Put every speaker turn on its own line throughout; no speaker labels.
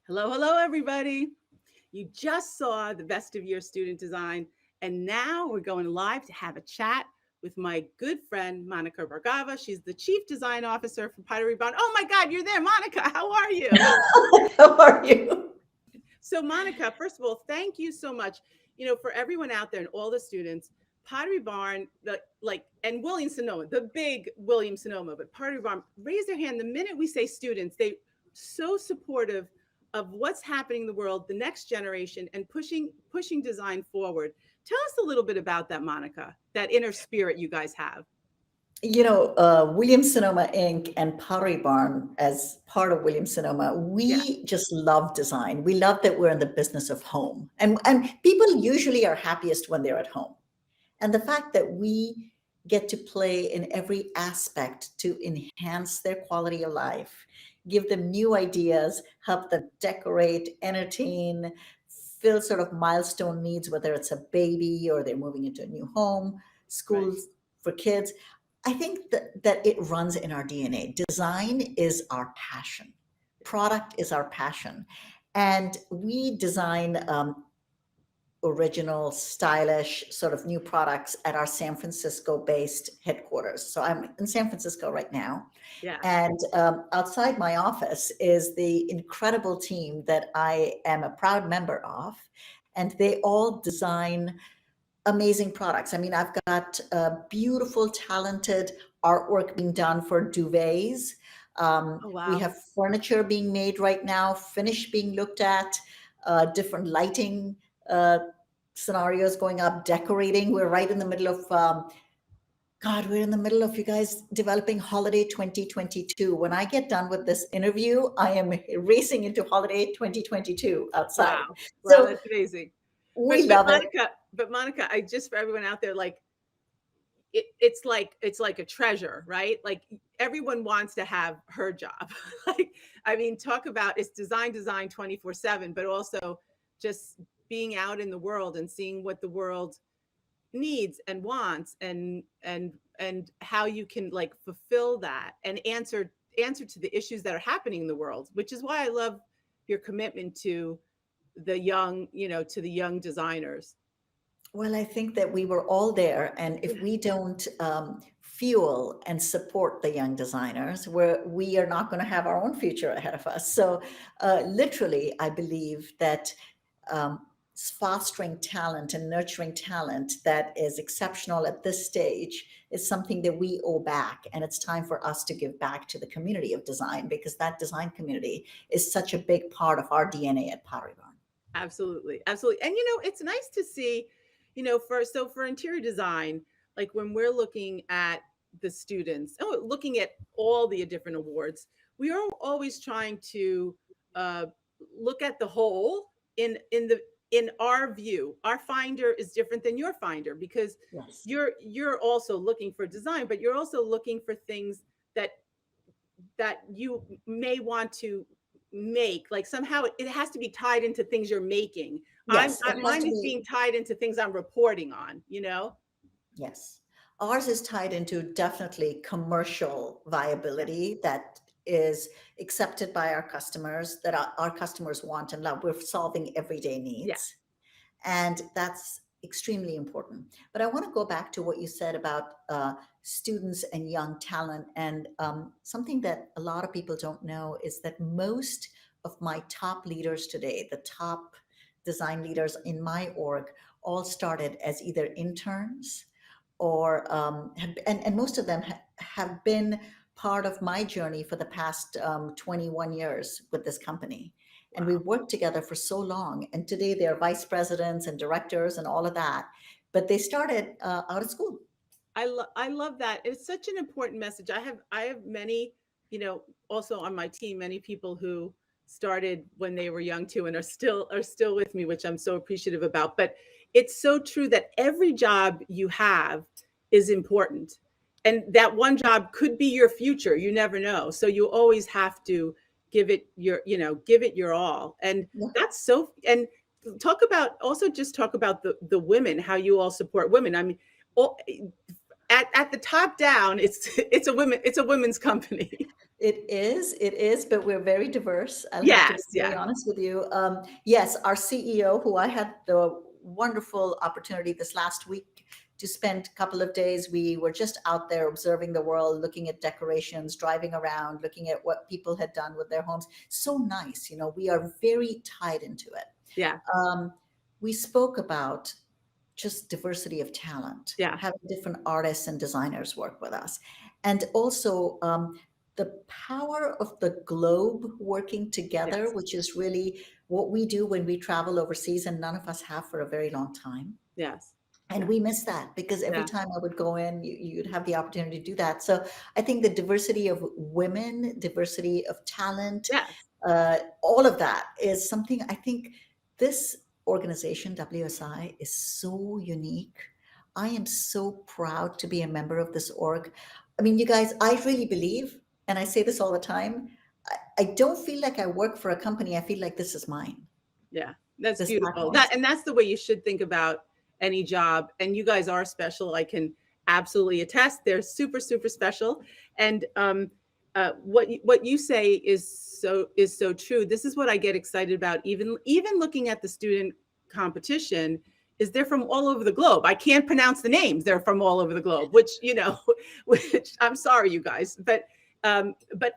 Hello, hello, everybody. You just saw the best of your student design, and now we're going live to have a chat with my good friend, Monica Bergava. She's the Chief Design Officer for Pottery Barn. Oh my God, you're there, Monica. How are you?
How are you?
So, Monica, first of all, thank you so much. For everyone out there and all the students, Pottery Barn, and William Sonoma, the big William Sonoma, but Pottery Barn, raise their hand the minute we say students. They so supportive of what's happening in the world, the next generation, and pushing design forward. Tell us a little bit about that, Monica, that inner spirit you guys have.
Williams Sonoma Inc. and Pottery Barn, as part of Williams Sonoma,
Yeah,
we just love design. We love that we're in the business of home. And people usually are happiest when they're at home. And the fact that we get to play in every aspect to enhance their quality of life, give them new ideas, help them decorate, entertain, fill sort of milestone needs, whether it's a baby or they're moving into a new home,
right.
schools for kids. I think that it runs in our DNA. Design is our passion. Product is our passion. And we design original, stylish, sort of new products at our San Francisco based headquarters. So I'm in San Francisco right now.
Yeah.
And outside my office is the incredible team that I am a proud member of. And they all design amazing products. I mean, I've got beautiful, talented artwork being done for duvets.
Oh,
We
wow.
have furniture being made right now, finish being looked at, different lighting uh, scenarios going up, decorating. We're right in the middle of, God, we're in the middle of you guys developing Holiday 2022. When I get done with this interview, I am racing into Holiday 2022 outside.
Wow. Wow,
So
that's amazing.
we
But
love it.
Monica, I just for everyone out there, like it's like a treasure, right? Like everyone wants to have her job. Like, I mean, talk about it's design 24/7, but also just being out in the world and seeing what the world needs and wants and how you can like fulfill that and answer to the issues that are happening in the world, which is why I love your commitment to the young, to the young designers.
Well, I think that we were all there, and if we don't fuel and support the young designers, we are not going to have our own future ahead of us. So, literally, I believe that um, fostering talent and nurturing talent that is exceptional at this stage is something that we owe back, and it's time for us to give back to the community of design because that design community is such a big part of our DNA at Pottery Barn.
Absolutely. Absolutely. And it's nice to see, for interior design, like when we're looking at the students, looking at all the different awards, we are always trying to uh, look at the whole in our view. Our finder is different than your finder because
Yes.
you're also looking for design, but you're also looking for things that you may want to make, like somehow it has to be tied into things you're making.
Yes, it has
Mine
to
is
be.
being tied into things I'm reporting on.
Yes. Ours is tied into definitely commercial viability that is accepted by our customers, that our customers want and love. We're solving everyday
Yeah.
needs. And that's extremely important. But I want to go back to what you said about students and young talent. And something that a lot of people don't know is that most of my top leaders today, the top design leaders in my org, all started as either interns or and most of them have been part of my journey for the past 21 years with this company, and we
Wow.
worked together for so long, and today they're vice presidents and directors and all of that, but they started out of school.
I love that. It's such an important message. I have many, also on my team, many people who started when they were young too and are still with me, which I'm so appreciative about. But it's so true that every job you have is important. And that one job could be your future. You never know. So you always have to give it your all. And
Yeah.
that's so and talk about the women, how you all support women. I mean, all, at the top down, it's a women's company.
It is, but we're very diverse. I'll have to be
Yes,
very
yes,
honest with you. Yes, our CEO, who I had the wonderful opportunity this last week to spend a couple of days, we were just out there observing the world, looking at decorations, driving around, looking at what people had done with their homes. So nice, you know, we are very tied into it.
yeah,
Um, we spoke about just diversity of talent,
yeah,
having different artists and designers work with us. And also the power of the globe working together,
yes,
which is really what we do when we travel overseas, and none of us have for a very long time.
yes,
And
yeah,
we miss that because every
yeah,
time I would go in, you'd have the opportunity to do that. So I think the diversity of women, diversity of talent,
yes,
all of that is something I think this organization, WSI, is so unique. I am so proud to be a member of this org. I mean, you guys, I really believe, and I say this all the time, I don't feel like I work for a company. I feel like this is mine,
yeah. That's
this
beautiful.
platform.
And that's the way you should think about any job. And you guys are special. I can absolutely attest. They're super, super special. And what you say is so true. This is what I get excited about. Even looking at the student competition, is they're from all over the globe. I can't pronounce the names. They're from all over the globe, which which I'm sorry, you guys, but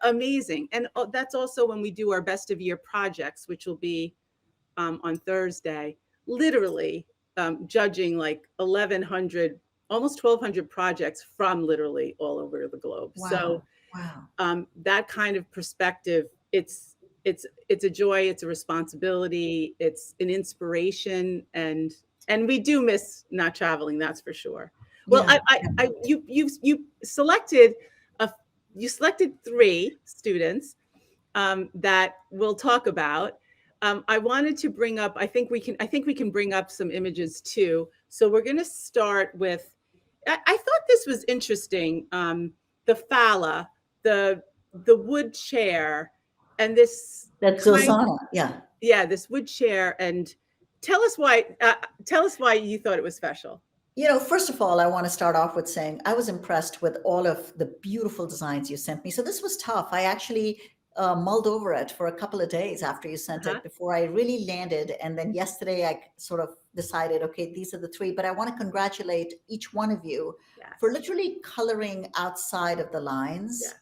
amazing. And that's also when we do our best of year projects, which will be on Thursday, literally judging like 1,100, almost 1,200 projects from literally all over the globe. So
Wow. Wow.
that kind of perspective, it's a joy, it's a responsibility, it's an inspiration, and we do miss not traveling. That's for sure. Well,
Yeah.
you selected a you selected three students that we'll talk about. I wanted to bring up. I think we can bring up some images too. So we're going to start with. I thought this was interesting. The Fala, the the wood chair, and this
That's
kind.
Zosana. Yeah.
Yeah, this wood chair. And tell us why. Tell us why you thought it was special.
You know, first of all, I want to start off with saying I was impressed with all of the beautiful designs you sent me. So this was tough. I actually mulled over it for a couple of days after you sent
Uh-huh.
it before I really landed. And then yesterday, I sort of decided, okay, these are the three. But I want to congratulate each one of you for
Yes.
literally coloring outside of the
Yeah.
lines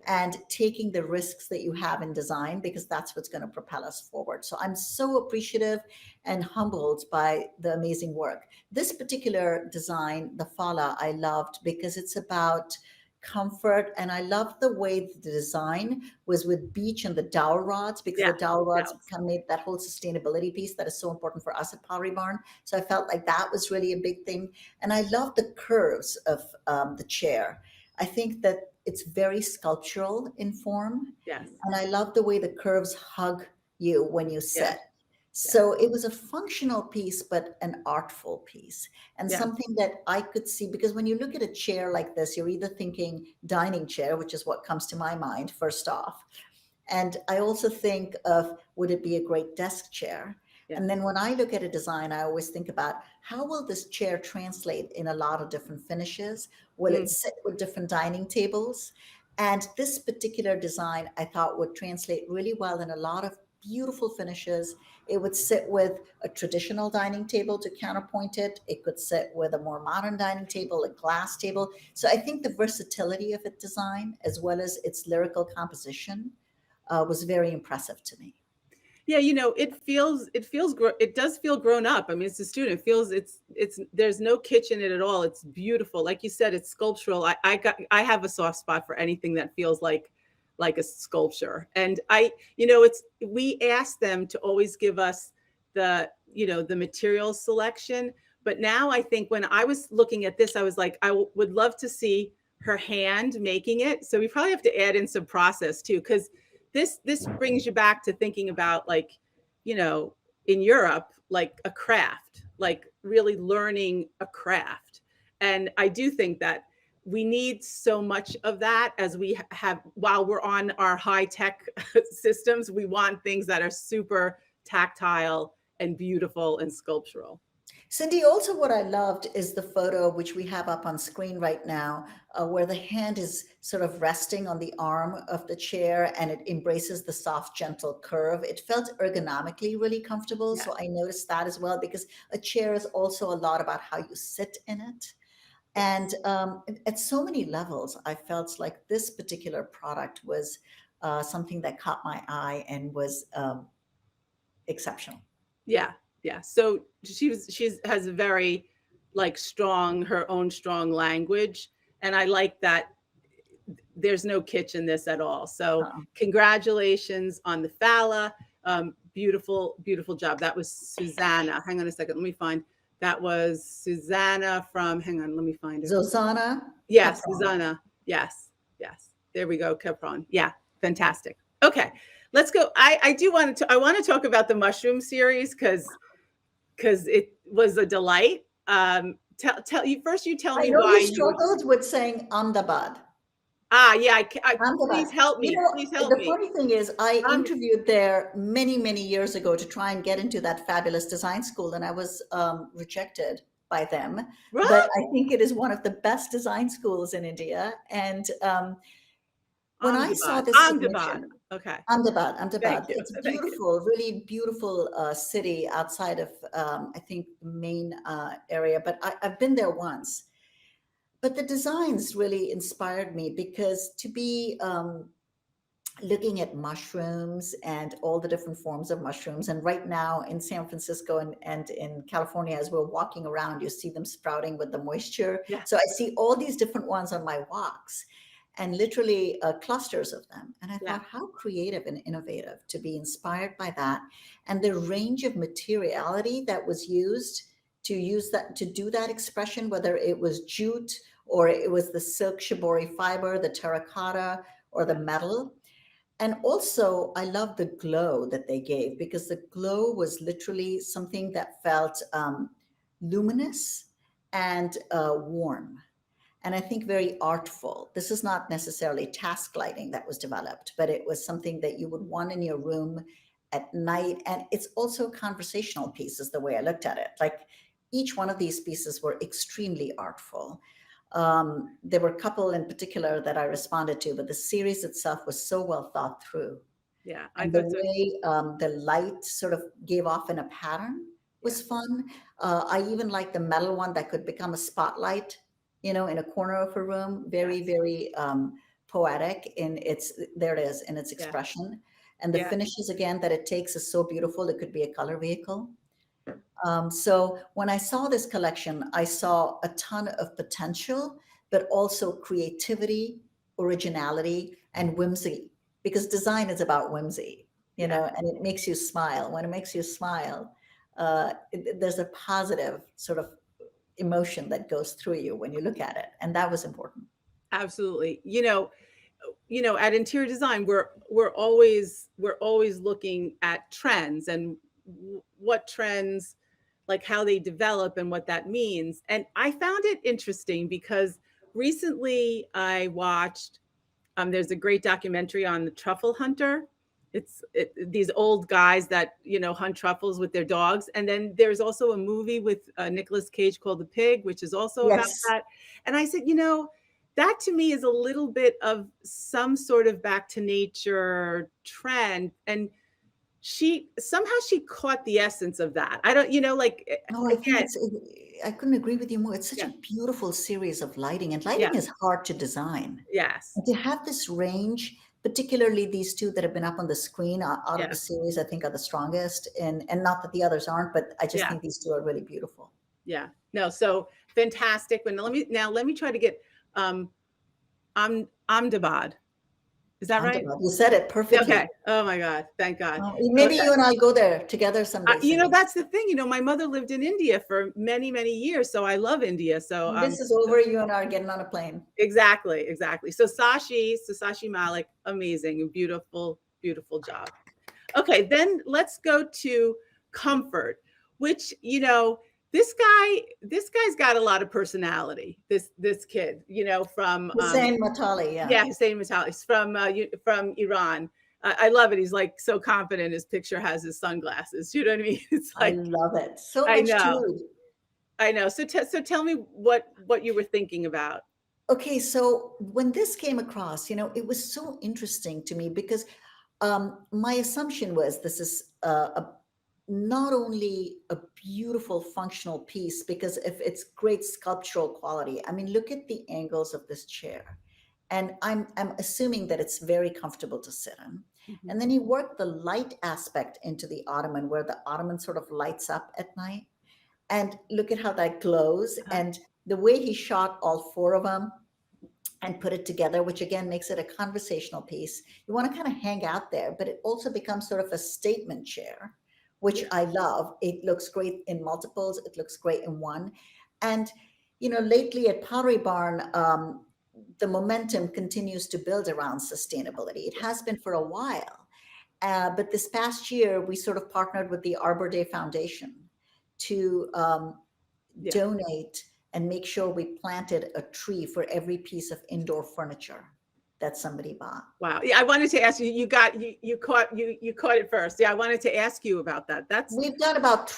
and taking the risks that you have in design, because that's what's going to propel us forward. So I'm so appreciative and humbled by the amazing work. This particular design, the Fala, I loved because it's about comfort, and I love the way the design was with beech and the dowel rods, because the
Yeah.
dowel rods
Yes.
kind of made that whole sustainability piece that is so important for us at Pottery Barn. So I felt like that was really a big thing. And I love the curves of the chair. I think that it's very sculptural in form,
Yes.
and I love the way the curves hug you when you
Yeah.
sit.
Yeah.
So it was a functional piece, but an artful piece, and
Yeah.
something that I could see, because when you look at a chair like this, you're either thinking dining chair, which is what comes to my mind first off. And I also think of, would it be a great desk chair?
Yeah.
And then when I look at a design, I always think about, how will this chair translate in a lot of different finishes? Will it
Mm.
sit with different dining tables? And this particular design I thought would translate really well in a lot of beautiful finishes. It would sit with a traditional dining table to counterpoint it. It could sit with a more modern dining table, a glass table. So I think the versatility of its design, as well as its lyrical composition, was very impressive to me.
Yeah, it does feel grown up. I mean, it's a student. It feels it's there's no kitsch in it at all. It's beautiful. Like you said, it's sculptural. I have a soft spot for anything that feels like a sculpture. And it's we ask them to always give us the material selection. But now I think when I was looking at this, I was like, would love to see her hand making it. So we probably have to add in some process too, because this brings you back to thinking about like you know in Europe, like a craft, like really learning a craft. And I do think that we need so much of that as we have while we're on our high tech systems. We want things that are super tactile and beautiful and sculptural.
Cindy, also what I loved is the photo, which we have up on screen right now, where the hand is sort of resting on the arm of the chair and it embraces the soft, gentle curve. It felt ergonomically really comfortable.
Yeah.
So I noticed that as well, because a chair is also a lot about how you sit in it. And
Yes.
at so many levels, I felt like this particular product was something that caught my eye and was exceptional.
Yeah. Yeah. So she's has a very like strong, her own strong language. And I like that there's no kitsch in this at all. So
Uh,
congratulations on the Fala. Beautiful, beautiful job. That was Susanna. Hang on a second. Let me find. That was Susanna from, hang on, let me find her.
Zozana
Yes,
Capron.
Susanna. Yes, yes. There we go, Capron. Yeah, fantastic. Okay, let's go. I do want to, I want to talk about the mushroom series because it was a delight. Tell you first, you tell
I
me
know you
why you would.
struggled with saying Ahmedabad.
Yeah,
Ahmedabad.
please help
You
me.
know,
Please help
the
me.
funny thing is, I
Um,
interviewed there many, many years ago to try and get into that fabulous design school, and I was rejected by them. But
Rob,
I think it is one of the best design schools in India. And when I saw this
Ahmedabad.
submission,
Okay,
Ahmedabad,
thank you,
it's a
thank you.
beautiful, really beautiful city outside of, I think, the main area. But I've been there once. But the designs really inspired me because to be looking at mushrooms and all the different forms of mushrooms. And right now in San Francisco and in California, as we're walking around, you see them sprouting with the moisture.
Yeah,
So I see all these different ones on my walks and literally clusters of them. And I
yeah,
thought, how creative and innovative to be inspired by that. And the range of materiality that was used to use that, to do that expression, whether it was jute or it was the silk shibori fiber, the terracotta, or the
yeah,
metal. And also, I love the glow that they gave because the glow was literally something that felt luminous and warm. And I think very artful. This is not necessarily task lighting that was developed, but it was something that you would want in your room at night. And it's also a conversational piece, is the way I looked at it. Like each one of these pieces were extremely artful. There were a couple in particular that I responded to, but the series itself was so well thought through.
yeah. I
And the
thought so.
way the light sort of gave off in a pattern
Yeah,
was fun. I even liked the metal one that could become a spotlight, you know, in a corner of a room. Very,
yes,
very poetic in its, there it is, in its
yeah,
expression. And the
yeah,
finishes again that it takes is so beautiful. It could be a color vehicle. So when I saw this collection, I saw a ton of potential, but also creativity, originality, and whimsy, because design is about whimsy, you
yeah.
know, and it makes you smile. When it makes you smile, there's a positive sort of emotion that goes through you when you look at it. And that was important.
Absolutely. At interior design, we're always looking at trends and what trends, like how they develop and what that means. And I found it interesting because recently I watched there's a great documentary on the truffle hunter. These old guys that hunt truffles with their dogs, and then there's also a movie with Nicolas Cage called The Pig, which is also about
Yes.
that. And I said, that to me is a little bit of some sort of back to nature trend, and she caught the essence of that. I don't,
No, I think
again,
it's, I couldn't agree with you more. It's such
yeah,
a beautiful series of lighting, and lighting
yes,
is hard to design.
yes,
And to have this range, particularly these two that have been up on the screen out of the
yeah,
series, I think are the strongest. And not that the others aren't, but I just
yeah.
think these two are really beautiful.
Yeah. No, so fantastic. When let me try to get um Ahmedabad. Is that right?
Ahmedabad, you said it
Okay.
perfectly.
Oh my God. Thank God.
Maybe
Okay.
you and I'll go there together someday, Cindy.
That's the thing. My mother lived in India for many, many years, so I love India. So
When this is over, you and I are getting on a plane.
exactly, exactly. So Sashi Malik, amazing and beautiful, beautiful job. Okay, then let's go to comfort, which this guy's got a lot of personality. This kid, from
Hussein Matali, yeah.
yeah, Hussein Matali. He's from Iran. I love it. He's like so confident. His picture has his sunglasses. You know what I mean? It's
I
like
love it. So
I
much
know.
too.
I know. So so tell me what you were thinking about.
Okay, so when this came across, it was so interesting to me because my assumption was this is not only a beautiful functional piece, because if it's great sculptural quality, I mean, look at the angles of this chair. And I'm assuming that it's very comfortable to sit in.
Mhm.
And then he worked the light aspect into the ottoman, where the ottoman sort of lights up at night. And look at how that glows.
Uh-huh.
And the way he shot all four of them and put it together, which again makes it a conversational piece. You want to kind of hang out there, but it also becomes sort of a statement chair, which
Yeah.
I love. It looks great in multiples, it looks great in one. And, lately at Pottery Barn, the momentum continues to build around sustainability. It has been for a while. But this past year, we sort of partnered with the Arbor Day Foundation to
Yeah.
donate and make sure we planted a tree for every piece of indoor furniture that somebody bought.
Wow. Yeah, I wanted to ask you, you caught it first. Yeah, I wanted to ask you about that. That's,
We've done about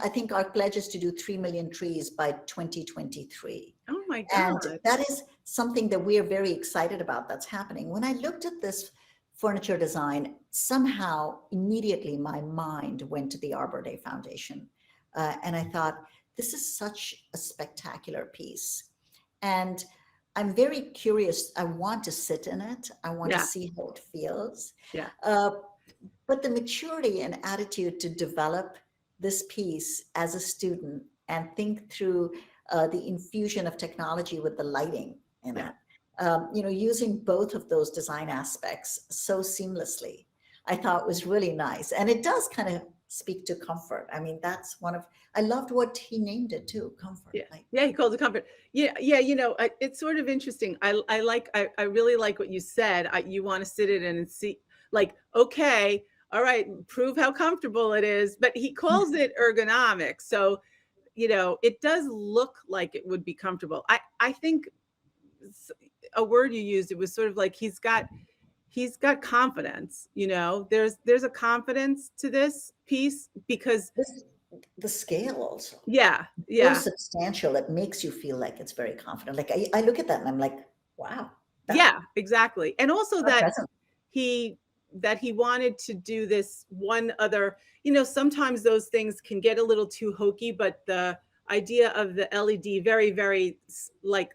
I think our pledge is to do 3 million trees by 2023.
oh my
And
God.
that is something that we are very excited about that's happening. When I looked at this furniture design, somehow immediately my mind went to the Arbor Day Foundation. And I thought, this is such a spectacular piece. And I'm very curious. I want to sit in it. I want to
Yeah.
see how it feels.
Yeah.
But the maturity and attitude to develop this piece as a student and think through the infusion of technology with the lighting in
Yeah.
it, using both of those design aspects so seamlessly, I thought was really nice. And it does kind of speak to comfort. I mean, that's I loved what he named it too, comfort.
Yeah.
Like,
Yeah. He calls it comfort. Yeah. Yeah. It's sort of interesting. I really like what you said. You want to sit it in and see, like, okay, all right, prove how comfortable it is. But he calls it ergonomic. So, it does look like it would be comfortable. I think a word you used, it was sort of like he's got confidence. There's a confidence to this piece because
this, the scale also.
yeah,
So
yeah,
substantial, it makes you feel like it's very confident. Like I look at that and I'm like, wow, that
yeah, exactly. And also that
present.
he he wanted to do this one other, sometimes those things can get a little too hokey, but the idea of the LED, very, very like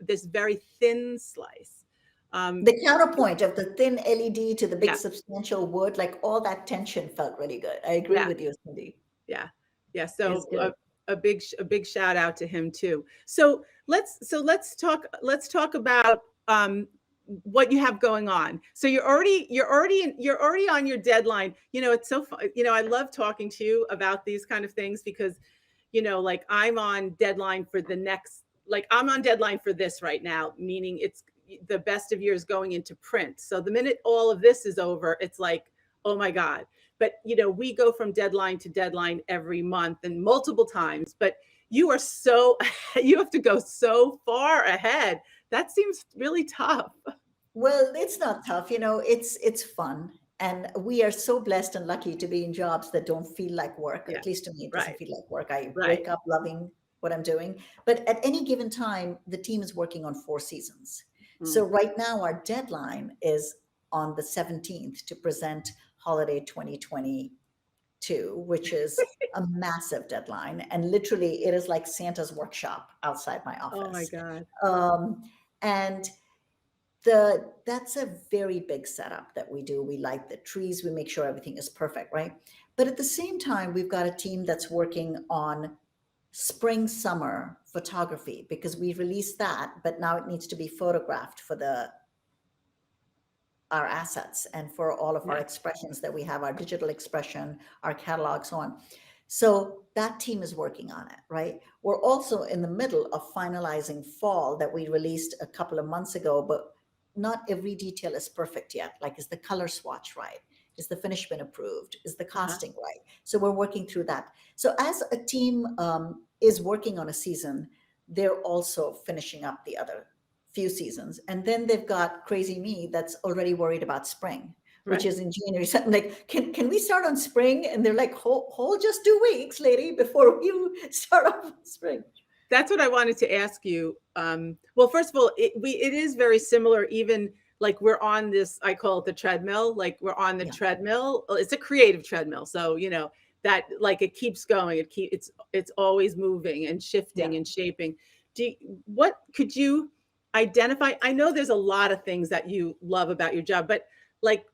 this very thin slice. Um,
The counterpoint of the thin LED to the big
yeah,
substantial wood, like all that tension felt really good. I agree
yeah,
with you, Cindy.
yeah, yeah.
It's
So
good.
a big shout out to him too. So let's talk about what you have going on. So you're already on your deadline. It's so fun. I love talking to you about these kind of things because like I'm on deadline for this right now, meaning it's the best of years going into print. So the minute all of this is over, it's like, oh my God. But we go from deadline to deadline every month and multiple times, but you are so you have to go so far ahead. That seems really tough.
Well, it's not tough, it's fun. And we are so blessed and lucky to be in jobs that don't feel like work.
Yeah.
At least to me, it doesn't
Right.
feel like work. I
Right.
wake up loving what I'm doing. But at any given time, the team is working on 4 seasons. So
Mm.
right now, our deadline is on the 17th to present Holiday 2022, which is a massive deadline. And literally, it is like Santa's workshop outside my
Oh my
office.
God.
And that's a very big setup that we do. We light the trees, we make sure everything is perfect, right? But at the same time, we've got a team that's working on spring summer photography because we released that, but now it needs to be photographed for our assets and for all of our
Yeah.
expressions that we have, our digital expression, our catalog, so on. So that team is working on it, right? We're also in the middle of finalizing fall that we released a couple of months ago, but not every detail is perfect yet. Like, is the color swatch right? Is the finish been approved? Is the
Uh-huh.
costing right? So we're working through that. So as a team is working on a season, they're also finishing up the other few seasons. And then they've got crazy me that's already worried about spring, which
Right.
is in January. So I'm like, can we start on spring? And they're like, hold just 2 weeks, lady, before you start off with spring.
That's what I wanted to ask you. Well, first of all, it is very similar. Even like we're on this, I call it the treadmill. Like we're on the
Yeah,
treadmill. It's a creative treadmill, so that like it keeps going. It's always moving and
yeah.
shifting and shaping. What could you identify? I know there's a lot of things that you love about your job, but like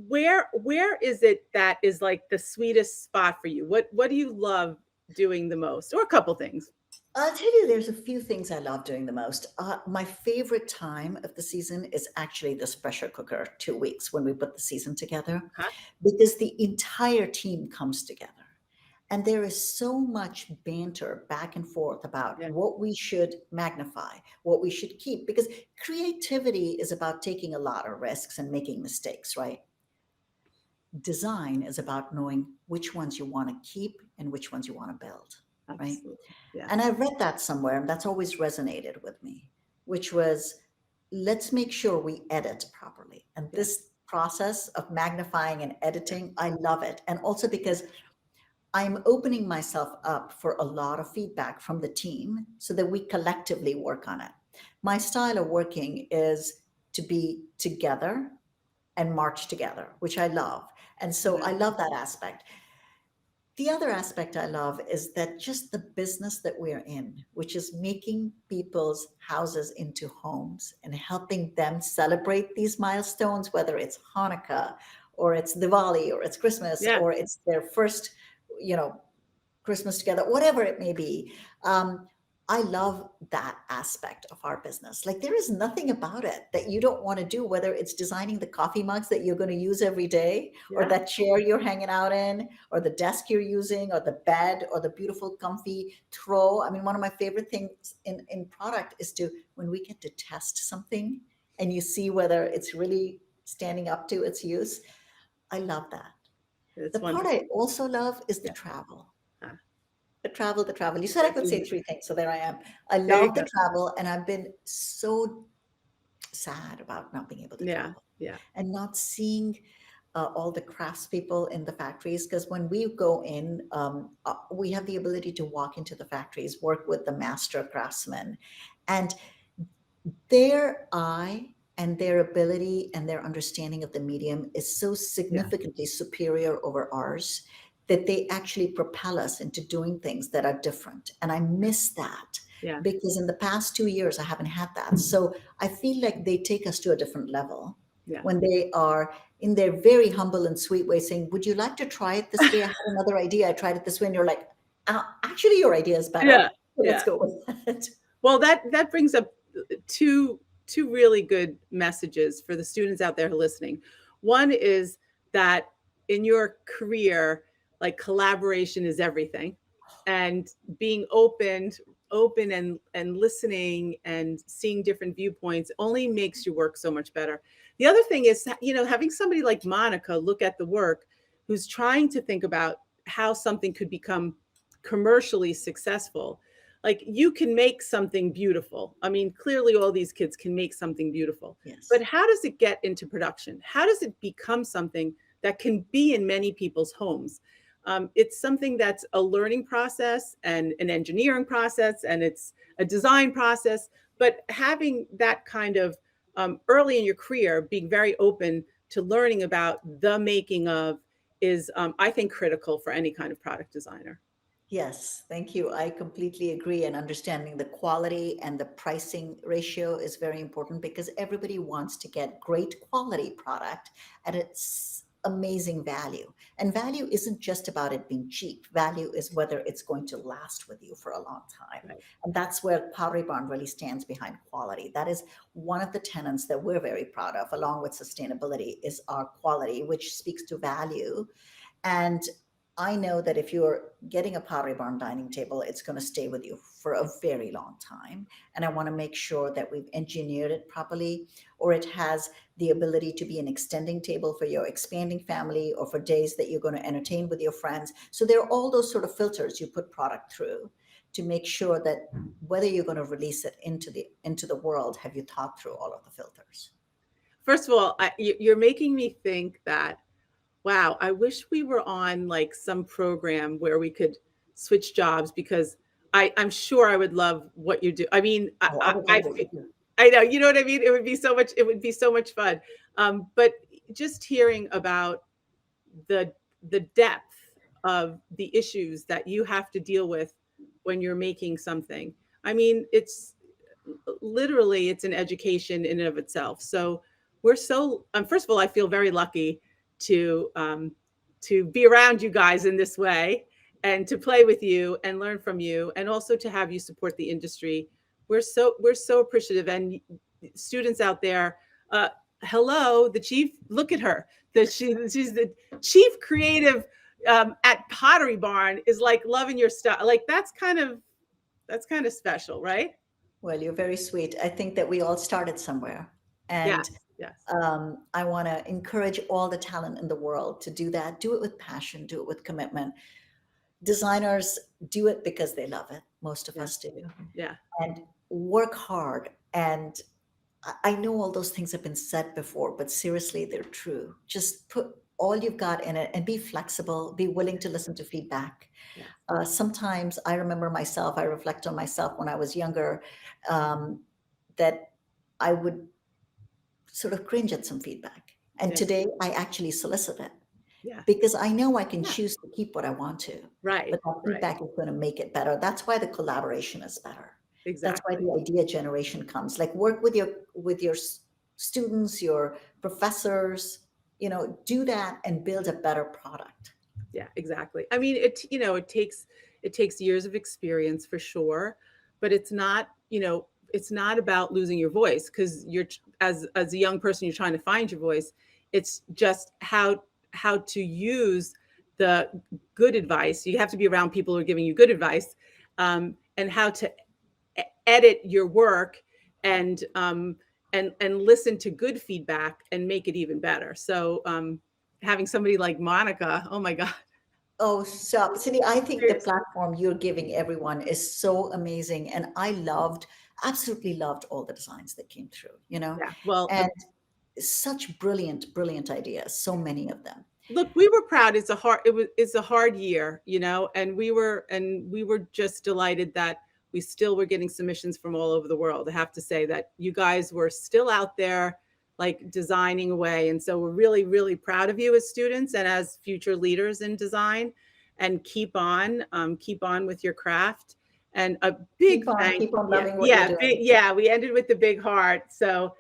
where is it that is like the sweetest spot for you? What do you love doing the most, or a couple things?
I'll tell you, there's a few things I love doing the most. My favorite time of the season is actually this pressure cooker 2 weeks when we put the season together,
Huh?
because the entire team comes together. And there is so much banter back and forth about
Yeah.
what we should magnify, what we should keep, because creativity is about taking a lot of risks and making mistakes, right? Design is about knowing which ones you want to keep and which ones you want to build, right?
Absolutely.
And I
Yes.
read that somewhere, and that's always resonated with me, which was, let's make sure we edit properly. And
Yeah.
this process of magnifying and editing, I love it. And also because I'm opening myself up for a lot of feedback from the team so that we collectively work on it. My style of working is to be together and march together, which I love. And so I
Right.
love that aspect. The other aspect I love is that just the business that we're in, which is making people's houses into homes and helping them celebrate these milestones, whether it's Hanukkah or it's Diwali or it's Christmas
Yeah.
or it's their first, you know, Christmas together, whatever it may be. I love that aspect of our business. Like there is nothing about it that you don't want to do, whether it's designing the coffee mugs that you're going to use every day, or
Yeah.
that chair you're hanging out in, or the desk you're using, or the bed, or the beautiful comfy throw. I mean, one of my favorite things in product is to, when we get to test something and you see whether it's really standing up to its use. I love that. The
It's
part
wonderful.
I also love is the
Yeah.
travel.
Ah,
The travel. You said I could say
mhm.
three things, so there I am. I
There you
love the
go.
travel, and I've been so sad about not being able to
Yeah.
travel
Yeah.
and not seeing all the craftspeople in the factories. Because when we go in, we have the ability to walk into the factories, work with the master craftsmen, and their eye and their ability and their understanding of the medium is so
Yeah.
significantly superior over ours that they actually propel us into doing things that are different. And I miss that
Yeah.
because in the past 2 years, I haven't had that. So I feel like they take us to a different level
Yeah.
when they are in their very humble and sweet way saying, would you like to try it this way? I had another idea. I tried it this way. And you're like, actually, your idea is better.
Yeah.
So let's
Yeah.
go with that.
Well, that brings up two really good messages for the students out there listening. One is that in your career, like collaboration is everything, and being open and listening and seeing different viewpoints only makes your work so much better. The other thing is, having somebody like Monica look at the work, who's trying to think about how something could become commercially successful. Like you can make something beautiful. I mean, clearly all these kids can make something beautiful. But
Yes.
how does it get into production? How does it become something that can be in many people's homes? It's something that's a learning process and an engineering process, and it's a design process. But having that kind of early in your career, being very open to learning about the making of is, I think, critical for any kind of product designer.
Yes, thank you. I completely agree. And understanding the quality and the pricing ratio is very important because everybody wants to get great quality product at its amazing value. And value isn't just about it being cheap. Value is whether it's going to last with you for a long time.
Right.
And that's where Pottery Barn really stands behind quality. That is one of the tenets that we're very proud of, along with sustainability, is our quality, which speaks to value. And I know that if you're getting a Pottery Barn dining table, it's going to stay with you for a very long time. And I want to make sure that we've engineered it properly, or it has the ability to be an extending table for your expanding family or for days that you're going to entertain with your friends. So there are all those sort of filters you put product through to make sure that whether you're going to release it into the world, have you thought through all of the filters?
First of all, you're making me think that, wow, I wish we were on like some program where we could switch jobs, because I'm sure I would love what you do. I mean,
Oh, I would love what you do.
I know, you know what I mean? It would be so much fun. But just hearing about the the depth of the issues that you have to deal with when you're making something. I mean, it's literally, it's an education in and of itself. So we're so first of all, I feel very lucky to be around you guys in this way, and to play with you and learn from you, and also to have you support the industry. We're so appreciative. And students out there, uh, hello, the chief. Look at her. She's the chief creative at Pottery Barn, is like loving your stuff. Like that's kind of special, right?
Well, you're very sweet. I think that we all started somewhere. And
Yes, yes,
I want to encourage all the talent in the world to do that. Do it with passion, do it with commitment. Designers do it because they love it. Most of
yeah,
us do.
yeah,
And work hard. And I know all those things have been said before, but seriously, they're true. Just put all you've got in it and be flexible, be willing to listen to feedback.
yes,
Sometimes I remember myself, I reflect on myself when I was younger, um, that I would sort of cringe at some feedback. And
yeah,
today I actually solicit it
yeah,
because I know I can
yeah.
choose to keep what I want to,
Right,
but that
right,
feedback is going to make it better. That's why the collaboration is better. That's why
exactly.
the idea generation comes. Like work with your students, your professors, do that and build a better product.
Yeah, exactly. I mean, it takes years of experience for sure, but it's not about losing your voice, because as a young person, you're trying to find your voice. It's just how to use the good advice. You have to be around people who are giving you good advice, and how to edit your work, and listen to good feedback and make it even better. So having somebody like Monica, oh my God,
Oh, so Cindy, I think the
seriously.
platform you're giving everyone is so amazing. And I absolutely loved all the designs that came through,
Yeah. Well,
and such brilliant, brilliant ideas, so many of them.
look, we were proud. It's a hard year, and we were just delighted that we still were getting submissions from all over the world. I have to say that you guys were still out there, like, designing away. And so we're really, really proud of you as students and as future leaders in design. And keep on with your craft. And a big thank
Keep on
yeah,
loving what you're
yeah,
doing.
yeah. We ended with the big heart. So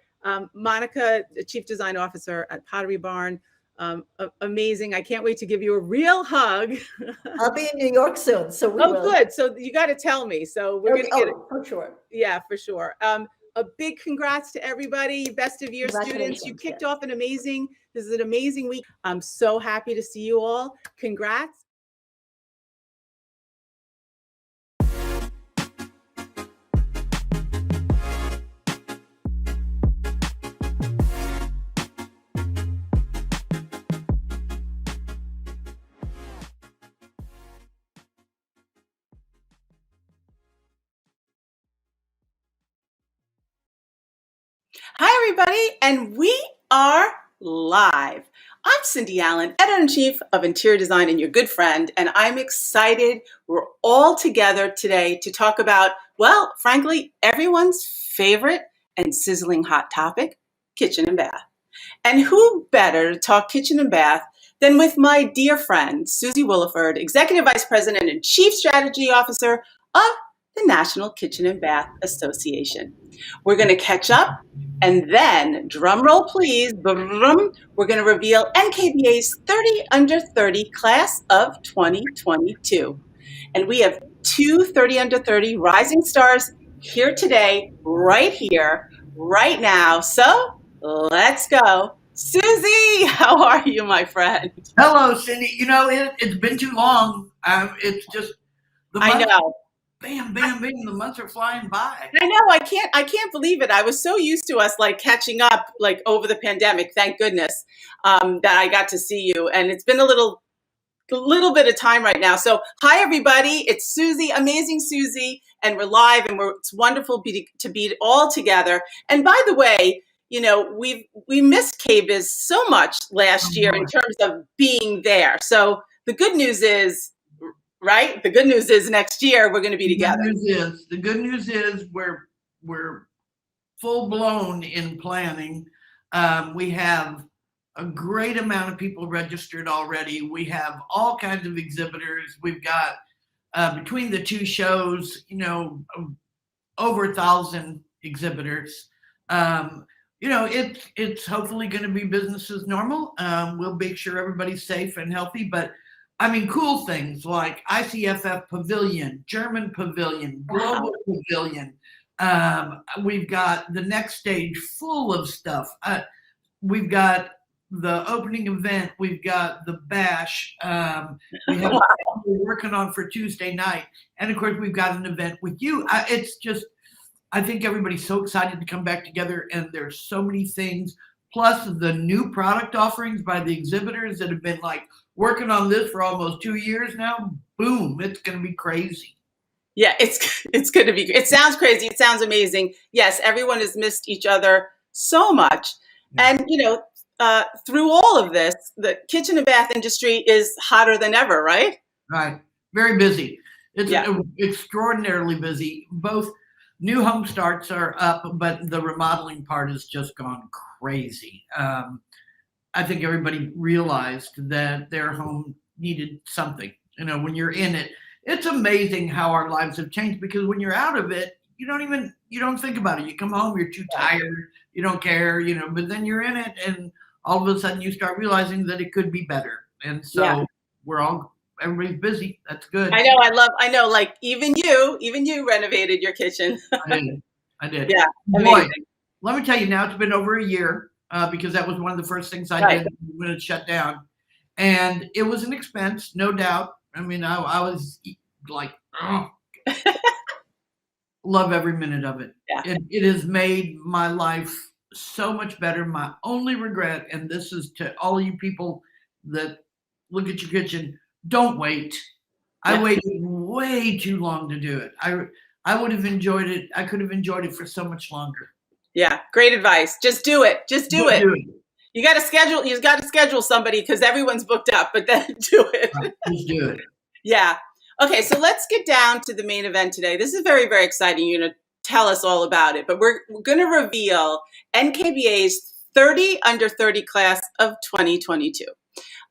Monica, the Chief Design Officer at Pottery Barn, amazing. I can't wait to give you a real hug.
I'll be in New York soon, so we
Oh,
will.
good. So you got to tell me. So we're going
Okay.
to get it.
Oh, for sure.
Yeah, for sure. A big congrats to everybody. Best of year students. You
Congratulations.
kicked
Yes.
off this is an amazing week. I'm so happy to see you all. Congrats. Hi, everybody, and we are live. I'm Cindy Allen, Editor-in-Chief of Interior Design and your good friend, and I'm excited we're all together today to talk about, well, frankly, everyone's favorite and sizzling hot topic, kitchen and bath. And who better to talk kitchen and bath than with my dear friend, Susie Williford, Executive Vice President and Chief Strategy Officer of the National Kitchen and Bath Association. We're going to catch up, and then, drum roll please, we're going to reveal NKBA's 30 Under 30 class of 2022. And we have two 30 Under 30 rising stars here today, right here, right now. So let's go. Susie, how are you, my friend?
Hello, Cindy. It's been too long. It's just the
I
months,
know.
bam, bam, bam. The months are flying by.
I know. I can't believe it. I was so used to us like catching up like over the pandemic. Thank goodness that I got to see you. And it's been a little bit of time right now. So hi, everybody. It's Susie, amazing Susie. And we're live, and it's wonderful to be all together. And by the way, we missed KBIS so much last year in terms of being there. So the good news is, right? The good news is next year we're going to be together.
The good news is we're full blown in planning. We have a great amount of people registered already. We have all kinds of exhibitors. We've got between the two shows, over 1,000 exhibitors. It's hopefully going to be business as normal. We'll make sure everybody's safe and healthy, but I mean, cool things like ICFF Pavilion, German Pavilion, Global Pavilion. We've got the next stage full of stuff. We've got the opening event. We've got the bash. We have we're working on for Tuesday night. And of course, we've got an event with you. I think everybody's so excited to come back together, and there's so many things, plus the new product offerings by the exhibitors that have been like working on this for almost 2 years now. Boom, it's going to be crazy.
Yeah, it's going to be, it sounds crazy. It sounds amazing. Yes, everyone has missed each other so much. Yeah. And, through all of this, the kitchen and bath industry is hotter than ever, right?
Right. Very busy. It's extraordinarily busy. Both new home starts are up, but the remodeling part has just gone crazy. I think everybody realized that their home needed something. When you're in it, it's amazing how our lives have changed, because when you're out of it, you don't think about it. You come home, you're too tired, you don't care, but then you're in it, and all of a sudden you start realizing that it could be better. And so everybody's busy. That's good.
I know, like even you renovated your kitchen.
I did.
Yeah.
Boy, let me tell you, now it's been over a year, because that was one of the first things I did when it shut down. And it was an expense, no doubt. I mean, I was like, love every minute of it. Yeah. It has made my life so much better. My only regret, and this is to all of you people that look at your kitchen, don't wait. I waited way too long to do it. I would have enjoyed it. I could have enjoyed it for so much longer.
Yeah, great advice. Just do it. Just do it. You got to schedule somebody, because everyone's booked up, but then do it.
Right, just do it.
Yeah. Okay, so let's get down to the main event today. This is very, very exciting. You're going to tell us all about it, but we're going to reveal NKBA's 30 under 30 class of 2022.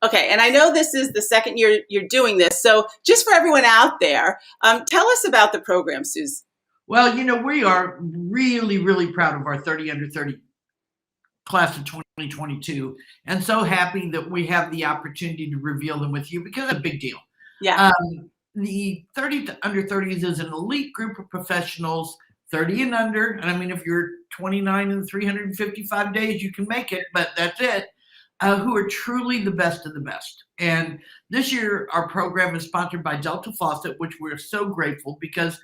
Okay, and I know this is the second year you're doing this, so just for everyone out there, tell us about the program, Suze.
Well, we are really, really proud of our 30 under 30 class of 2022, and so happy that we have the opportunity to reveal them with you, because it's a big deal.
Yeah.
The 30 under 30s is an elite group of professionals, 30 and under. And I mean, if you're 29 and 355 days, you can make it, but that's it. Who are truly the best of the best. And this year, our program is sponsored by Delta Faucet, which we're so grateful, because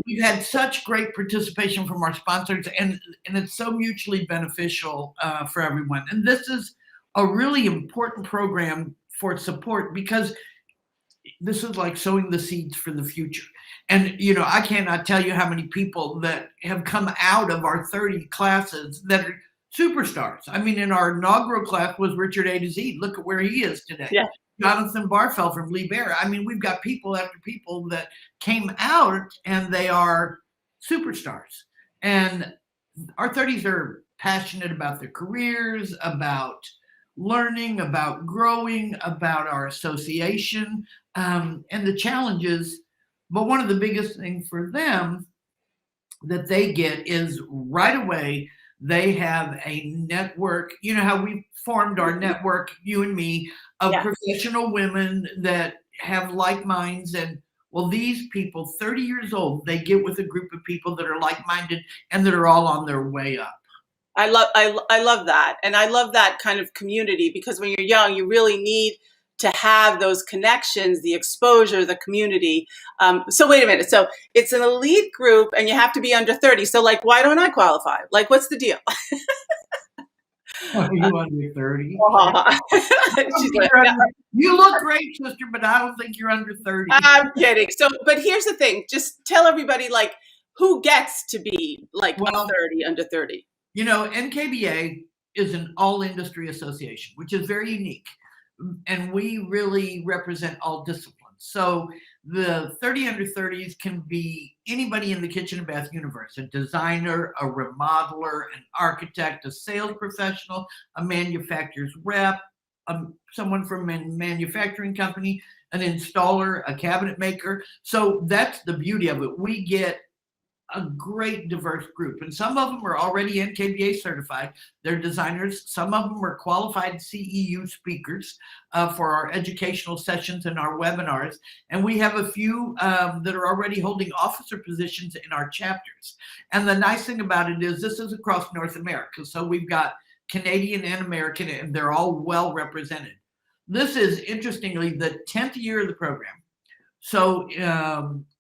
we've had such great participation from our sponsors, and it's so mutually beneficial for everyone. And this is a really important program for support, because this is like sowing the seeds for the future. And, I cannot tell you how many people that have come out of our 30 classes that are superstars. I mean, in our inaugural class was Richard A to Z. Look at where he is today. Yeah. Jonathan Barfeld from Lee Bear. I mean, we've got people after people that came out, and they are superstars. And our 30s are passionate about their careers, about learning, about growing, about our association, and the challenges. But one of the biggest things for them that they get is right away, they have a network. You know how we formed our network, you and me, of professional women that have like minds. And well, these people, 30 years old, they get with a group of people that are like-minded and that are all on their way up.
I love that. And I love that kind of community, because when you're young, you really need to have those connections, the exposure, the community. So wait a minute. So it's an elite group, and you have to be under 30. So like, why don't I qualify? Like, what's the deal?
Are you under 30?
She's like,
you look great, sister, but I don't think you're under 30.
I'm kidding. So, but here's the thing. Just tell everybody, like, who gets to be like 30, under 30.
You know, NKBA is an all industry association, which is very unique. And we really represent all disciplines. So the 30 under 30s can be anybody in the kitchen and bath universe, a designer, a remodeler, an architect, a sales professional, a manufacturer's rep, someone from a manufacturing company, an installer, a cabinet maker. So that's the beauty of it. We get a great diverse group, and some of them are already NKBA certified. They're designers. Some of them are qualified CEU speakers for our educational sessions and our webinars. And we have a few that are already holding officer positions in our chapters. And the nice thing about it is this is across North America. So we've got Canadian and American, and they're all well represented. This is, interestingly, the 10th year of the program. So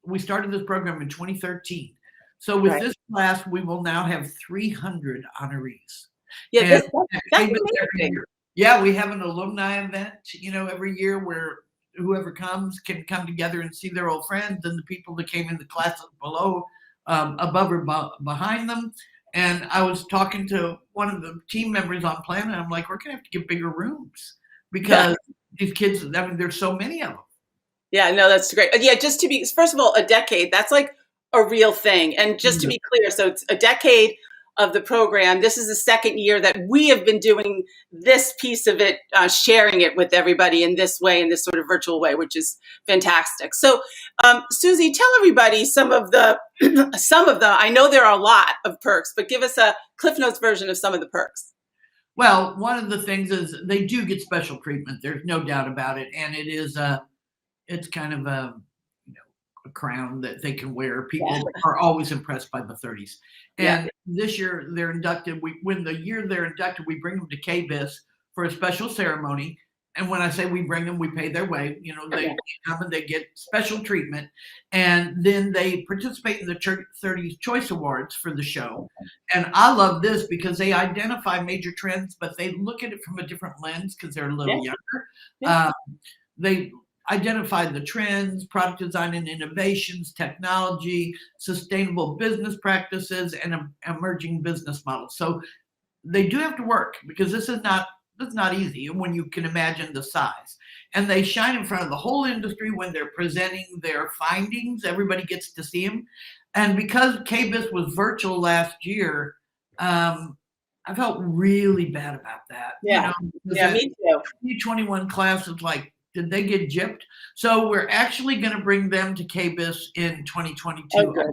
we started this program in 2013. So with this class, we will now have 300 honorees.
Yeah, that's amazing.
Yeah, we have an alumni event, you know, every year where whoever comes can come together and see their old friends and the people that came in the classes below, above or behind them. And I was talking to one of the team members on plan, and I'm like, we're gonna have to get bigger rooms because these kids, I mean, there's so many of them.
Yeah, no, that's great. Yeah, just to be, first of all, a decade, that's like a real thing. And just to be clear, so it's a decade of the program. This is the second year that we have been doing this piece of it, sharing it with everybody in this way, in this sort of virtual way, which is fantastic. So, Susie, tell everybody some of the, I know there are a lot of perks, but give us a Cliff Notes version of some of the perks.
Well, one of the things is they do get special treatment. There's no doubt about it. And it is, it's kind of a crown that they can wear. People are always impressed by the 30s. And this year they're inducted. When the year they're inducted, we bring them to KBIS for a special ceremony. And when I say we bring them, we pay their way. You know, they come and they get special treatment. And then they participate in the 30s Choice Awards for the show. And I love this because they identify major trends, but they look at it from a different lens because they're a little younger. They identify the trends, product design and innovations, technology, sustainable business practices, and emerging business models. So they do have to work because this is not easy when you can imagine the size. And they shine in front of the whole industry when they're presenting their findings. Everybody gets to see them. And because KBIS was virtual last year, I felt really bad about that.
Yeah, me too.
2021 class is like, did they get gypped? So we're actually going to bring them to KBIS in 2022.
Oh, good.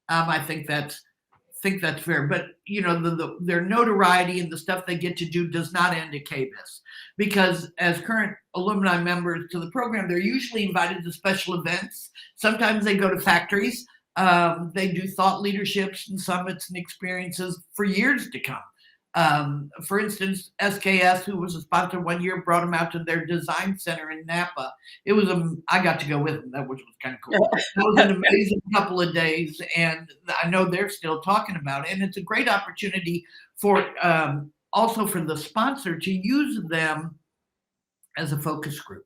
I think that's fair. But you know, their notoriety and the stuff they get to do does not end at KBIS, because as current alumni members to the program, they're usually invited to special events. Sometimes they go to factories. They do thought leaderships and summits and experiences for years to come. For instance, SKS, who was a sponsor one year, brought them out to their design center in Napa. It was I got to go with them, which was kind of cool. That was an amazing couple of days, and I know they're still talking about it. And it's a great opportunity for also for the sponsor to use them as a focus group.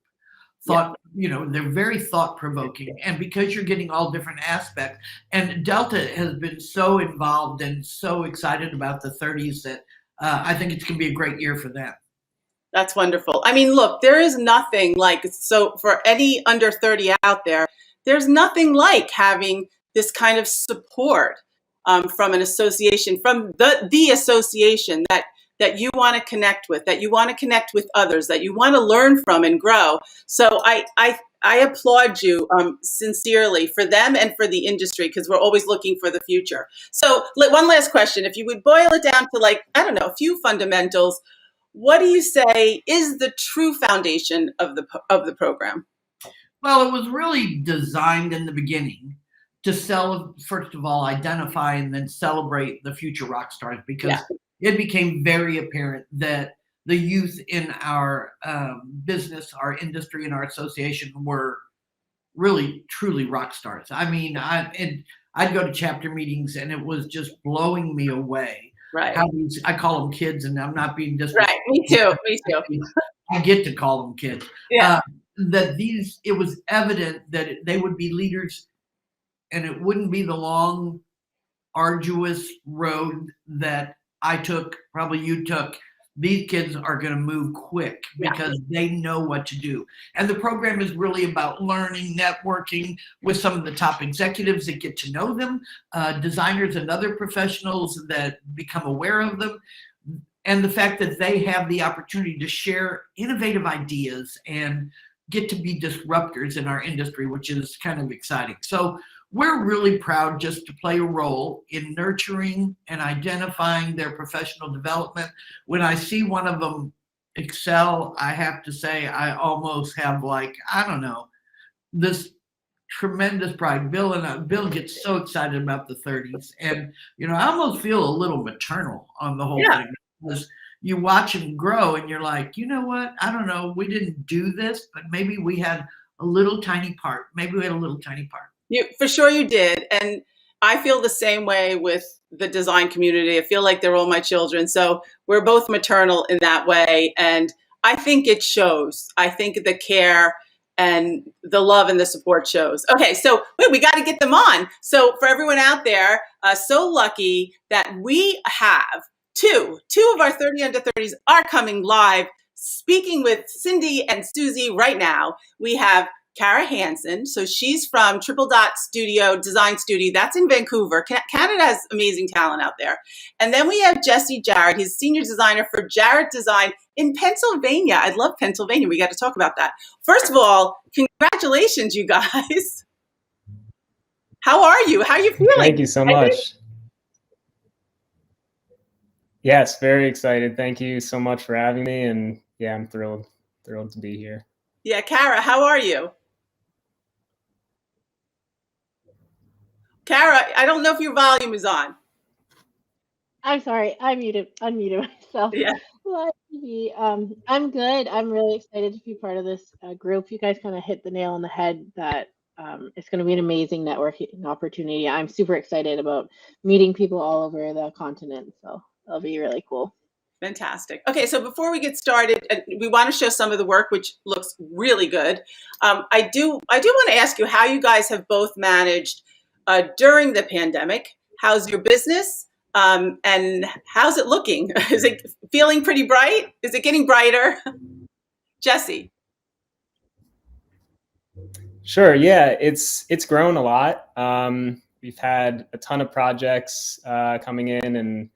You know, they're very thought-provoking, and because you're getting all different aspects, and Delta has been so involved and so excited about the 30s that I think it's going to be a great year for them.
That's wonderful. I mean, look, there is nothing like, so for any under 30 out there, there's nothing like having this kind of support from an association, from the association that you want to connect with, that you want to connect with others, that you want to learn from and grow. So I applaud you sincerely for them and for the industry, because we're always looking for the future. So one last question, if you would boil it down to, like, I don't know, a few fundamentals, what do you say is the true foundation of the program?
Well, it was really designed in the beginning to first of all, identify and then celebrate the future rock stars, because it became very apparent that the youth in our business, our industry, and our association were really, truly rock stars. I mean, I'd go to chapter meetings and it was just blowing me away.
Right.
I call them kids, and I'm not being disrespectful.
Right. Me too.
I get to call them kids.
Yeah.
It was evident that they would be leaders, and it wouldn't be the long, arduous road that I took, probably you took, these kids are going to move quick because they know what to do. And the program is really about learning, networking with some of the top executives that get to know them, designers and other professionals that become aware of them, and the fact that they have the opportunity to share innovative ideas and get to be disruptors in our industry, which is kind of exciting. So we're really proud just to play a role in nurturing and identifying their professional development. When I see one of them excel, I have to say I almost have, like, I don't know, this tremendous pride. Bill gets so excited about the 30s, and I almost feel a little maternal on the whole thing, because you watch him grow and you're like, you know what? I don't know. We didn't do this, but maybe we had a little tiny part. Maybe we had a little tiny part.
For sure you did. And I feel the same way with the design community. I feel like they're all my children. So we're both maternal in that way. And I think it shows. I think the care and the love and the support shows. Okay, so wait, we got to get them on. So for everyone out there, so lucky that we have two of our 30 under 30s are coming live, speaking with Cindy and Susie right now. We have Cara Hansen. So she's from Triple Dot Design Studio. That's in Vancouver. Canada has amazing talent out there. And then we have Jesse Jarrett. He's senior designer for Jarrett Design in Pennsylvania. I love Pennsylvania. We got to talk about that. First of all, congratulations, you guys. How are you? How are you feeling?
Thank you so much. Yes, very excited. Thank you so much for having me. And yeah, I'm thrilled to be here.
Yeah, Cara, how are you? Cara, I don't know if your volume is on.
I'm sorry, I unmuted myself.
Yeah.
I'm good. I'm really excited to be part of this group. You guys kind of hit the nail on the head that it's going to be an amazing networking opportunity. I'm super excited about meeting people all over the continent. So it'll be really cool.
Fantastic. Okay, so before we get started, we want to show some of the work, which looks really good. I do want to ask you how you guys have both managed during the pandemic. How's your business? And how's it looking? Is it feeling pretty bright? Is it getting brighter? Jesse.
Sure. Yeah, it's grown a lot. We've had a ton of projects coming in, and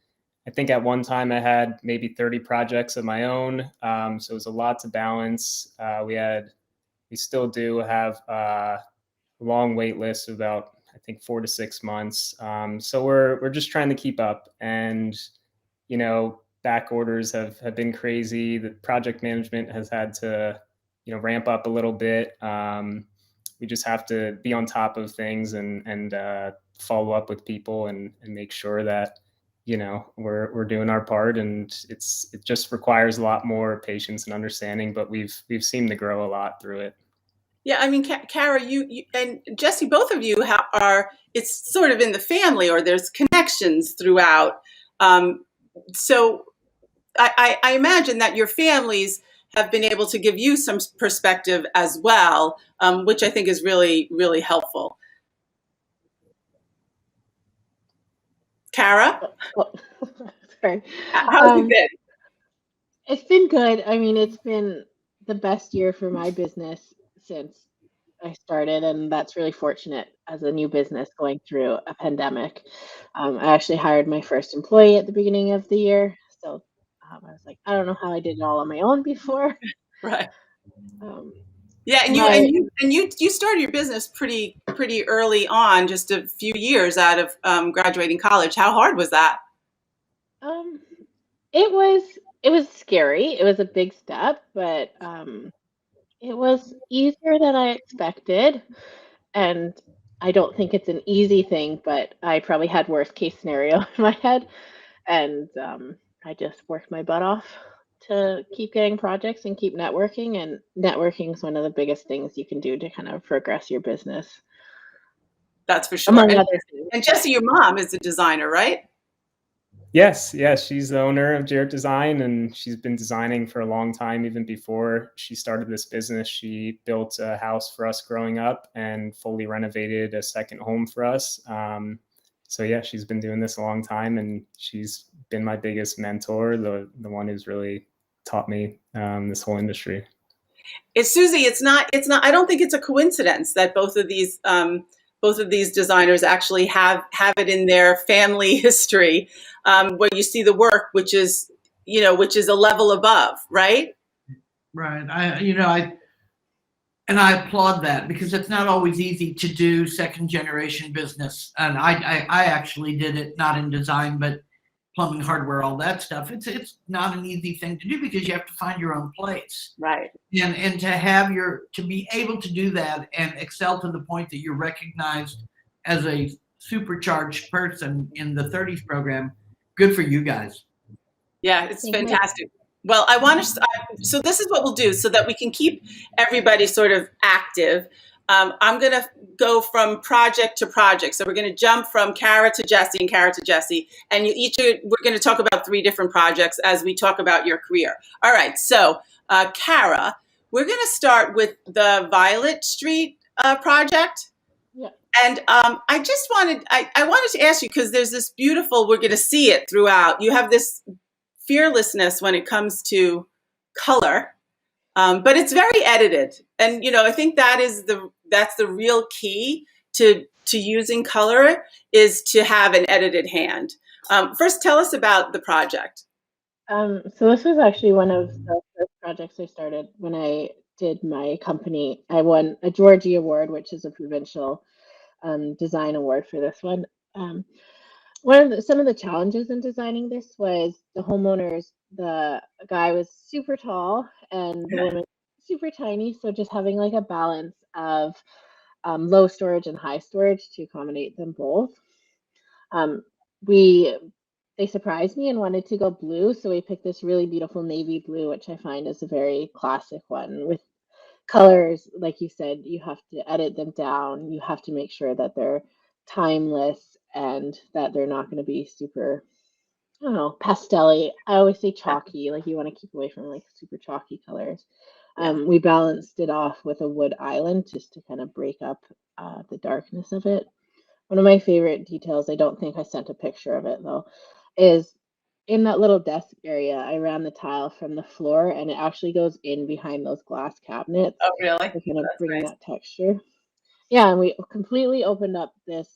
I think at one time I had maybe 30 projects of my own. So it was a lot to balance. We still do have a long wait list of about, I think, 4 to 6 months. So we're just trying to keep up, and back orders have been crazy. The project management has had to ramp up a little bit. We just have to be on top of things and follow up with people and make sure that we're doing our part, and it just requires a lot more patience and understanding, but we've seemed to grow a lot through it.
Yeah, I mean, Cara, you and Jesse, both of you it's sort of in the family, or there's connections throughout. So I imagine that your families have been able to give you some perspective as well, which I think is really, really helpful. Cara?
Sorry.
How's it been?
It's been good. I mean, it's been the best year for my business since I started, and that's really fortunate as a new business going through a pandemic. I actually hired my first employee at the beginning of the year, so I was like, I don't know how I did it all on my own before.
Right. Yeah, and you started your business pretty early on, just a few years out of graduating college. How hard was that?
It was scary. It was a big step, but it was easier than I expected. And I don't think it's an easy thing, but I probably had worst case scenario in my head, and I just worked my butt off to keep getting projects and keep networking. And networking is one of the biggest things you can do to kind of progress your business.
That's for sure.
Among other things.
And Jesse, your mom is a designer, right?
Yes, she's the owner of Jarrett Design, and she's been designing for a long time. Even before she started this business, she built a house for us growing up and fully renovated a second home for us. So yeah, she's been doing this a long time, and she's been my biggest mentor, the one who's really taught me this whole industry.
It's Susie. It's not. I don't think it's a coincidence that both of these designers actually have it in their family history, where you see the work, which is a level above, right?
Right. I applaud that, because it's not always easy to do second generation business. And I actually did it, not in design, but plumbing, hardware, all that stuff. It's not an easy thing to do, because you have to find your own place.
Right.
And to be able to do that and excel to the point that you're recognized as a supercharged person in the 30s program, good for you guys.
Yeah, it's fantastic. Well, I want to, so this is what we'll do so that we can keep everybody sort of active. I'm going to go from project to project. So we're going to jump from Kara to Jesse and Kara to Jesse. And we're going to talk about 3 different projects as we talk about your career. All right. So Kara, we're going to start with the Violet Street project.
Yeah.
And I just wanted to ask you, because there's this beautiful, we're going to see it throughout. You have this fearlessness when it comes to color, but it's very edited, and I think that's the real key to using color, is to have an edited hand. First, tell us about the project.
So this was actually one of the first projects I started when I did my company. I won a Georgie Award, which is a provincial design award for this one. Some of the challenges in designing this was the homeowners. The guy was super tall and the woman super tiny, so just having like a balance of low storage and high storage to accommodate them both. They surprised me and wanted to go blue, so we picked this really beautiful navy blue, which I find is a very classic one. With colors, like you said, you have to edit them down. You have to make sure that they're timeless and that they're not going to be super, I don't know, pastel-y. I always say chalky, like you want to keep away from like super chalky colors. We balanced it off with a wood island just to kind of break up the darkness of it. One of my favorite details, I don't think I sent a picture of it though, is in that little desk area, I ran the tile from the floor and it actually goes in behind those glass cabinets.
Oh, really?
To kind of
That's
bring
nice.
that texture. Yeah, and we completely opened up this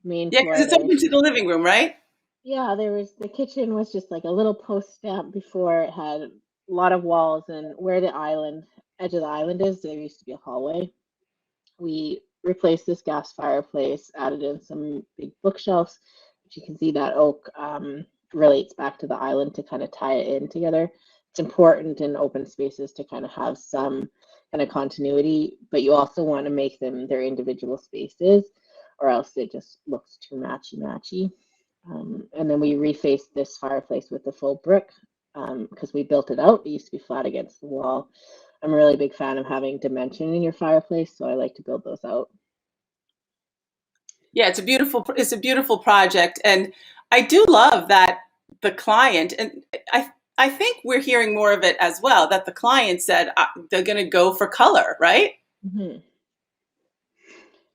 main
Yeah,
floor.
because it's open to the living room, right?
Yeah, the kitchen was just like a little post stamp before. It had a lot of walls, and where the edge of the island is, there used to be a hallway. We replaced this gas fireplace, added in some big bookshelves, which you can see that oak relates back to the island to kind of tie it in together. It's important in open spaces to kind of have some kind of continuity, but you also want to make them their individual spaces, or else it just looks too matchy. And then we refaced this fireplace with the full brick because we built it out. It used to be flat against the wall. I'm a really big fan of having dimension in your fireplace, so I like to build those out.
Yeah, it's a beautiful project, and I do love that the client, and I think we're hearing more of it as well, that the client said they're going to go for color, right?
Mm-hmm.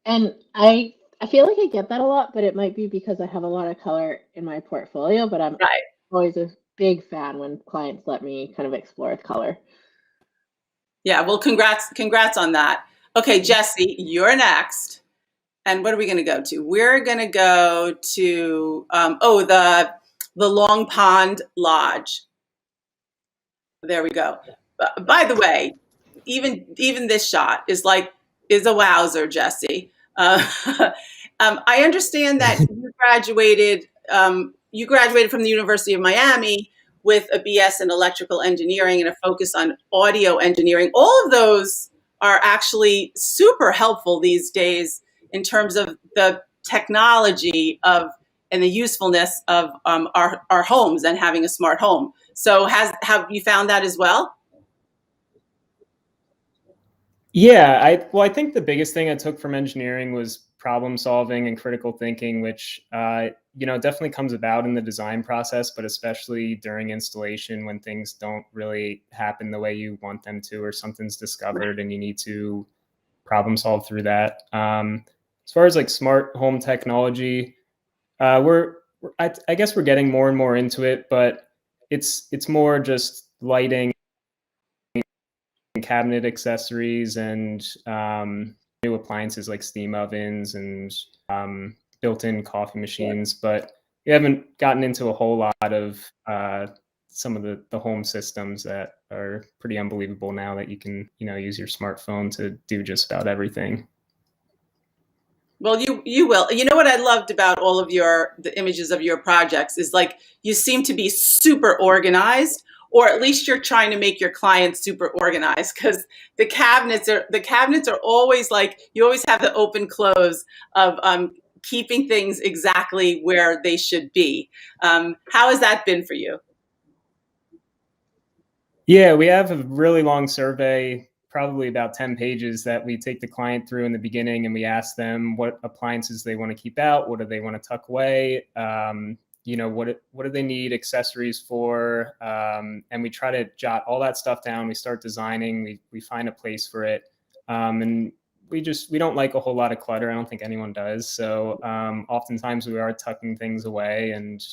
And I feel like I get that a lot, but it might be because I have a lot of color in my portfolio, but I'm
Right.
always a big fan when clients let me kind of explore color.
Yeah, well, congrats on that. Okay, Jesse, you're next. And what are we going to go to? We're going to go to, the Long Pond Lodge. There we go. By the way, even this shot is a wowzer, Jesse. I understand that you graduated from the University of Miami with a BS in electrical engineering and a focus on audio engineering. All of those are actually super helpful these days in terms of the technology and the usefulness of our homes and having a smart home. So have you found that as well?
Yeah, I think the biggest thing I took from engineering was problem solving and critical thinking, which definitely comes about in the design process, but especially during installation when things don't really happen the way you want them to, or something's discovered and you need to problem solve through that. As far as like smart home technology, we're I guess we're getting more and more into it, but it's more just lighting and cabinet accessories and new appliances like steam ovens and built-in coffee machines. But we haven't gotten into a whole lot of some of the home systems that are pretty unbelievable now that you can, use your smartphone to do just about everything.
Well, you will. You know what I loved about all of the images of your projects is like you seem to be super organized, or at least you're trying to make your clients super organized, because the cabinets are always like, you always have the open close of keeping things exactly where they should be. How has that been for you?
Yeah, we have a really long survey, probably about 10 pages, that we take the client through in the beginning, and we ask them what appliances they want to keep out, what do they want to tuck away, what do they need accessories for, and we try to jot all that stuff down. We start designing, we find a place for it, and we don't like a whole lot of clutter. I don't think anyone does. So oftentimes we are tucking things away, and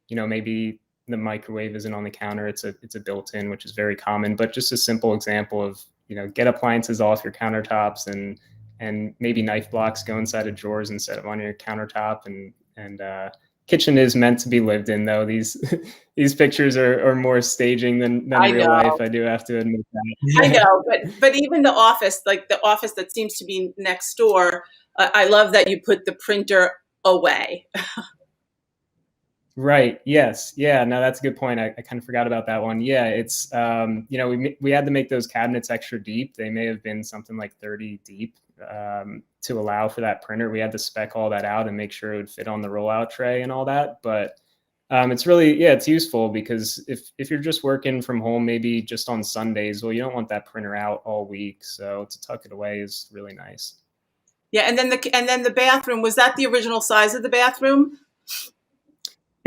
maybe the microwave isn't on the counter. It's a built-in, which is very common, but just a simple example of, get appliances off your countertops, and maybe knife blocks go inside of drawers instead of on your countertop. And kitchen is meant to be lived in, though. These pictures are more staging than real life. I do have to admit that.
I know, but even the office, like the office that seems to be next door, I love that you put the printer away.
Right. Yes. Yeah. No, that's a good point. I kind of forgot about that one. Yeah. It's, we had to make those cabinets extra deep. They may have been something like 30 deep to allow for that printer. We had to spec all that out and make sure it would fit on the rollout tray and all that. But it's really, it's useful, because if you're just working from home, maybe just on Sundays, well, you don't want that printer out all week. So to tuck it away is really nice.
Yeah. And then the bathroom, was that the original size of the bathroom?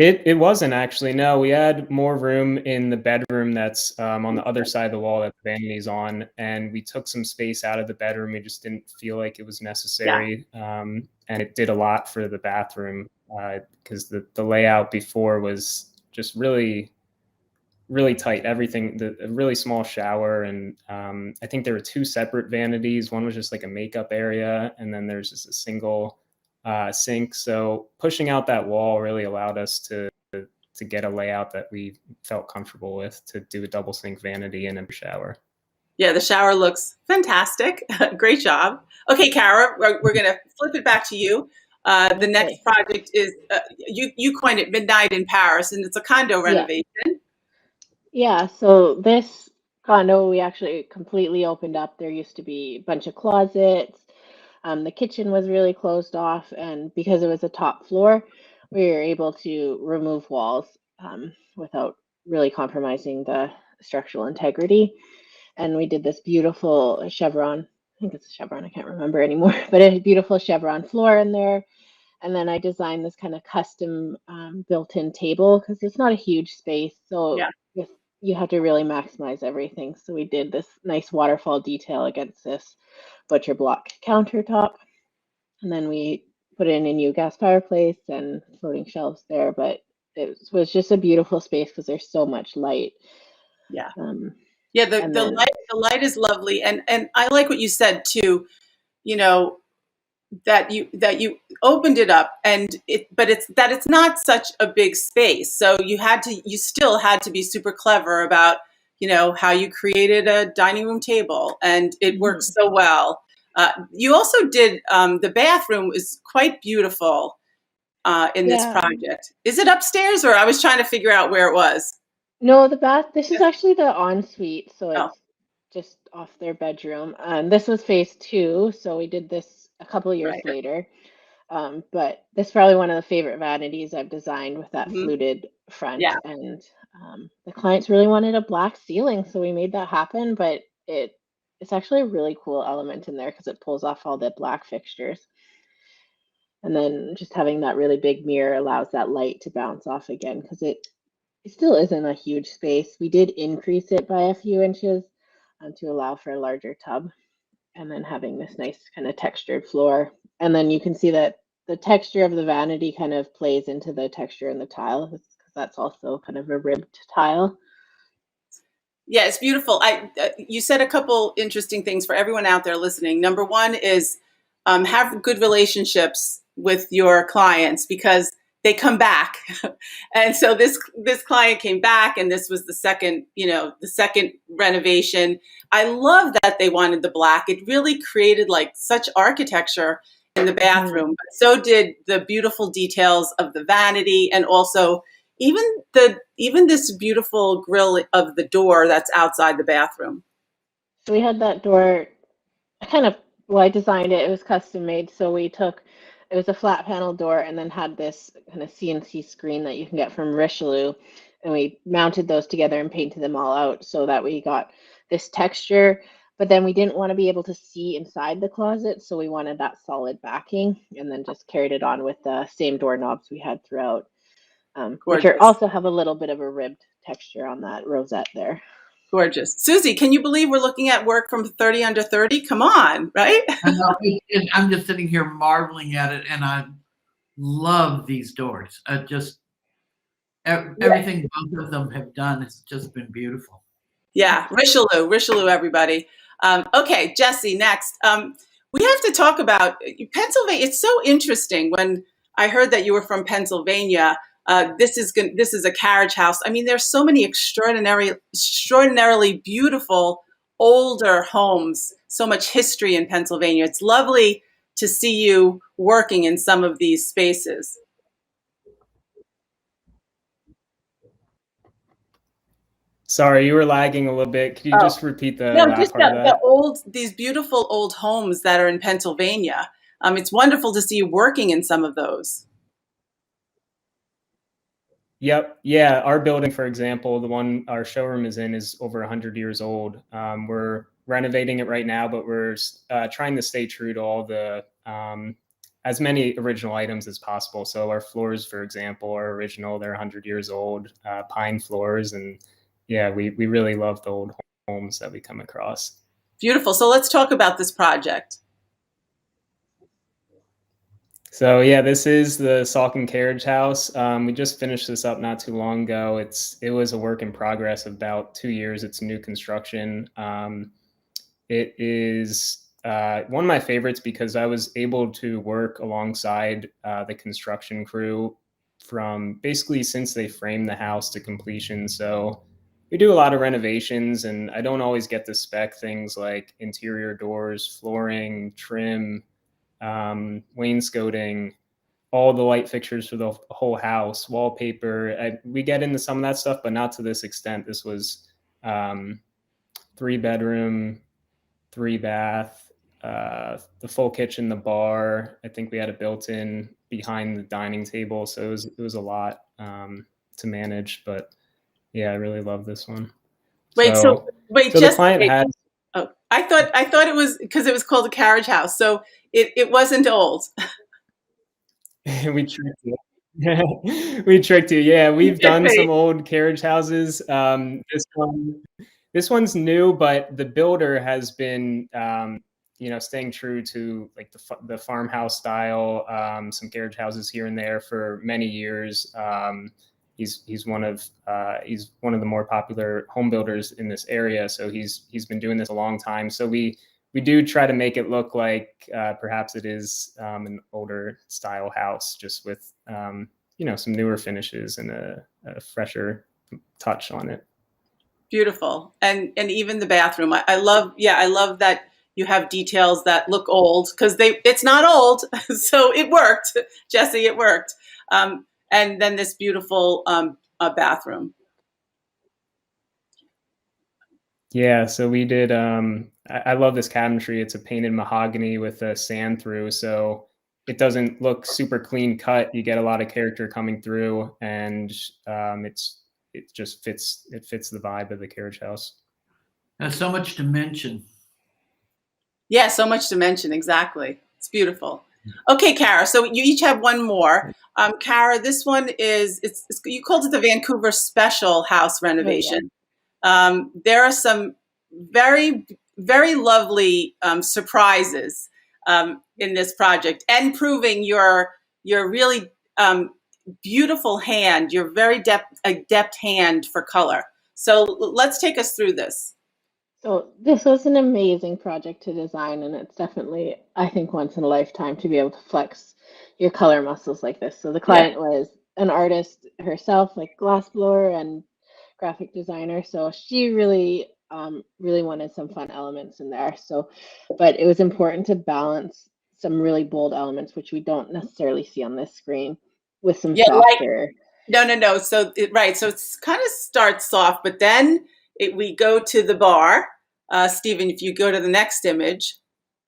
It wasn't actually. No, we had more room in the bedroom that's on the other side of the wall that the vanity's on, and we took some space out of the bedroom. We just didn't feel like it was necessary, and it did a lot for the bathroom, because the layout before was just really, really tight. Everything, a really small shower, and I think there were two separate vanities. One was just like a makeup area, and then there's just a single sink. So pushing out that wall really allowed us to get a layout that we felt comfortable with, to do a double sink vanity and a shower.
Yeah, the shower looks fantastic. Great job. Okay, Kara, we're going to flip it back to you. The next project is, you coined it Midnight in Paris, and it's a condo renovation.
Yeah, so this condo we actually completely opened up. There used to be a bunch of closets. The kitchen was really closed off, and because it was a top floor, we were able to remove walls without really compromising the structural integrity. And we did this beautiful chevron, I think it's a chevron, I can't remember anymore, but a beautiful chevron floor in there. And then I designed this kind of custom built-in table, because it's not a huge space. So you have to really maximize everything. So we did this nice waterfall detail against this butcher block countertop. And then we put in a new gas fireplace and floating shelves there. But it was just a beautiful space because there's so much light.
Yeah. The light is lovely. And I like what you said too, that you opened it up, but it's not such a big space. So you still had to be super clever about, how you created a dining room table, and it works so well. You also did, the bathroom is quite beautiful in this project. Is it upstairs, or I was trying to figure out where it was?
No, this is actually the ensuite. So it's just off their bedroom. This was phase 2. So we did this a couple of years later. But this is probably one of the favorite vanities I've designed, with that fluted front. Yeah. And the clients really wanted a black ceiling, so we made that happen. But it's actually a really cool element in there because it pulls off all the black fixtures. And then just having that really big mirror allows that light to bounce off again, because it still isn't a huge space. We did increase it by a few inches to allow for a larger tub, and then having this nice kind of textured floor. And then you can see that the texture of the vanity kind of plays into the texture in the tile, because that's also kind of a ribbed tile.
Yeah, it's beautiful. You said a couple interesting things for everyone out there listening. Number one is have good relationships with your clients, because they come back. And so this client came back, and this was the second renovation. I love that they wanted the black. It really created like such architecture in the bathroom. But so did the beautiful details of the vanity, and also even this beautiful grill of the door that's outside the bathroom.
So we had that door I designed it. It was custom made. So it was a flat panel door, and then had this kind of CNC screen that you can get from Richelieu. And we mounted those together and painted them all out so that we got this texture. But then we didn't want to be able to see inside the closet, so we wanted that solid backing, and then just carried it on with the same doorknobs we had throughout, which also have a little bit of a ribbed texture on that rosette there.
Gorgeous. Susie, can you believe we're looking at work from 30 under 30? Come on, right?
I'm just sitting here marveling at it, and I love these doors. Everything both of them have done has just been beautiful.
Yeah, Richelieu, everybody. Okay, Jesse, next. We have to talk about Pennsylvania. It's so interesting. When I heard that you were from Pennsylvania, this is a carriage house. I mean, there's so many extraordinarily beautiful older homes, so much history in Pennsylvania. It's lovely to see you working in some of these spaces.
Sorry, you were lagging a little bit. Could you just repeat the last part of that?
These beautiful old homes that are in Pennsylvania. It's wonderful to see you working in some of those.
Yep. Yeah. Our building, for example, the one our showroom is in, is over 100 years old. We're renovating it right now, but we're trying to stay true to all the as many original items as possible. So our floors, for example, are original. They're 100 years old, pine floors. And yeah, we really love the old homes that we come across.
Beautiful. So let's talk about this project.
So yeah, this is the Salk and Carriage house. We just finished this up not too long ago. It was a work in progress of about 2 years. It's new construction. It is one of my favorites because I was able to work alongside the construction crew from basically since they framed the house to completion. So we do a lot of renovations, and I don't always get to spec things like interior doors, flooring, trim, wainscoting, all the light fixtures for the whole house, wallpaper. We get into some of that stuff, but not to this extent. This was 3-bedroom, 3-bath, the full kitchen, the bar. I think we had a built-in behind the dining table, so it was a lot to manage. But yeah, I really love this one.
So
the client had.
Oh, I thought it was because it was called a carriage house, so it wasn't old.
We tricked you. We tricked you. Yeah, we've done some old carriage houses. This one's new, but the builder has been, staying true to like the farmhouse style. Some carriage houses here and there for many years. He's one of the more popular home builders in this area, so he's been doing this a long time. So we do try to make it look like perhaps it is an older style house, just with some newer finishes and a fresher touch on it.
Beautiful, and even the bathroom. I love that you have details that look old, because it's not old, so it worked, Jesse. It worked. And then this beautiful bathroom.
Yeah, so we did. I love this cabinetry. It's a painted mahogany with a sand through, so it doesn't look super clean cut. You get a lot of character coming through, and it just fits. It fits the vibe of the carriage house.
There's so much dimension.
Yeah, so much dimension. Exactly. It's beautiful. Okay, Kara. So you each have one more. Kara, this one is you called it the Vancouver Special House Renovation. Oh, yeah. There are some very, very lovely surprises in this project, and proving your your really beautiful hand, your very adept hand for color. So let's take us through this.
So this was an amazing project to design, and it's definitely, I think, once in a lifetime to be able to flex your color muscles like this. So the client was an artist herself, like glassblower and graphic designer. So she really, really wanted some fun elements in there. So, but it was important to balance some really bold elements, which we don't necessarily see on this screen, with some softer.
No. So so it's kind of starts soft, but then we go to the bar. Stephen, if you go to the next image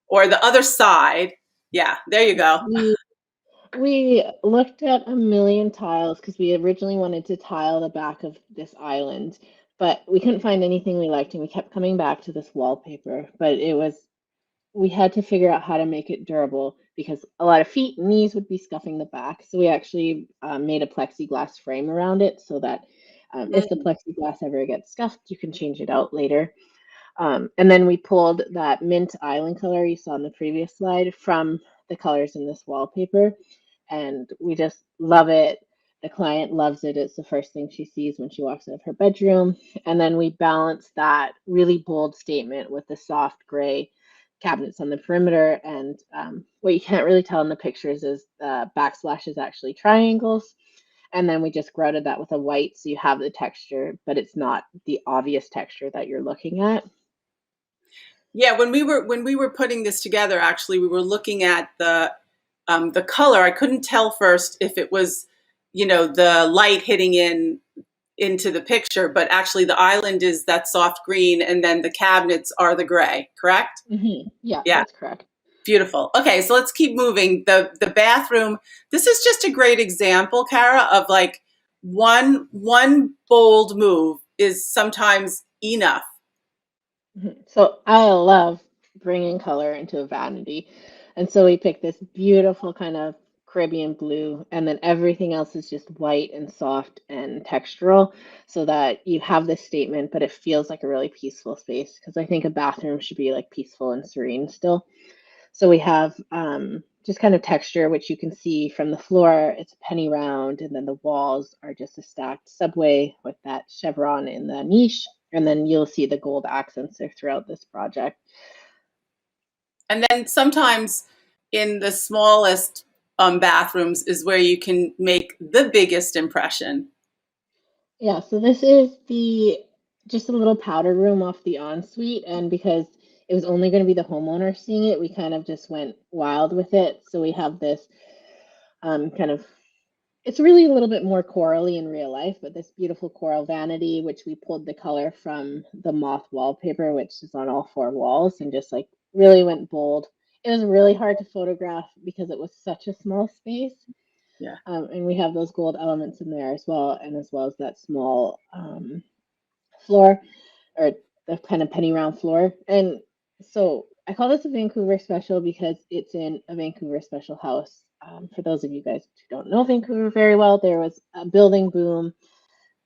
or the other side. Yeah, there you go.
We looked at a million tiles because we originally wanted to tile the back of this island, but we couldn't find anything we liked, and we kept coming back to this wallpaper. But we had to figure out how to make it durable because a lot of feet and knees would be scuffing the back. So we actually made a plexiglass frame around it so that if the plexiglass ever gets scuffed, you can change it out later. And then we pulled that mint island color you saw on the previous slide from the colors in this wallpaper. And we just love it. The client loves it. It's the first thing she sees when she walks out of her bedroom. And then we balance that really bold statement with the soft gray cabinets on the perimeter. And what you can't really tell in the pictures is the backsplash is actually triangles. And then we just grouted that with a white, so you have the texture, but it's not the obvious texture that you're looking at.
Yeah, when we were putting this together, actually, we were looking at the color. I couldn't tell first if it was, the light hitting into the picture, but actually the island is that soft green, and then the cabinets are the gray. Correct?
Mm-hmm. Yeah, that's correct.
Beautiful. Okay, so let's keep moving. The bathroom. This is just a great example, Kara, of like one bold move is sometimes enough.
So I love bringing color into a vanity. And so we picked this beautiful kind of Caribbean blue, and then everything else is just white and soft and textural so that you have this statement, but it feels like a really peaceful space because I think a bathroom should be like peaceful and serene still. So we have just kind of texture, which you can see from the floor. It's a penny round, and then the walls are just a stacked subway with that chevron in the niche. And then you'll see the gold accents there throughout this project.
And then sometimes in the smallest bathrooms is where you can make the biggest impression.
Yeah, so this is just a little powder room off the ensuite. And because it was only going to be the homeowner seeing it, we kind of just went wild with it. So we have this it's really a little bit more corally in real life, but this beautiful coral vanity, which we pulled the color from the moth wallpaper, which is on all 4 walls, and just like really went bold. It was really hard to photograph because it was such a small space.
Yeah.
And we have those gold elements in there as well, and as well as that small floor, or the kind of penny round floor. And so I call this a Vancouver special because it's in a Vancouver special house. For those of you guys who don't know Vancouver very well, there was a building boom,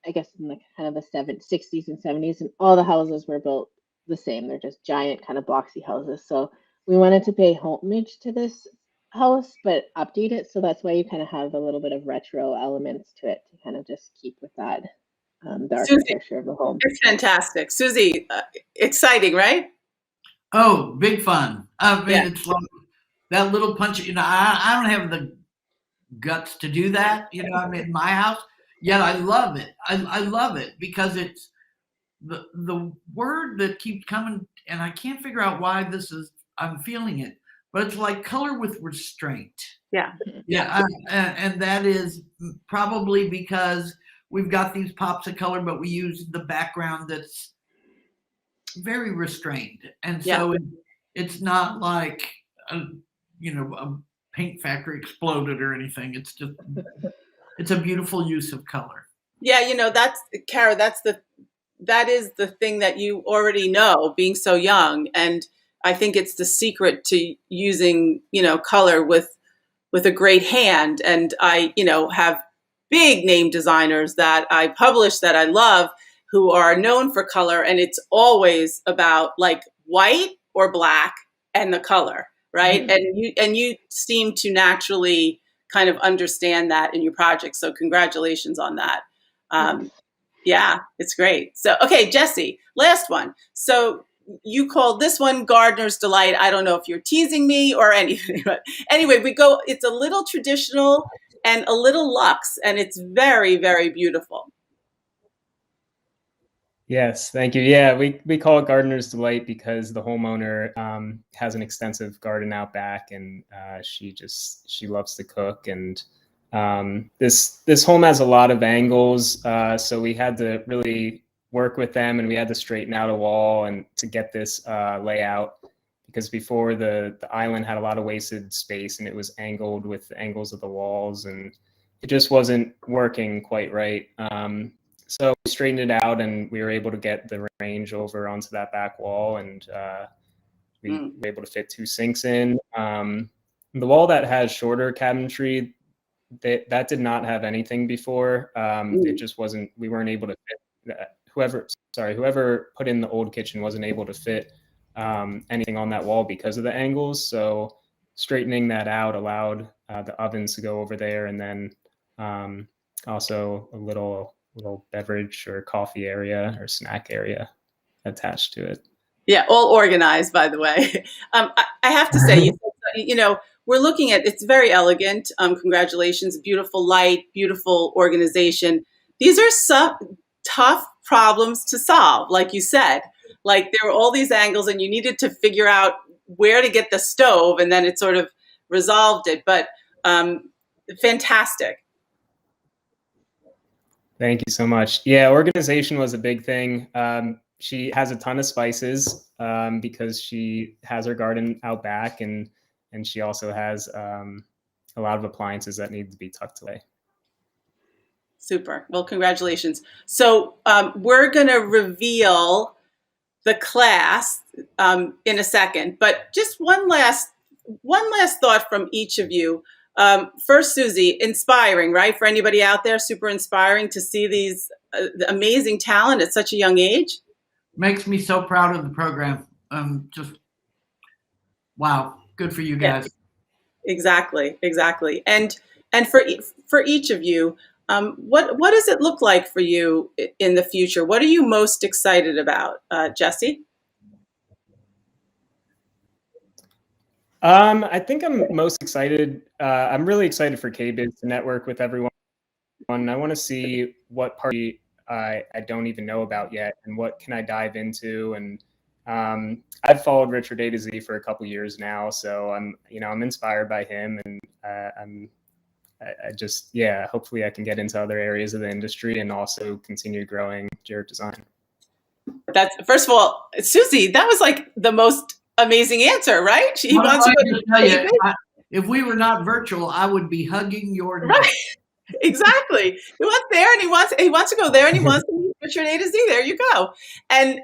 I guess, in the kind of the 60s and 70s, and all the houses were built the same. They're just giant kind of boxy houses. So we wanted to pay homage to this house, but update it. So that's why you kind of have a little bit of retro elements to it to kind of just keep with that the architecture of the home.
It's fantastic. Susie, exciting, right?
Oh, big fun. I mean, it's like that little punch, I don't have the guts to do that, I mean, in my house, yet I love it. I love it because it's the word that keeps coming, and I can't figure out why I'm feeling it, but it's like color with restraint.
Yeah.
And that is probably because we've got these pops of color, but we use the background that's very restrained. And so it's not like, a paint factory exploded or anything. It's just, it's a beautiful use of color.
Yeah. That's, Kara, that is the thing that you already know, being so young. And I think it's the secret to using, color with a great hand. And I, have big name designers that I publish that I love who are known for color. And it's always about like white or black and the color, right? Mm-hmm. And you seem to naturally kind of understand that in your project. So congratulations on that.
Thanks.
Yeah, it's great. So, okay, Jesse, last one. So you called this one Gardener's Delight. I don't know if you're teasing me or anything, but anyway, it's a little traditional and a little luxe, and it's very, very beautiful.
Yes, thank you. Yeah, we call it Gardener's Delight because the homeowner has an extensive garden out back, and she loves to cook. And this home has a lot of angles, so we had to really work with them, and we had to straighten out a wall and to get this layout, because before the island had a lot of wasted space, and it was angled with the angles of the walls, and it just wasn't working quite right. So we straightened it out, and we were able to get the range over onto that back wall, and we were able to fit 2 sinks in. The wall that has shorter cabinetry, that did not have anything before. It just wasn't. We weren't able to fit. Whoever put in the old kitchen wasn't able to fit anything on that wall because of the angles. So straightening that out allowed the ovens to go over there, and then also a little beverage or coffee area or snack area attached to it.
Yeah, all organized, by the way. I have to say, we're looking at, it's very elegant. Congratulations, beautiful light, beautiful organization. These are some tough problems to solve, like you said. Like there were all these angles, and you needed to figure out where to get the stove, and then it sort of resolved it. But fantastic.
Thank you so much. Yeah, organization was a big thing. She has a ton of spices because she has her garden out back, and she also has a lot of appliances that need to be tucked away.
Super. Well, congratulations. So we're going to reveal the class in a second, but just one last thought from each of you. First, Susie, inspiring, right? For anybody out there, super inspiring to see these amazing talent at such a young age.
Makes me so proud of the program. Just wow, good for you guys.
Yeah, exactly. And for each of you, what does it look like for you in the future? What are you most excited about, Jesse?
I think I'm most excited. I'm really excited for KBiz to network with everyone. I want to see what party I don't even know about yet, and what can I dive into. And I've followed Richard A to Z for a couple years now, so I'm inspired by him, and hopefully I can get into other areas of the industry and also continue growing Jared Design.
That's, first of all, Susie, that was like the most amazing answer, right? He wants to go to KBiz.
If we were not virtual, I would be hugging your neck.
Right. Exactly. He wants there, and he wants to go there, and he wants to meet Richard A to Z. There you go. And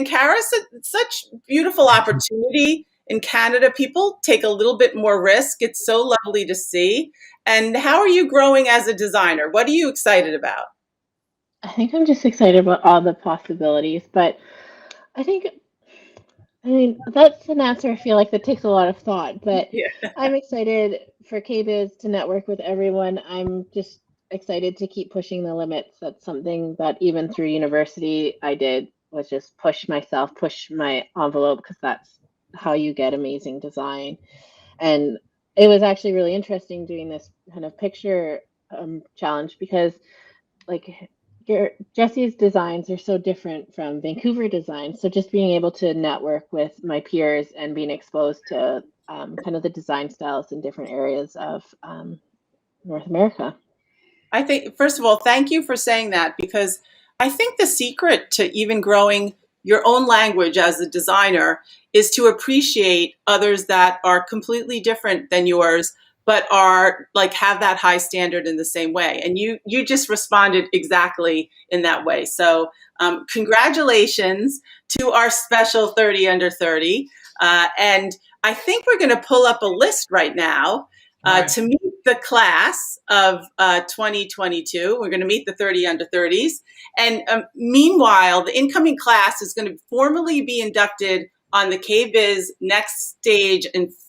Kara, such beautiful opportunity in Canada. People take a little bit more risk. It's so lovely to see. And how are you growing as a designer? What are you excited about?
I think I'm just excited about all the possibilities, but I mean, that's an answer I feel like that takes a lot of thought, but yeah. I'm excited for KBiz to network with everyone. I'm just excited to keep pushing the limits. That's something that even through university I did, was just push my envelope, because that's how you get amazing design. And it was actually really interesting doing this kind of picture challenge, because like Jesse's designs are so different from Vancouver designs. So just being able to network with my peers and being exposed to kind of the design styles in different areas of North America.
I think, first of all, thank you for saying that, because I think the secret to even growing your own language as a designer is to appreciate others that are completely different than yours, but are like have that high standard in the same way. And you just responded exactly in that way. So congratulations to our special 30 under 30. And I think we're going to pull up a list right now to meet the class of 2022. We're going to meet the 30 under 30s. And meanwhile, the incoming class is going to formally be inducted on the KBiz next stage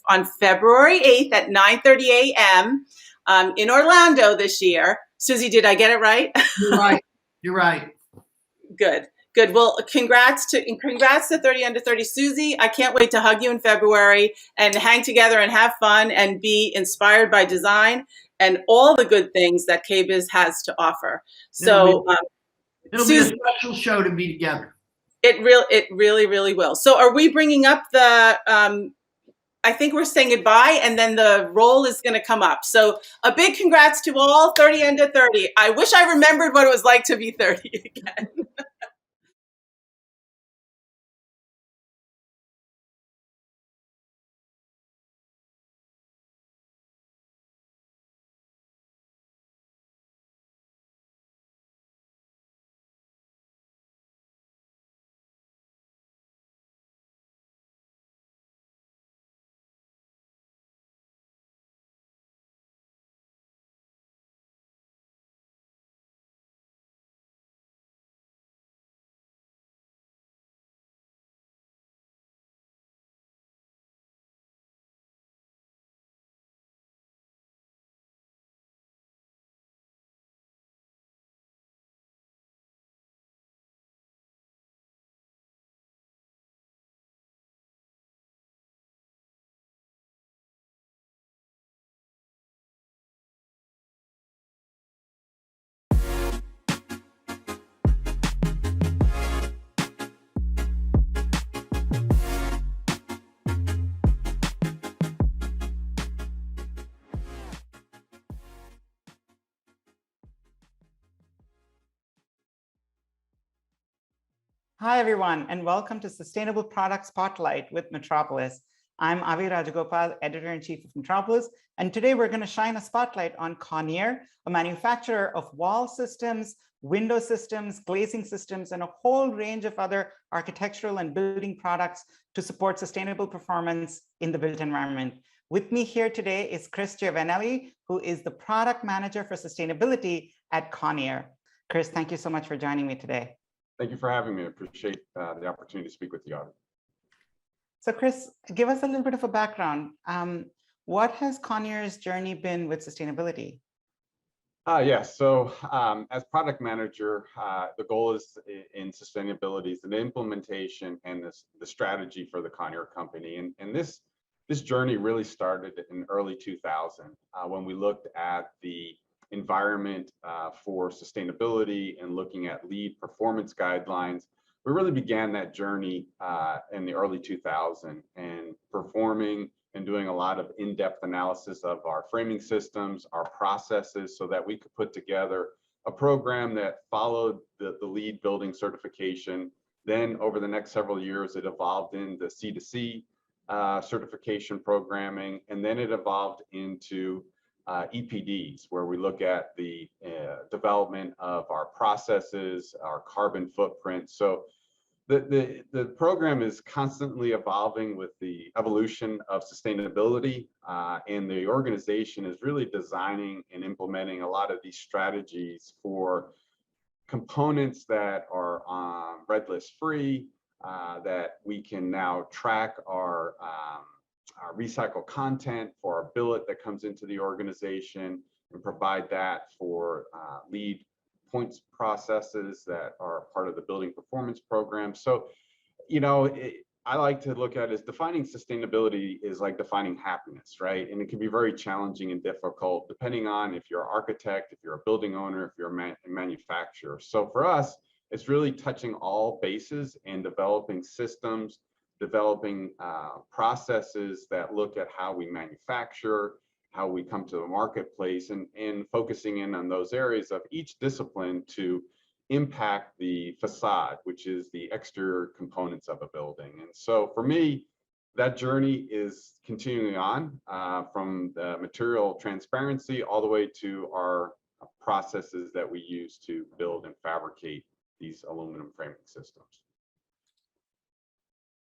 on February 8th at 9:30 a.m. in Orlando this year. Susie, did I get it right?
You're right. You're right.
Good. Good. Well, congrats to 30 Under 30. Susie, I can't wait to hug you in February and hang together and have fun and be inspired by design and all the good things that KBIS has to offer. So
it'll be a special show to be together.
It really, really will. So are we bringing up the, I think we're saying goodbye and then the roll is going to come up. So a big congrats to all 30 Under 30. I wish I remembered what it was like to be 30 again.
Hi, everyone, and welcome to Sustainable Product Spotlight with Metropolis. I'm Avi Rajagopal, Editor-in-Chief of Metropolis, and today we're going to shine a spotlight on Conair, a manufacturer of wall systems, window systems, glazing systems, and a whole range of other architectural and building products to support sustainable performance in the built environment. With me here today is Chris Giovanelli, who is the Product Manager for Sustainability at Conair. Chris, thank you so much for joining me today.
Thank you for having me. I appreciate the opportunity to speak with the audience.
So Chris, give us a little bit of a background. What has Conair's journey been with sustainability?
Yes, so as product manager, the goal is in sustainability is the implementation and the strategy for the Conair company. And this journey really started in early 2000 when we looked at the environment for sustainability and looking at LEED performance guidelines. We really began that journey in the early 2000s and performing and doing a lot of in-depth analysis of our framing systems, our processes, so that we could put together a program that followed the LEED building certification. Then over the next several years, it evolved into C2C certification programming, and then it evolved into EPDs, where we look at the development of our processes, our carbon footprint. So the program is constantly evolving with the evolution of sustainability, and the organization is really designing and implementing a lot of these strategies for components that are red list free, that we can now track our recycled content for our billet that comes into the organization and provide that for LEED points processes that are part of the building performance program. So, you know, I like to look at it as defining sustainability is like defining happiness, right? And it can be very challenging and difficult depending on if you're an architect, if you're a building owner, if you're a manufacturer. So for us, it's really touching all bases and developing systems, developing processes that look at how we manufacture, how we come to the marketplace, and focusing in on those areas of each discipline to impact the facade, which is the exterior components of a building. And so for me, that journey is continuing on from the material transparency all the way to our processes that we use to build and fabricate these aluminum framing systems.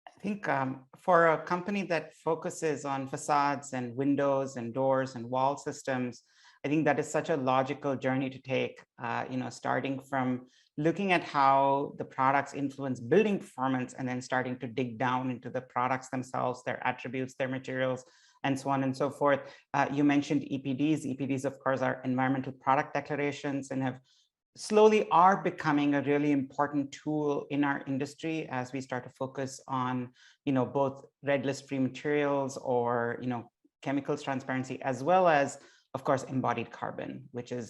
I think for a company that focuses on facades and windows and doors and wall systems, I think that is such a logical journey to take, you know, starting from looking at how the products influence building performance and then starting to dig down into the products themselves, their attributes, their materials, and so on and so forth. You mentioned EPDs. EPDs, of course, are environmental product declarations, and have slowly are becoming a really important tool in our industry as we start to focus on, both red list free materials or, chemicals transparency, as well as, of course, embodied carbon, which is,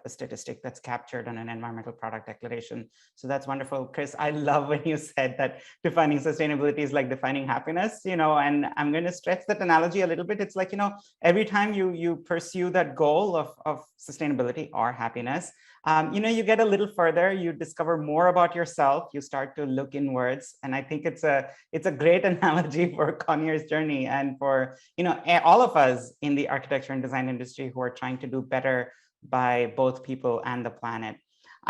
a statistic that's captured on an environmental product declaration. So that's wonderful. Chris, I love when you said that defining sustainability is like defining happiness, and I'm going to stretch that analogy a little bit. It's like, every time you pursue that goal of sustainability or happiness, you get a little further, you discover more about yourself, you start to look inwards. And I think it's a great analogy for Conier's journey, and for, all of us in the architecture and design industry who are trying to do better by both people and the planet.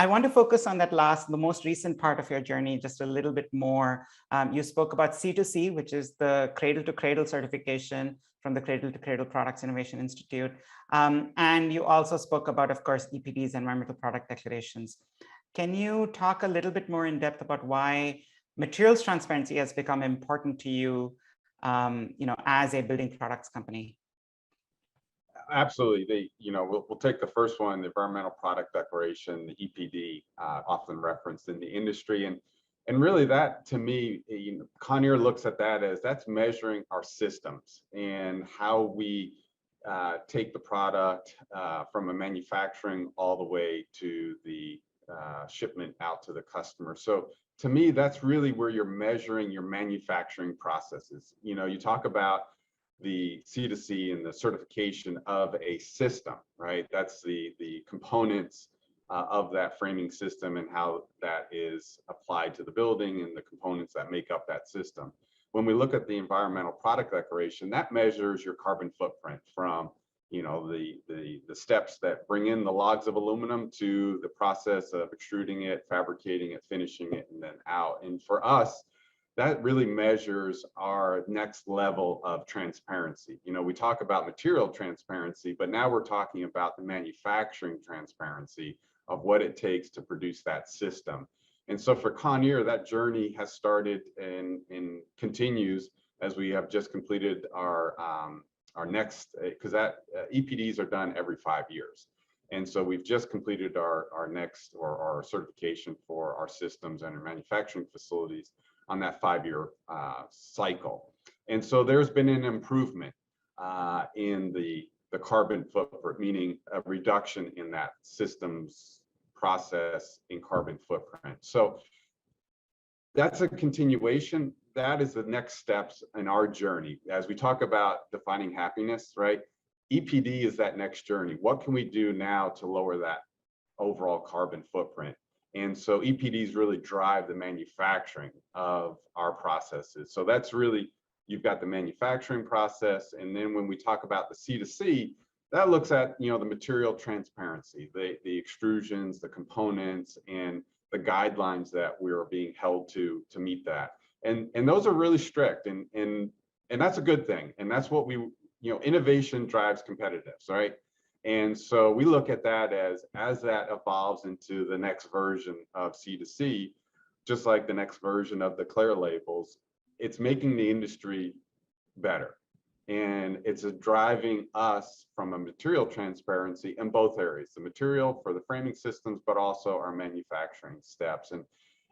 I want to focus on the most recent part of your journey just a little bit more. You spoke about C2C, which is the Cradle to Cradle certification from the Cradle to Cradle Products Innovation Institute. And you also spoke about, of course, EPDs, environmental product declarations. Can you talk a little bit more in depth about why materials transparency has become important to you, as a building products company?
Absolutely. We'll take the first one, the environmental product declaration, the EPD, often referenced in the industry. And really that, to me, Conier looks at that as that's measuring our systems and how we take the product from a manufacturing all the way to the shipment out to the customer. So to me, that's really where you're measuring your manufacturing processes. You talk about the C2C and the certification of a system, right? That's the components of that framing system and how that is applied to the building and the components that make up that system. When we look at the environmental product declaration, that measures your carbon footprint from, the steps that bring in the logs of aluminum to the process of extruding it, fabricating it, finishing it, and then out. And for us, that really measures our next level of transparency. We talk about material transparency, but now we're talking about the manufacturing transparency of what it takes to produce that system. And so for Conier, that journey has started and continues as we have just completed our next, because that EPDs are done every 5 years. And so we've just completed our next, or our certification for our systems and our manufacturing facilities on that 5-year cycle. And so there's been an improvement in the carbon footprint, meaning a reduction in that systems process in carbon footprint. So that's a continuation. That is the next steps in our journey. As we talk about defining happiness, right? EPD is that next journey. What can we do now to lower that overall carbon footprint? And so EPDs really drive the manufacturing of our processes. So that's really, you've got the manufacturing process. And then when we talk about the C2C, that looks at, the material transparency, the extrusions, the components, and the guidelines that we're being held to meet that. And those are really strict, and that's a good thing. And that's what we, innovation drives competitiveness, right? And so we look at that as that evolves into the next version of C2C, just like the next version of the Clear labels, it's making the industry better. And it's driving us from a material transparency in both areas, the material for the framing systems, but also our manufacturing steps.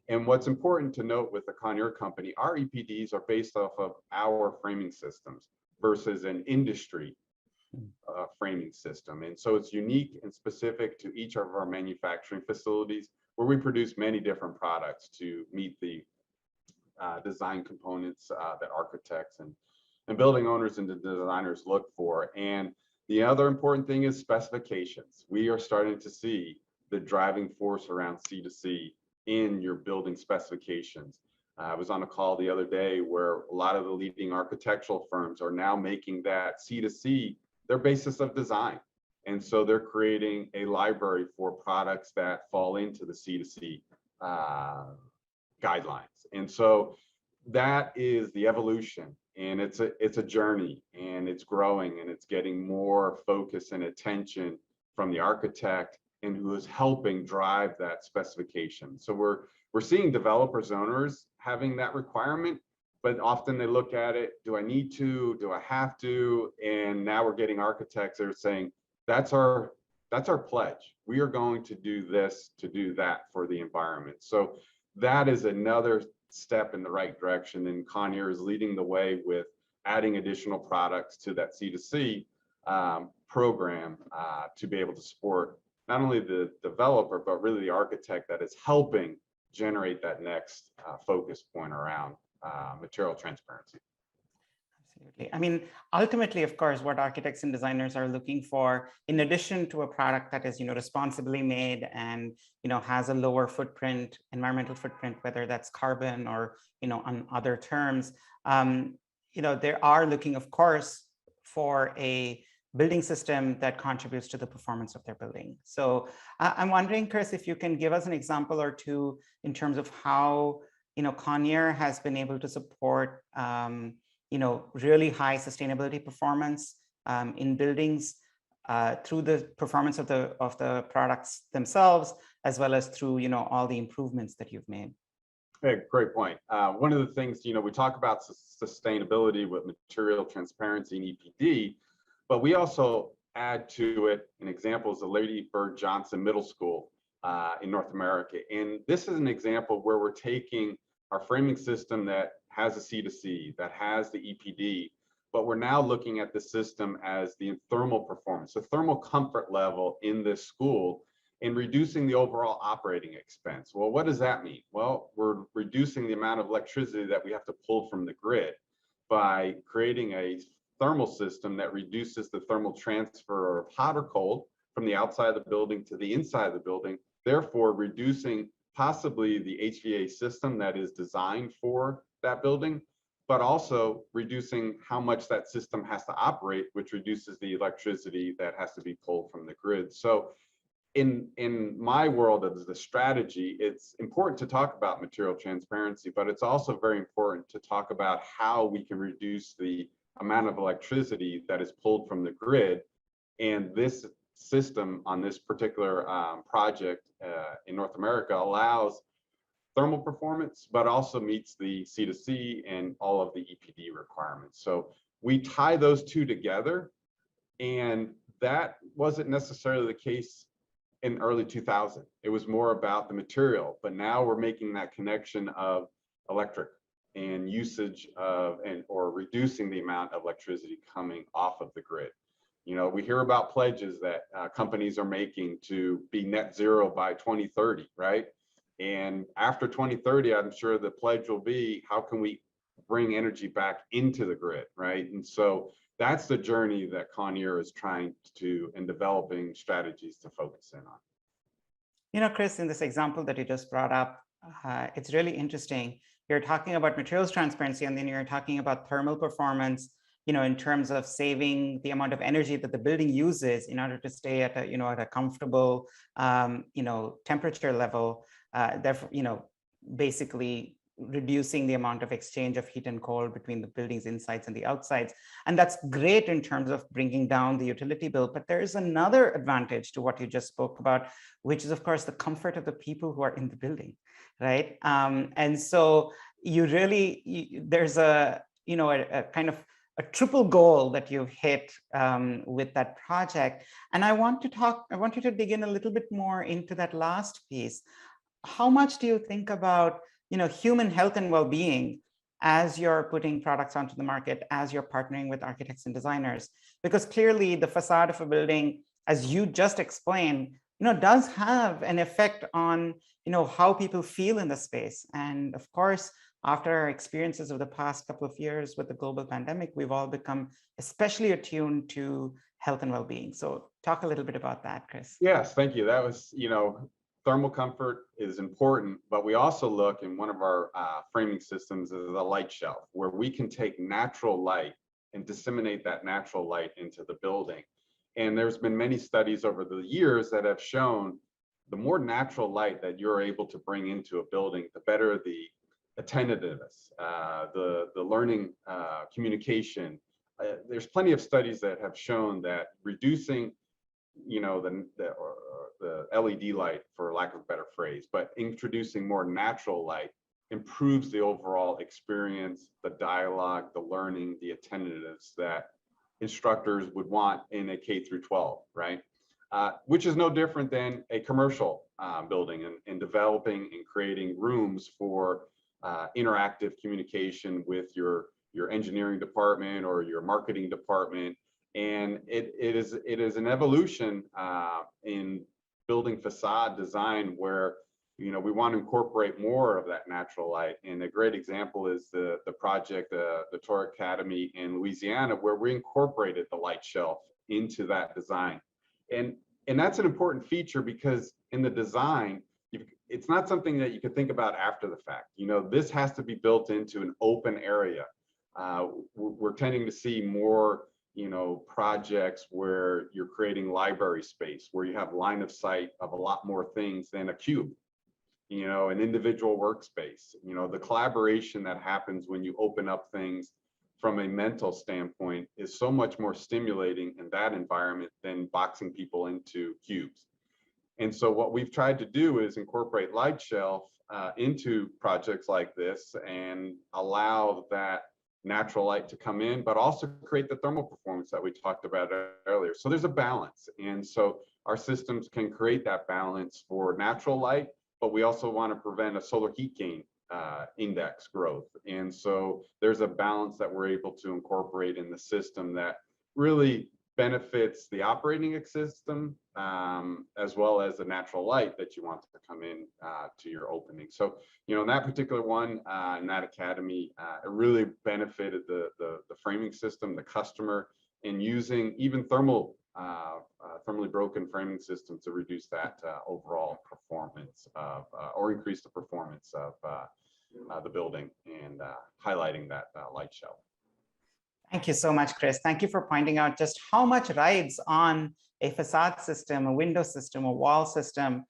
And what's important to note with the Conier company, our EPDs are based off of our framing systems versus an industry framing system. And so it's unique and specific to each of our manufacturing facilities, where we produce many different products to meet the design components that architects and building owners and the designers look for. And the other important thing is specifications. We are starting to see the driving force around C2C in your building specifications. I was on a call the other day where a lot of the leading architectural firms are now making that C2C their basis of design. And so they're creating a library for products that fall into the C2C guidelines. And so that is the evolution, and it's a journey, and it's growing, and it's getting more focus and attention from the architect and who is helping drive that specification. So we're seeing developers, owners having that requirement, but often they look at it, do I need to, do I have to? And now we're getting architects that are saying, that's our pledge. We are going to do this, to do that for the environment. So that is another step in the right direction. And Conair is leading the way with adding additional products to that C2C program to be able to support not only the developer, but really the architect that is helping generate that next focus point around material transparency.
Absolutely. I mean, ultimately, of course, what architects and designers are looking for, in addition to a product that is, responsibly made and, has a lower footprint, environmental footprint, whether that's carbon or, on other terms, they are looking, of course, for a building system that contributes to the performance of their building. So I'm wondering, Chris, if you can give us an example or two in terms of how, Conair has been able to support, really high sustainability performance in buildings through the performance of the products themselves, as well as through, all the improvements that you've made.
Hey, great point. One of the things, we talk about sustainability with material transparency and EPD, but we also add to it an example is the Lady Bird Johnson Middle School in North America. And this is an example where we're taking our framing system that has a C2C, that has the EPD, but we're now looking at the system as the thermal performance, the thermal comfort level in this school, and reducing the overall operating expense. Well, what does that mean? Well, we're reducing the amount of electricity that we have to pull from the grid by creating a thermal system that reduces the thermal transfer of hot or cold from the outside of the building to the inside of the building, therefore reducing possibly the HVAC system that is designed for that building, but also reducing how much that system has to operate, which reduces the electricity that has to be pulled from the grid. So in my world of the strategy, it's important to talk about material transparency, but it's also very important to talk about how we can reduce the amount of electricity that is pulled from the grid. And this system on this particular project in North America allows thermal performance, but also meets the C2C and all of the EPD requirements. So we tie those two together, and that wasn't necessarily the case in early 2000. It was more about the material, but now we're making that connection of electric and usage of or reducing the amount of electricity coming off of the grid. We hear about pledges that companies are making to be net zero by 2030, right? And after 2030, I'm sure the pledge will be, how can we bring energy back into the grid, right? And so that's the journey that Conair is trying to and developing strategies to focus in on.
Chris, in this example that you just brought up, it's really interesting. You're talking about materials transparency, and then you're talking about thermal performance, in terms of saving the amount of energy that the building uses in order to stay at a, at a comfortable, temperature level. Therefore, basically reducing the amount of exchange of heat and cold between the building's insides and the outsides. And that's great in terms of bringing down the utility bill. But there is another advantage to what you just spoke about, which is, of course, the comfort of the people who are in the building, right? And so you really, there's a kind of a triple goal that you've hit with that project. And I want you to dig in a little bit more into that last piece. How much do you think about, human health and well-being as you're putting products onto the market, as you're partnering with architects and designers? Because clearly the facade of a building, as you just explained, does have an effect on, how people feel in the space. And of course, after our experiences of the past couple of years with the global pandemic, we've all become especially attuned to health and well-being. So talk a little bit about that, Chris.
Yes, thank you. That was, thermal comfort is important, but we also look in one of our framing systems as a light shelf, where we can take natural light and disseminate that natural light into the building. And there's been many studies over the years that have shown the more natural light that you're able to bring into a building, the better the attentiveness, the learning, communication. There's plenty of studies that have shown that reducing, the LED light, for lack of a better phrase, but introducing more natural light improves the overall experience, the dialogue, the learning, the attentiveness that instructors would want in a K through 12, right? Which is no different than a commercial building and developing and creating rooms for interactive communication with your engineering department or your marketing department. And it is an evolution in building facade design where, you know, we want to incorporate more of that natural light. And a great example is the project, the Torre Academy in Louisiana, where we incorporated the light shelf into that design. And that's an important feature because in the design, it's not something that you could think about after the fact. You know, this has to be built into an open area. We're tending to see more, you know, projects where you're creating library space, where you have line of sight of a lot more things than a cube, you know, an individual workspace. You know, the collaboration that happens when you open up things from a mental standpoint is so much more stimulating in that environment than boxing people into cubes. And so what we've tried to do is incorporate light shelf into projects like this and allow that natural light to come in, but also create the thermal performance that we talked about earlier. So there's a balance. And so our systems can create that balance for natural light, but we also want to prevent a solar heat gain index growth. And so there's a balance that we're able to incorporate in the system that really benefits the operating system as well as the natural light that you want to come in to your opening. So, you know, in that particular one, in that academy, it really benefited the framing system, the customer, and using even thermally broken framing system to reduce that overall performance of, or increase the performance of the building and highlighting that light shelf.
Thank you so much, Chris. Thank you for pointing out just how much rides on a facade system, a window system, a wall system,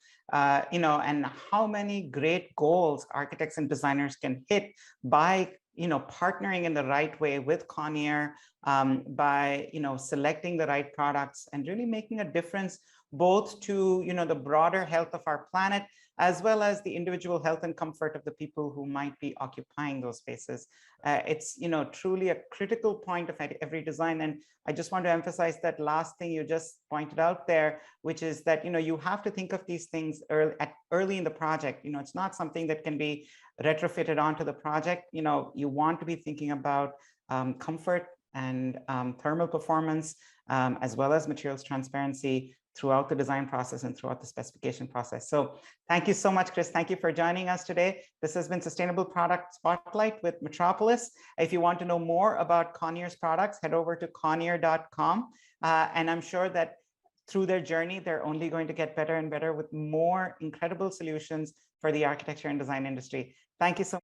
you know, and how many great goals architects and designers can hit by, you know, partnering in the right way with Conair, by, you know, selecting the right products and really making a difference both to, you know, the broader health of our planet, as well as the individual health and comfort of the people who might be occupying those spaces. It's, you know, truly a critical point of every design. And I just want to emphasize that last thing you just pointed out there, which is that, you know, you have to think of these things early in the project. You know, it's not something that can be retrofitted onto the project. You know, you want to be thinking about comfort and thermal performance, as well as materials transparency throughout the design process and throughout the specification process. So thank you so much, Chris. Thank you for joining us today. This has been Sustainable Product Spotlight with Metropolis. If you want to know more about Conair's products, head over to conair.com. And I'm sure that through their journey, they're only going to get better and better with more incredible solutions for the architecture and design industry. Thank you so much.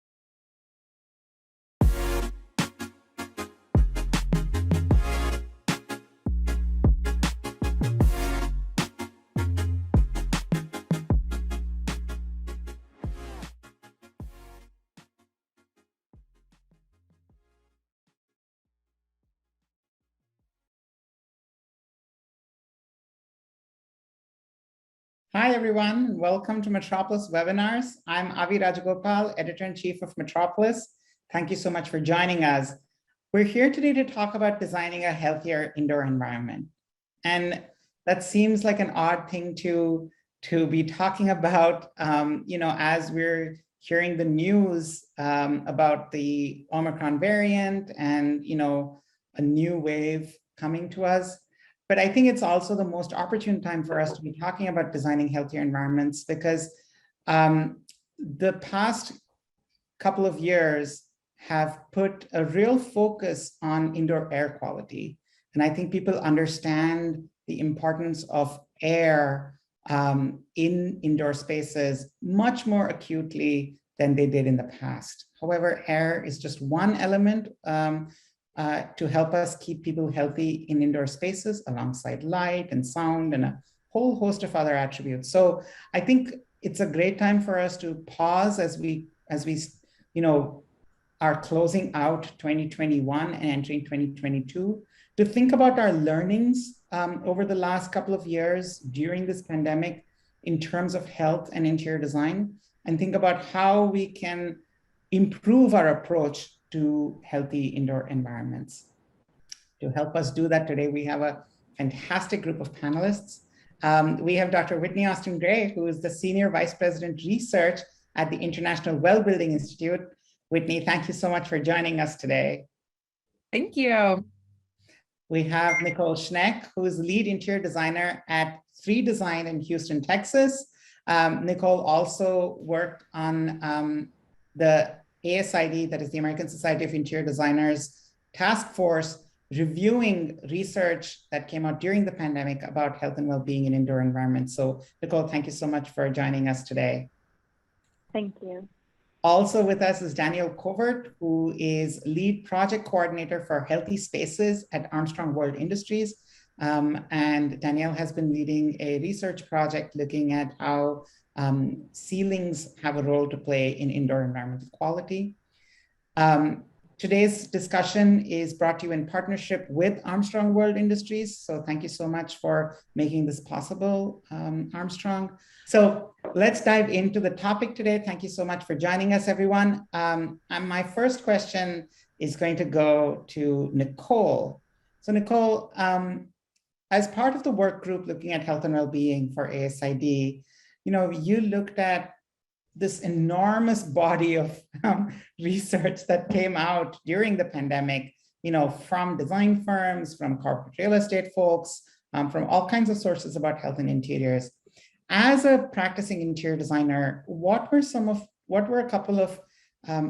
Hi, everyone. Welcome to Metropolis webinars. I'm Avi Rajagopal, Editor-in-Chief of Metropolis. Thank you so much for joining us. We're here today to talk about designing a healthier indoor environment. And that seems like an odd thing to be talking about, you know, as we're hearing the news about the Omicron variant and, you know, a new wave coming to us. But I think it's also the most opportune time for us to be talking about designing healthier environments because the past couple of years have put a real focus on indoor air quality. And I think people understand the importance of air in indoor spaces much more acutely than they did in the past. However, air is just one element to help us keep people healthy in indoor spaces alongside light and sound and a whole host of other attributes. So I think it's a great time for us to pause as we you know, are closing out 2021 and entering 2022 to think about our learnings over the last couple of years during this pandemic in terms of health and interior design, and think about how we can improve our approach to healthy indoor environments. To help us do that today, we have a fantastic group of panelists. We have Dr. Whitney Austin Gray, who is the Senior Vice President Research at the International Well Building Institute. Whitney, thank you so much for joining us today.
Thank you.
We have Nicole Schneck, who is lead interior designer at 3 Design in Houston, Texas. Nicole also worked on the ASID, that is the American Society of Interior Designers task force, reviewing research that came out during the pandemic about health and well-being in indoor environments. So Nicole, thank you so much for joining us today.
Thank you.
Also with us is Danielle Covert, who is lead project coordinator for Healthy Spaces at Armstrong World Industries. And Danielle has been leading a research project looking at how ceilings have a role to play in indoor environmental quality. Today's discussion is brought to you in partnership with Armstrong World Industries. So thank you so much for making this possible, Armstrong. So let's dive into the topic today. Thank you so much for joining us, everyone. And my first question is going to go to Nicole. So Nicole, as part of the work group looking at health and well-being for ASID, you looked at this enormous body of research that came out during the pandemic, from design firms, from corporate real estate folks, from all kinds of sources about health and interiors. As a practicing interior designer, what were a couple of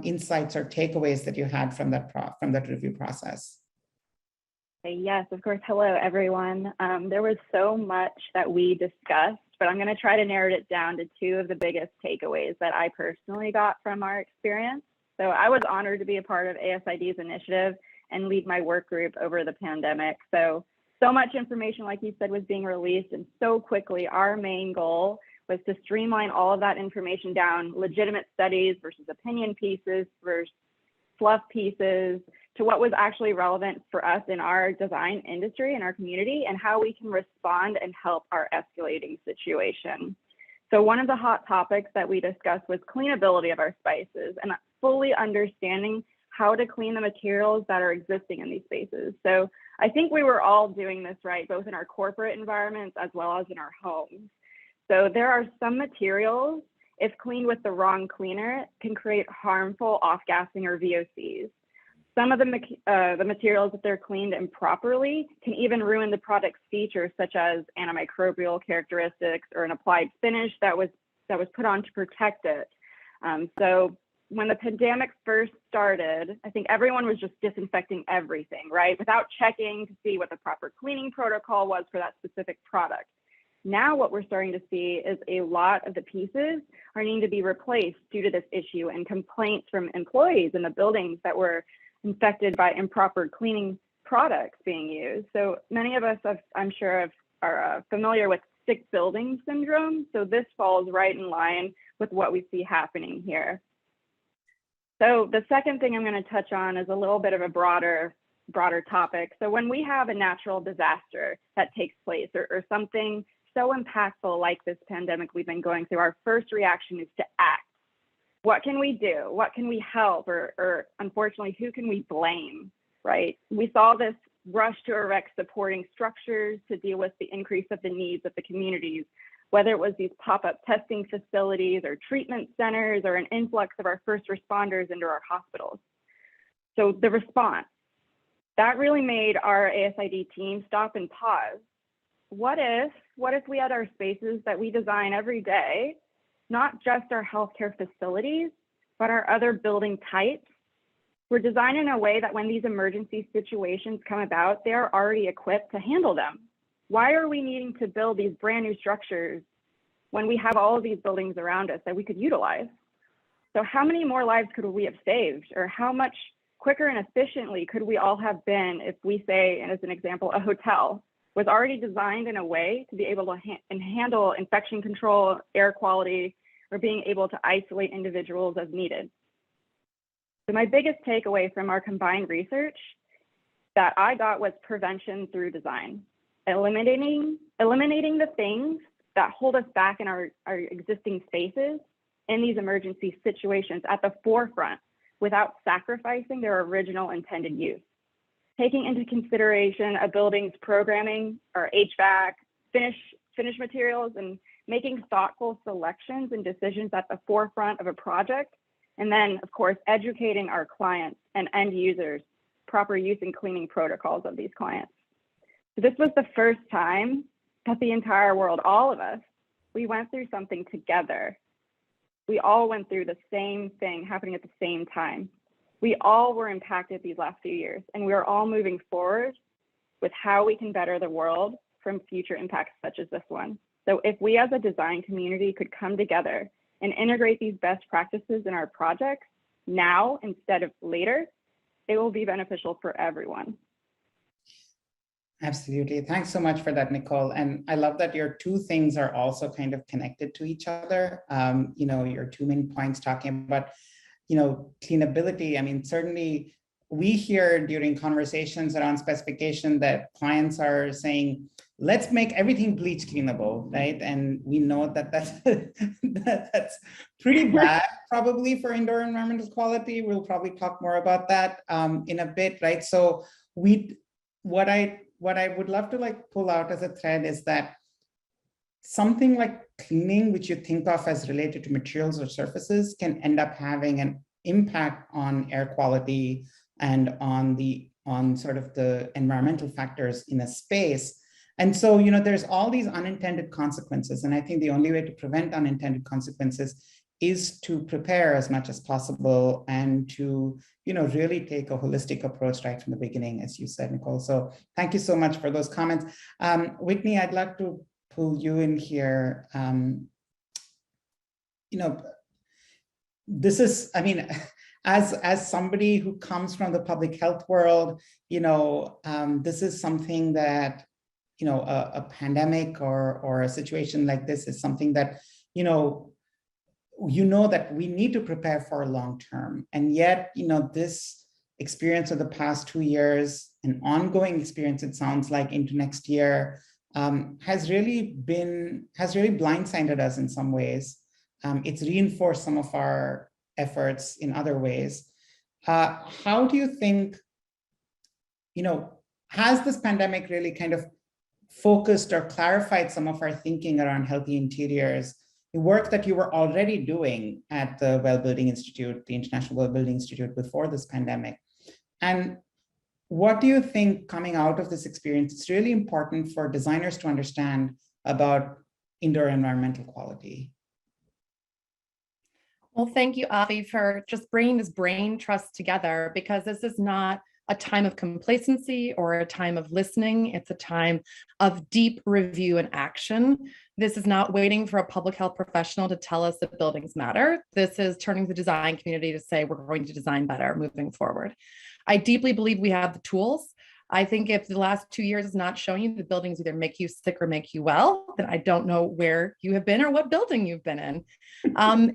insights or takeaways that you had from that review process?
Yes, of course. Hello, everyone. There was so much that we discussed, but I'm going to try to narrow it down to 2 of the biggest takeaways that I personally got from our experience. So I was honored to be a part of ASID's initiative and lead my work group over the pandemic. So much information, like you said, was being released, and so quickly. Our main goal was to streamline all of that information down, legitimate studies versus opinion pieces versus fluff pieces, to what was actually relevant for us in our design industry and our community, and how we can respond and help our escalating situation. So one of the hot topics that we discussed was cleanability of our spaces and fully understanding how to clean the materials that are existing in these spaces. So I think we were all doing this right, both in our corporate environments as well as in our homes. So there are some materials, if cleaned with the wrong cleaner, can create harmful off-gassing or VOCs. Some of the materials, if they're cleaned improperly, can even ruin the product's features, such as antimicrobial characteristics or an applied finish that was put on to protect it. So when the pandemic first started, I think everyone was just disinfecting everything, right? Without checking to see what the proper cleaning protocol was for that specific product. Now what we're starting to see is a lot of the pieces are needing to be replaced due to this issue, and complaints from employees in the buildings that were infected by improper cleaning products being used. So many of us, I'm sure, are familiar with sick building syndrome. So this falls right in line with what we see happening here. So the second thing I'm going to touch on is a little bit of a broader topic. So when we have a natural disaster that takes place, or something so impactful like this pandemic we've been going through, our first reaction is to act. What can we do? What can we help? Or unfortunately, who can we blame, right? We saw this rush to erect supporting structures to deal with the increase of the needs of the communities, whether it was these pop-up testing facilities or treatment centers, or an influx of our first responders into our hospitals. So the response, that really made our ASID team stop and pause. What if we had our spaces that we design every day, not just our healthcare facilities, but our other building types, were designed in a way that when these emergency situations come about, they are already equipped to handle them? Why are we needing to build these brand new structures when we have all of these buildings around us that we could utilize? So how many more lives could we have saved? Or how much quicker and efficiently could we all have been if we say, and as an example, a hotel was already designed in a way to be able to handle infection control, air quality, or being able to isolate individuals as needed? So my biggest takeaway from our combined research that I got was prevention through design. Eliminating the things that hold us back in our existing spaces in these emergency situations at the forefront without sacrificing their original intended use. Taking into consideration a building's programming or HVAC, finish materials, and making thoughtful selections and decisions at the forefront of a project. And then, of course, educating our clients and end users, proper use and cleaning protocols of these clients. So this was the first time that the entire world, all of us, we went through something together. We all went through the same thing happening at the same time. We all were impacted these last few years, and we are all moving forward with how we can better the world from future impacts such as this one. So if we as a design community could come together and integrate these best practices in our projects now instead of later, it will be beneficial for everyone.
Absolutely. Thanks so much for that, Nicole. And I love that your two things are also kind of connected to each other. Your two main points talking about, cleanability. I mean, certainly we hear during conversations around specification that clients are saying, let's make everything bleach cleanable, right? And we know that that's pretty bad probably for indoor environmental quality. We'll probably talk more about that in a bit, right? So what I would love to pull out as a thread is that something like cleaning, which you think of as related to materials or surfaces, can end up having an impact on air quality and on sort of the environmental factors in a space. And so, there's all these unintended consequences. And I think the only way to prevent unintended consequences is to prepare as much as possible and to, really take a holistic approach right from the beginning, as you said, Nicole. So thank you so much for those comments. Whitney, I'd like to pull you in here. This is, as somebody who comes from the public health world, this is something that, a pandemic or a situation like this is something that, that we need to prepare for long term. And yet, this experience of the past 2 years, an ongoing experience, it sounds like, into next year, has really blindsided us in some ways. It's reinforced some of our efforts in other ways. How do you think, has this pandemic really kind of focused or clarified some of our thinking around healthy interiors, the work that you were already doing at the Well Building Institute, the International Well Building Institute, before this pandemic? And what do you think, coming out of this experience, it's really important for designers to understand about indoor environmental quality?
Well, thank you, Avi, for just bringing this brain trust together, because this is not a time of complacency or a time of listening. It's a time of deep review and action. This is not waiting for a public health professional to tell us that buildings matter. This is turning to the design community to say we're going to design better moving forward. I deeply believe we have the tools. I think if the last 2 years is not showing you that buildings either make you sick or make you well, then I don't know where you have been or what building you've been in.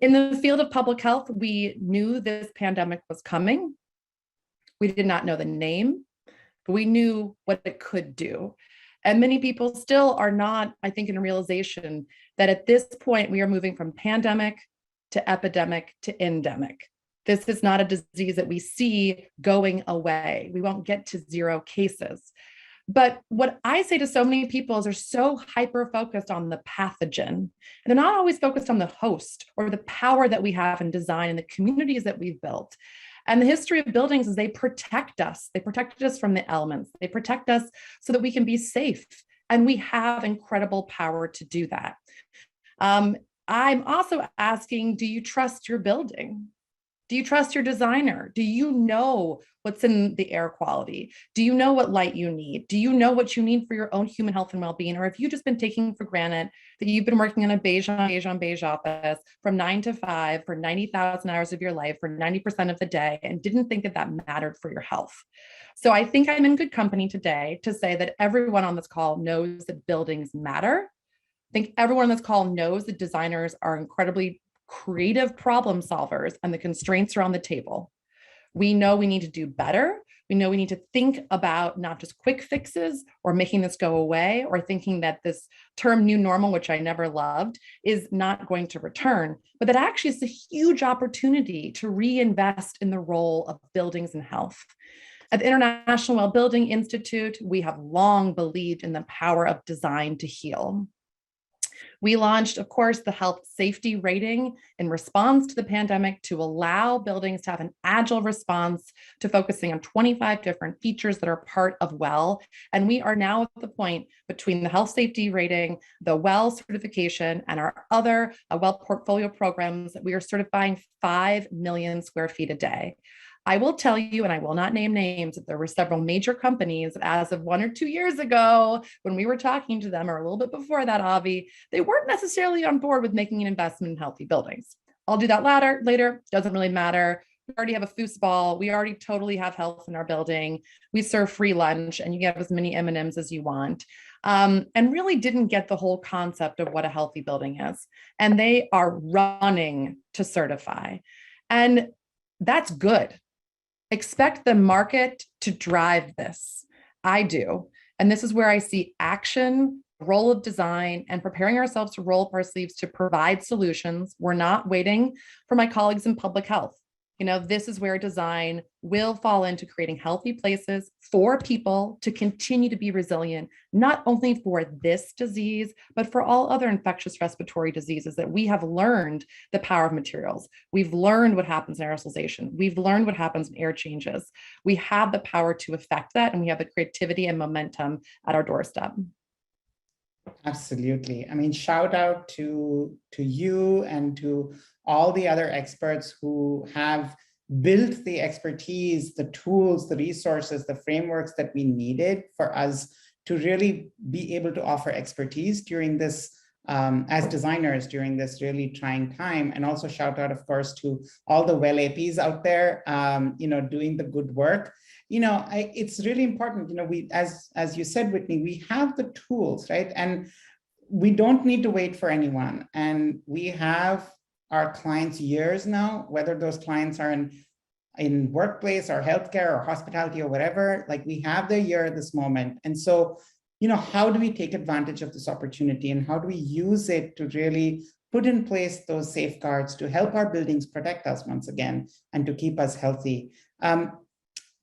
In the field of public health, we knew this pandemic was coming. We did not know the name, but we knew what it could do. And many people still are not, I think, in a realization that at this point, we are moving from pandemic to epidemic to endemic. This is not a disease that we see going away. We won't get to 0 cases. But what I say to so many people is they're so hyper-focused on the pathogen. And they're not always focused on the host or the power that we have in design and the communities that we've built. And the history of buildings is they protect us. They protect us from the elements. They protect us so that we can be safe. And we have incredible power to do that. I'm also asking, do you trust your building? Do you trust your designer? Do you know what's in the air quality? Do you know what light you need? Do you know what you need for your own human health and well-being? Or have you just been taking for granted that you've been working in a beige office from 9 to 5 for 90,000 hours of your life for 90% of the day and didn't think that that mattered for your health? So I think I'm in good company today to say that everyone on this call knows that buildings matter. I think everyone on this call knows that designers are incredibly creative problem solvers and the constraints are on the table. We know we need to do better. We know we need to think about not just quick fixes or making this go away, or thinking that this term new normal, which I never loved, is not going to return, but that actually is a huge opportunity to reinvest in the role of buildings and health. At the International Well Building Institute, we have long believed in the power of design to heal. We launched, of course, the health safety rating in response to the pandemic to allow buildings to have an agile response to focusing on 25 different features that are part of WELL. And we are now at the point between the health safety rating, the WELL certification, and our other WELL portfolio programs that we are certifying 5 million square feet a day. I will tell you, and I will not name names, that there were several major companies that as of 1 or 2 years ago, when we were talking to them, or a little bit before that, Avi, they weren't necessarily on board with making an investment in healthy buildings. I'll do that later, doesn't really matter. We already have a foosball. We already totally have health in our building. We serve free lunch and you get as many M&Ms as you want. And really didn't get the whole concept of what a healthy building is. And they are running to certify. And that's good. Expect the market to drive this. I do. And this is where I see action, role of design, and preparing ourselves to roll up our sleeves to provide solutions. We're not waiting for my colleagues in public health. You know, this is where design will fall into creating healthy places for people to continue to be resilient, not only for this disease, but for all other infectious respiratory diseases that we have learned the power of materials. We've learned what happens in aerosolization. We've learned what happens in air changes. We have the power to affect that, and we have the creativity and momentum at our doorstep.
Absolutely. I mean, shout out to you and to all the other experts who have built the expertise, the tools, the resources, the frameworks that we needed for us to really be able to offer expertise during this, as designers during this really trying time. And also shout out, of course, to all the WELL APs out there, doing the good work. It's really important, we, as you said, Whitney, we have the tools, right? And we don't need to wait for anyone. And we have our clients' years now, whether those clients are in workplace or healthcare or hospitality or whatever, like we have their year at this moment. And so, how do we take advantage of this opportunity and how do we use it to really put in place those safeguards to help our buildings protect us once again and to keep us healthy?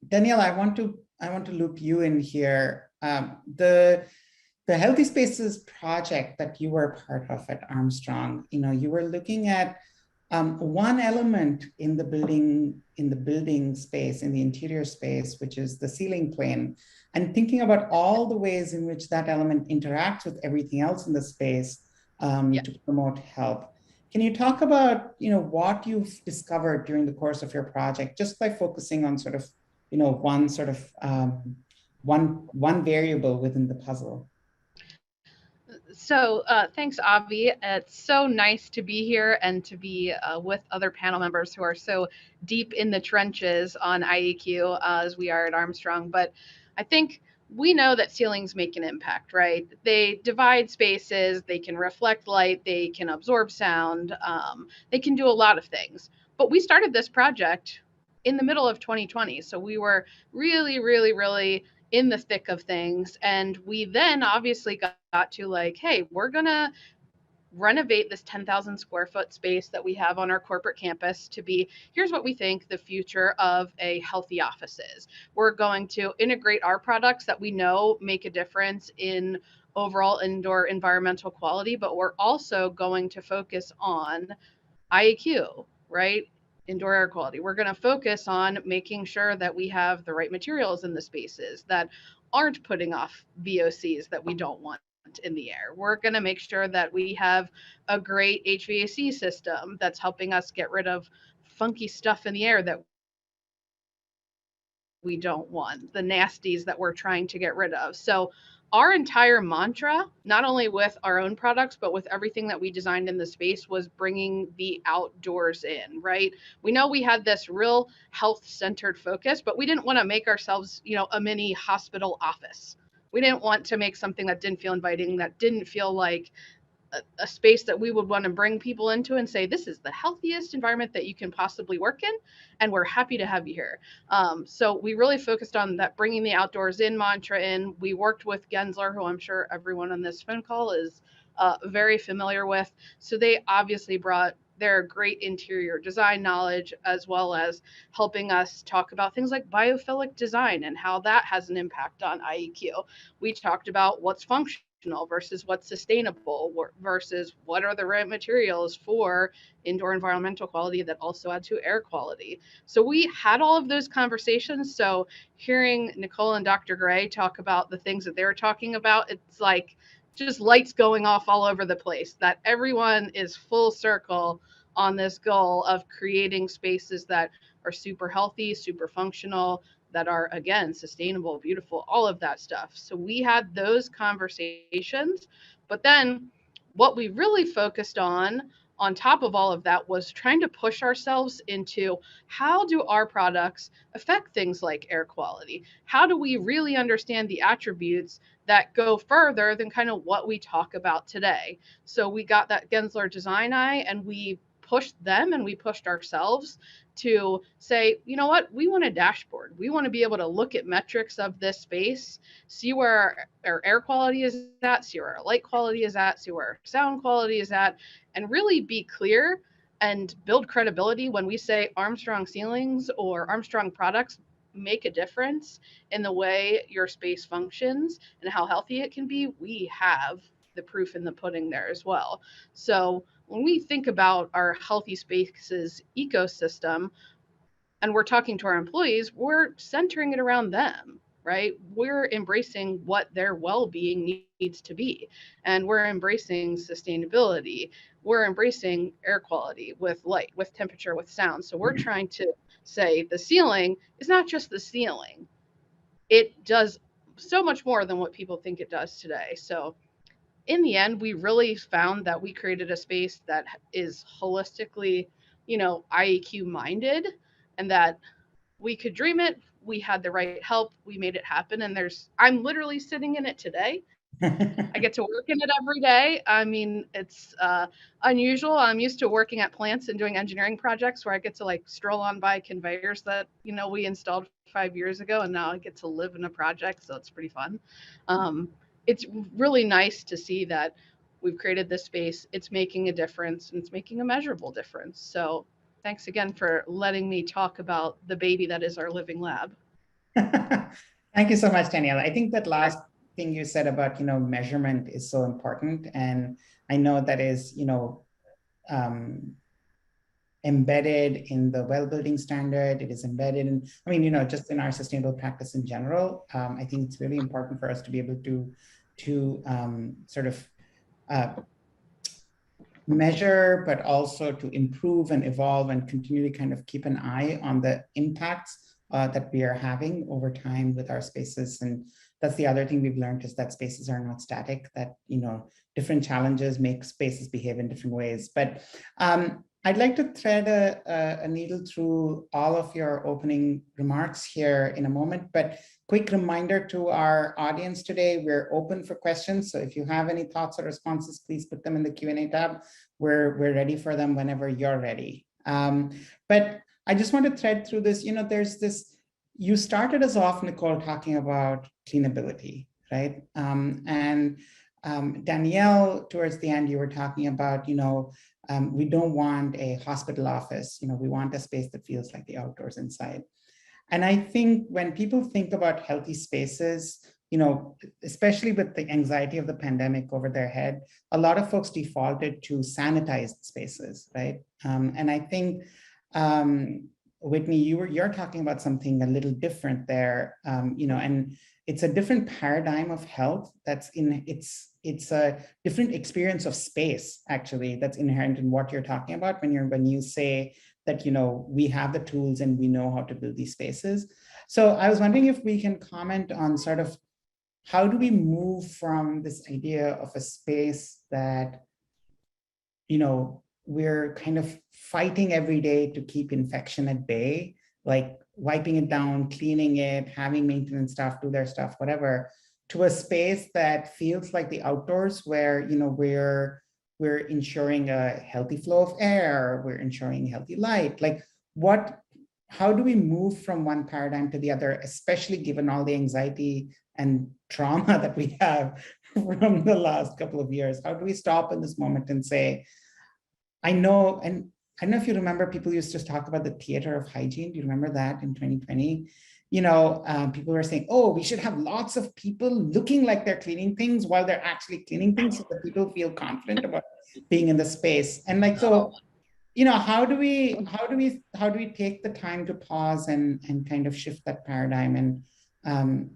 Danielle, I want to loop you in here. The Healthy Spaces project that you were part of at Armstrong, you were looking at one element in the building space, in the interior space, which is the ceiling plane, and thinking about all the ways in which that element interacts with everything else in the space to promote health. Can you talk about what you've discovered during the course of your project, just by focusing on sort of one variable within the puzzle?
So thanks, Avi. It's so nice to be here and to be with other panel members who are so deep in the trenches on IEQ as we are at Armstrong. But I think we know that ceilings make an impact, right? They divide spaces, they can reflect light, they can absorb sound, they can do a lot of things. But we started this project in the middle of 2020. So we were really, really, really in the thick of things. And we then obviously got to like, hey, we're going to renovate this 10,000 square foot space that we have on our corporate campus to be, here's what we think the future of a healthy office is. We're going to integrate our products that we know make a difference in overall indoor environmental quality, but we're also going to focus on IAQ, right? Indoor air quality. We're going to focus on making sure that we have the right materials in the spaces that aren't putting off VOCs that we don't want in the air. We're going to make sure that we have a great HVAC system that's helping us get rid of funky stuff in the air that we don't want, the nasties that we're trying to get rid of. So our entire mantra, not only with our own products, but with everything that we designed in the space, was bringing the outdoors in, right? We know we had this real health-centered focus, but we didn't want to make ourselves, a mini hospital office. We didn't want to make something that didn't feel inviting, that didn't feel like a space that we would want to bring people into and say, this is the healthiest environment that you can possibly work in, and we're happy to have you here. So we really focused on that, bringing the outdoors in mantra in. We worked with Gensler, who I'm sure everyone on this phone call is very familiar with. So they obviously brought their great interior design knowledge, as well as helping us talk about things like biophilic design and how that has an impact on IEQ. We talked about what's functional versus what's sustainable versus what are the right materials for indoor environmental quality that also add to air quality. So we had all of those conversations. So hearing Nicole and Dr. Gray talk about the things that they were talking about, it's like just lights going off all over the place, that everyone is full circle on this goal of creating spaces that are super healthy, super functional, that are, again, sustainable, beautiful, all of that stuff. So we had those conversations, but then what we really focused on top of all of that, was trying to push ourselves into how do our products affect things like air quality? How do we really understand the attributes that go further than kind of what we talk about today? So we got that Gensler design eye, and we pushed them and we pushed ourselves to say, you know what, we want a dashboard. We want to be able to look at metrics of this space, see where our air quality is at, see where our light quality is at, see where our sound quality is at, and really be clear and build credibility when we say Armstrong ceilings or Armstrong products make a difference in the way your space functions and how healthy it can be. We have the proof in the pudding there as well. So when we think about our healthy spaces ecosystem and we're talking to our employees, we're centering it around them, right? We're embracing what their well-being needs to be, and we're embracing sustainability. We're embracing air quality with light, with temperature, with sound. So we're trying to say the ceiling is not just the ceiling. It does so much more than what people think it does today. So in the end, we really found that we created a space that is holistically, IEQ minded, and that we could dream it. We had the right help. We made it happen. And I'm literally sitting in it today. I get to work in it every day. I mean, it's unusual. I'm used to working at plants and doing engineering projects where I get to stroll on by conveyors that, we installed 5 years ago, and now I get to live in a project. So it's pretty fun. It's really nice to see that we've created this space. It's making a difference, and it's making a measurable difference. So thanks again for letting me talk about the baby that is our living lab.
Thank you so much, Danielle. I think that last thing you said about, measurement is so important. And I know that is, embedded in the well building standard. It is embedded in, just in our sustainable practice in general. I think it's really important for us to be able to sort of measure, but also to improve and evolve and continually kind of keep an eye on the impacts that we are having over time with our spaces. And that's the other thing we've learned, is that spaces are not static, that, different challenges make spaces behave in different ways. But I'd like to thread a needle through all of your opening remarks here in a moment, but quick reminder to our audience today, we're open for questions. So if you have any thoughts or responses, please put them in the Q&A tab. We're ready for them whenever you're ready. But I just want to thread through this, there's this, you started us off, Nicole, talking about cleanability, right? Danielle, towards the end, you were talking about, we don't want a hospital office, we want a space that feels like the outdoors inside. And I think when people think about healthy spaces, especially with the anxiety of the pandemic over their head, a lot of folks defaulted to sanitized spaces, right? And I think, Whitney, you're talking about something a little different there, and it's a different paradigm of health it's a different experience of space, actually, that's inherent in what you're talking about when you say that, we have the tools and we know how to build these spaces. So I was wondering if we can comment on sort of how do we move from this idea of a space that, we're kind of fighting every day to keep infection at bay, like wiping it down, cleaning it, having maintenance staff do their stuff, whatever, to a space that feels like the outdoors, where, we're we're ensuring a healthy flow of air, we're ensuring healthy light. Like how do we move from one paradigm to the other, especially given all the anxiety and trauma that we have from the last couple of years? How do we stop in this moment and say, I know, and I don't know if you remember, people used to talk about the theater of hygiene. Do you remember that in 2020? People were saying, oh, we should have lots of people looking like they're cleaning things while they're actually cleaning things so that people feel confident about being in the space. And like, so, how do we take the time to pause and kind of shift that paradigm? And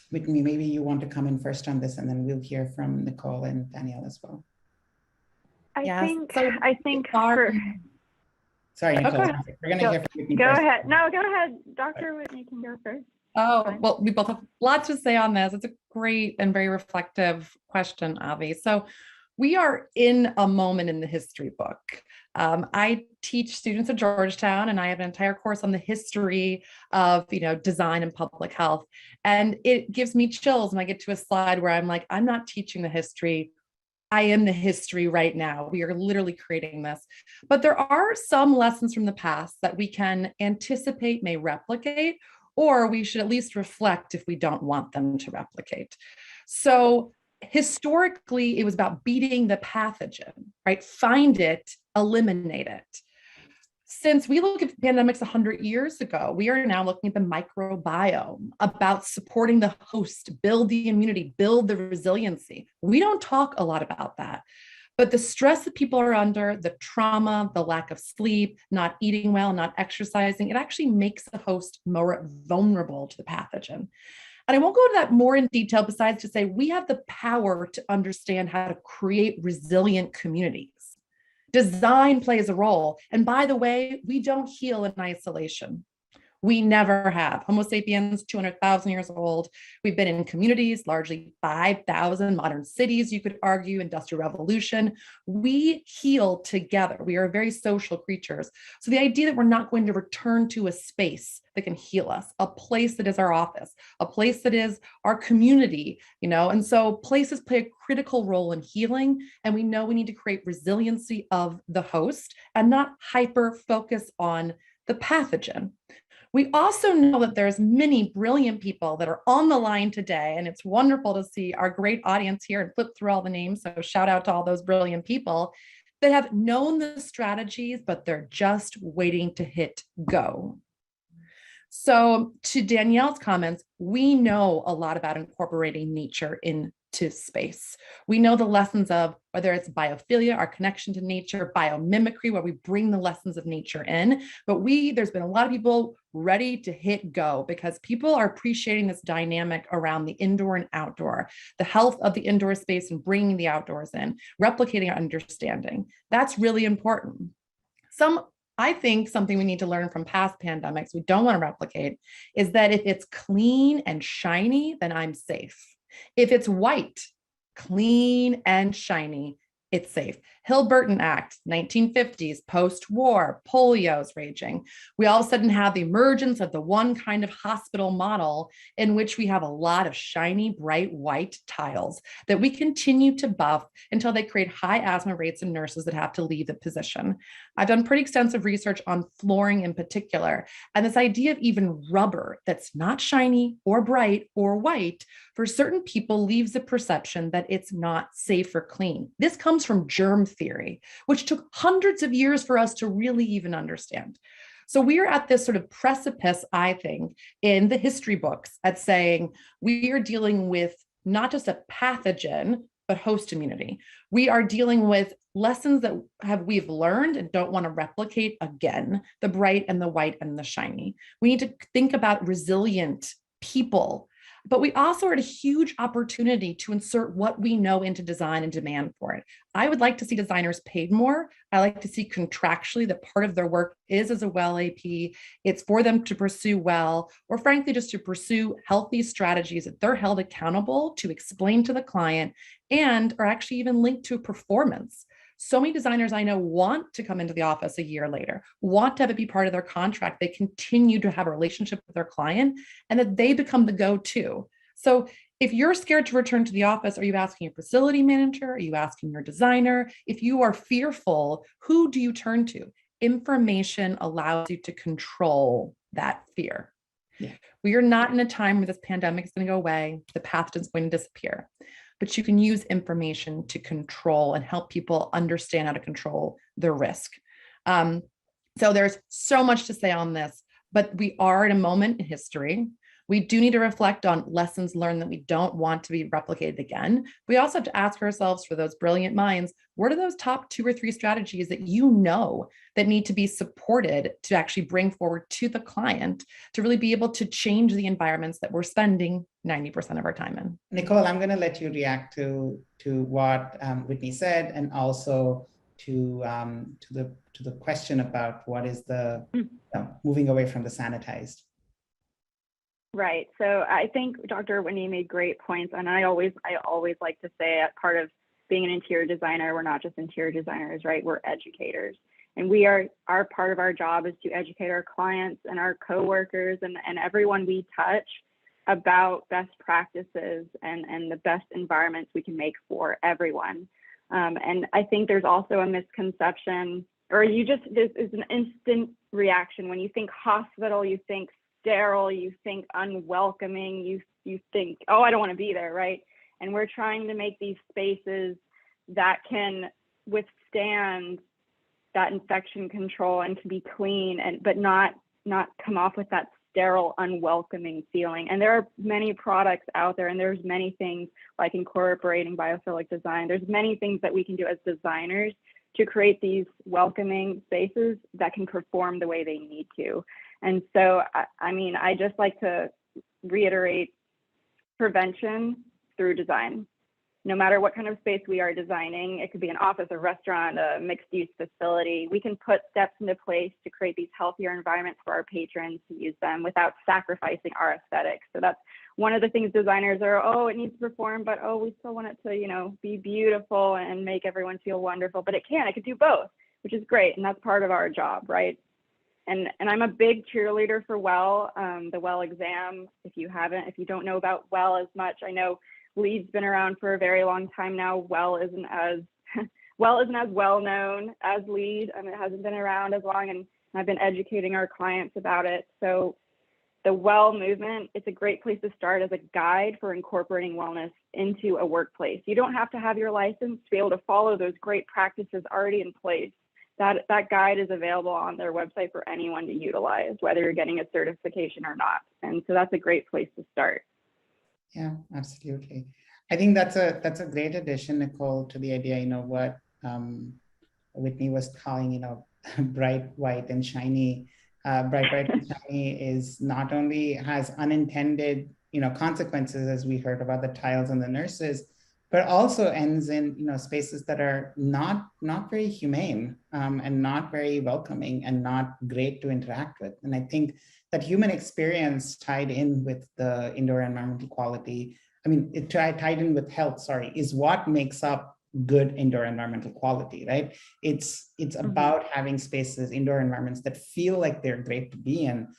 Whitney, maybe you want to come in first on this, and then we'll hear from Nicole and Danielle as well.
I think for...
Sorry, Nicole, we're going to hear from Whitney
Go
first.
ahead. No, go ahead. Dr. Whitney can go first.
Oh, well, we both have lots to say on this. It's a great and very reflective question, Avi. So we are in a moment in the history book. I teach students at Georgetown, and I have an entire course on the history of, design and public health. And it gives me chills when I get to a slide where I'm like, I'm not teaching the history. I am the history right now. We are literally creating this. But there are some lessons from the past that we can anticipate may replicate, or we should at least reflect if we don't want them to replicate. So historically, it was about beating the pathogen, right? Find it, eliminate it. Since we look at pandemics 100 years ago, we are now looking at the microbiome, about supporting the host, build the immunity, build the resiliency. We don't talk a lot about that. But the stress that people are under, the trauma, the lack of sleep, not eating well, not exercising, it actually makes the host more vulnerable to the pathogen. And I won't go into that more in detail besides to say we have the power to understand how to create resilient communities. Design plays a role. And by the way, we don't heal in isolation. We never have. Homo sapiens, 200,000 years old. We've been in communities, largely 5,000 modern cities, you could argue, industrial revolution. We heal together. We are very social creatures. So the idea that we're not going to return to a space that can heal us, a place that is our office, a place that is our community, and so places play a critical role in healing. And we know we need to create resiliency of the host and not hyper focus on the pathogen. We also know that there's many brilliant people that are on the line today, and it's wonderful to see our great audience here and flip through all the names. So shout out to all those brilliant people that have known the strategies, but they're just waiting to hit go. So to Danielle's comments, we know a lot about incorporating nature into space. We know the lessons of whether it's biophilia, our connection to nature, biomimicry, where we bring the lessons of nature in. But there's been a lot of people ready to hit go because people are appreciating this dynamic around the indoor and outdoor, the health of the indoor space and bringing the outdoors in, replicating our understanding. That's really important. I think something we need to learn from past pandemics we don't want to replicate is that if it's clean and shiny, then I'm safe. If it's white, clean and shiny, it's safe. Hill-Burton Act, 1950s, post-war, polio's raging. We all of a sudden have the emergence of the one kind of hospital model in which we have a lot of shiny, bright white tiles that we continue to buff until they create high asthma rates in nurses that have to leave the position. I've done pretty extensive research on flooring in particular, and this idea of even rubber that's not shiny or bright or white for certain people leaves the perception that it's not safe or clean. This comes from germ theory, which took hundreds of years for us to really even understand. So we're at this sort of precipice, I think, in the history books at saying we are dealing with not just a pathogen, but host immunity. We are dealing with lessons that we've learned and don't want to replicate again, the bright and the white and the shiny. We need to think about resilient people, but we also are at a huge opportunity to insert what we know into design and demand for it. I would like to see designers paid more. I like to see contractually that part of their work is as a well AP. It's for them to pursue well, or frankly, just to pursue healthy strategies that they're held accountable to explain to the client and are actually even linked to performance. So many designers I know want to come into the office a year later, want to have it be part of their contract. They continue to have a relationship with their client and that they become the go-to. So If you're scared to return to the office, are you asking your facility manager? Are you asking your designer? If you are fearful, who do you turn to? Information allows you to control that fear.
Yeah.
We are not in a time where this pandemic is going to go away, the pathogen is going to disappear, but you can use information to control and help people understand how to control their risk. So there's so much to say on this, but we are in a moment in history. We do need to reflect on lessons learned that we don't want to be replicated again. We also have to ask ourselves, for those brilliant minds, what are those top 2 or 3 strategies that you know that need to be supported to actually bring forward to the client to really be able to change the environments that we're spending 90% of our time in?
Nicole, I'm going to let you react to what Whitney said, and also to the question about what is the moving away from the sanitized.
Right. So I think Dr. Whitney made great points, and I always like to say, at part of being an interior designer, we're not just interior designers, right? We're educators, and our part of our job is to educate our clients and our coworkers and everyone we touch about best practices and the best environments we can make for everyone. And I think there's also a misconception, or there's an instant reaction when you think hospital, you think sterile, you think unwelcoming, you think, oh, I don't want to be there, right? And we're trying to make these spaces that can withstand that infection control and can be clean, but not come off with that sterile, unwelcoming feeling. And there are many products out there, and there's many things like incorporating biophilic design. There's many things that we can do as designers to create these welcoming spaces that can perform the way they need to. And so, I mean, I just like to reiterate prevention through design. No matter what kind of space we are designing, it could be an office, a restaurant, a mixed-use facility, we can put steps into place to create these healthier environments for our patrons to use them without sacrificing our aesthetics. So that's one of the things designers are, oh, it needs to perform, but oh, we still want it to, be beautiful and make everyone feel wonderful. But it could do both, which is great. And that's part of our job, right? And I'm a big cheerleader for WELL, the WELL exam. If you don't know about WELL as much, I know LEED's been around for a very long time now. WELL isn't as well known as LEED. I mean, it hasn't been around as long, and I've been educating our clients about it. So the WELL movement, it's a great place to start as a guide for incorporating wellness into a workplace. You don't have to have your license to be able to follow those great practices already in place. That guide is available on their website for anyone to utilize, whether you're getting a certification or not. And so that's a great place to start.
Yeah, absolutely. I think that's a great addition, Nicole, to the idea, what Whitney was calling, bright, white, and shiny. Bright, white, and shiny is not only has unintended, consequences, as we heard about the tiles and the nurses, but also ends in, spaces that are not very humane and not very welcoming and not great to interact with. And I think that human experience tied in with the indoor environmental quality, it tied in with health, is what makes up good indoor environmental quality, right? It's about having spaces, indoor environments that feel like they're great to be in,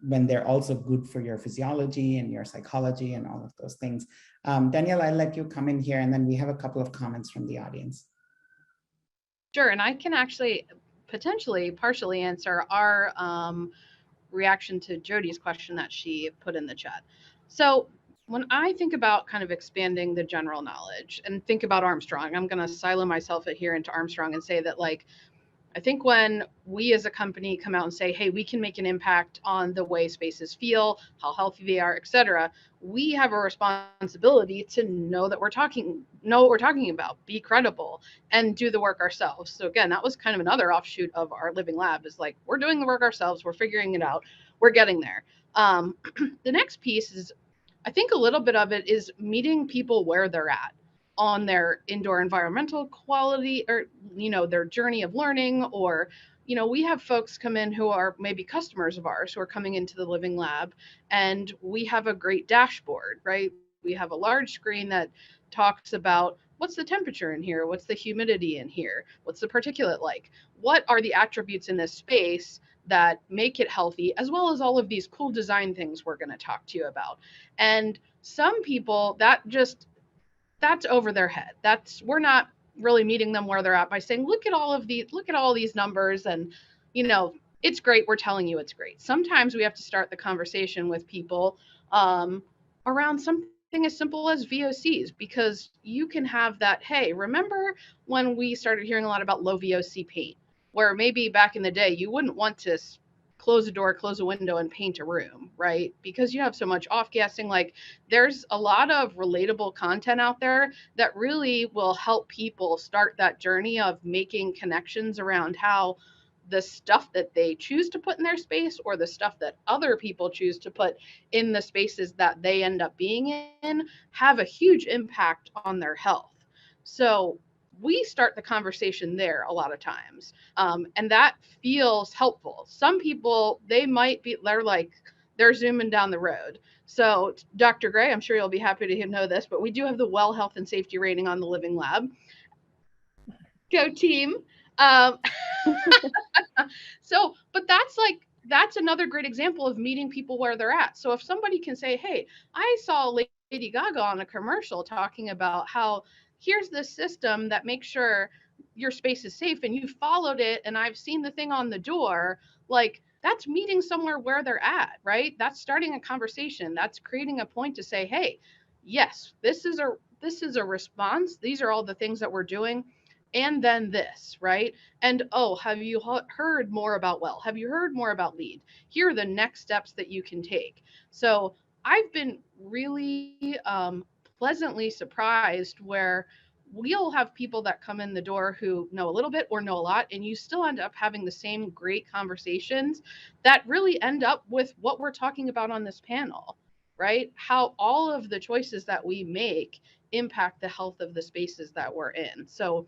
when they're also good for your physiology and your psychology and all of those things. Danielle, I'll let you come in here, and then we have a couple of comments from the audience.
Sure, and I can actually partially answer our reaction to Jody's question that she put in the chat. So when I think about kind of expanding the general knowledge and think about Armstrong, I'm going to silo myself here into Armstrong and say that, I think when we as a company come out and say, hey, we can make an impact on the way spaces feel, how healthy they are, et cetera, we have a responsibility to know what we're talking about, be credible, and do the work ourselves. So again, that was kind of another offshoot of our living lab, is we're doing the work ourselves, we're figuring it out, we're getting there. The next piece is, I think a little bit of it is meeting people where they're at on their indoor environmental quality, or their journey of learning, or we have folks come in who are maybe customers of ours who are coming into the living lab, and we have a great dashboard, right? We have a large screen that talks about what's the temperature in here, what's the humidity in here, what's the particulate like, what are the attributes in this space that make it healthy, as well as all of these cool design things we're going to talk to you about. And some people that's over their head. We're not really meeting them where they're at by saying, look at all these numbers, and it's great. We're telling you it's great. Sometimes we have to start the conversation with people around something as simple as VOCs, because you can have that, hey, remember when we started hearing a lot about low VOC paint, where maybe back in the day you wouldn't want to close a door, close a window, and paint a room, right? Because you have so much off-gassing. Like, there's a lot of relatable content out there that really will help people start that journey of making connections around how the stuff that they choose to put in their space, or the stuff that other people choose to put in the spaces that they end up being in, have a huge impact on their health. So we start the conversation there a lot of times. And that feels helpful. Some people, they're zooming down the road. So Dr. Gray, I'm sure you'll be happy to know this, but we do have the well health and safety rating on the Living Lab. Go team. But that's another great example of meeting people where they're at. So if somebody can say, hey, I saw Lady Gaga on a commercial talking about how here's this system that makes sure your space is safe, and you followed it, and I've seen the thing on the door, like, that's meeting somewhere where they're at, right? That's starting a conversation. That's creating a point to say, hey, yes, this is a response. These are all the things that we're doing. And then this, right? And, oh, have you heard more about well? Have you heard more about lead? Here are the next steps that you can take. So I've been really pleasantly surprised where we'll have people that come in the door who know a little bit or know a lot, and you still end up having the same great conversations that really end up with what we're talking about on this panel, right? How all of the choices that we make impact the health of the spaces that we're in. So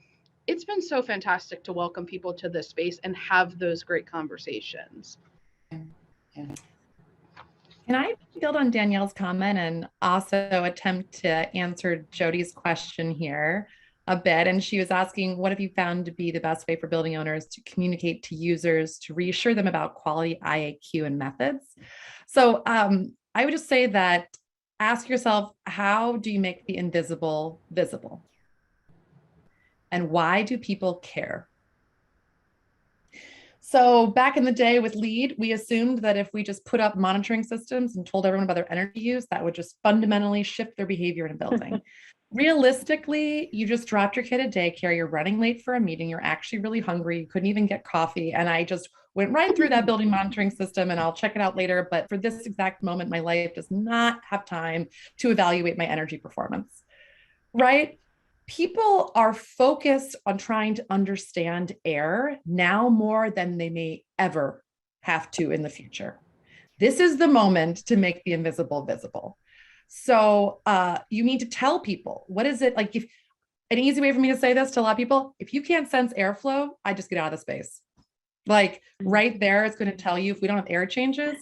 it's been so fantastic to welcome people to this space and have those great conversations.
Yeah. Can I build on Danielle's comment and also attempt to answer Jody's question here a bit? And she was asking, what have you found to be the best way for building owners to communicate to users to reassure them about quality IAQ and methods? So I would just say that ask yourself, how do you make the invisible visible? And why do people care? So back in the day with LEED, we assumed that if we just put up monitoring systems and told everyone about their energy use, that would just fundamentally shift their behavior in a building. Realistically, you just dropped your kid at daycare, you're running late for a meeting, you're actually really hungry, you couldn't even get coffee. And I just went right through that building monitoring system, and I'll check it out later. But for this exact moment, my life does not have time to evaluate my energy performance, right? People are focused on trying to understand air now more than they may ever have to in the future. This is the moment to make the invisible visible. So you need to tell people, what is it like? If an easy way for me to say this to a lot of people, if you can't sense airflow, I just get out of the space. Like right there, it's going to tell you if we don't have air changes.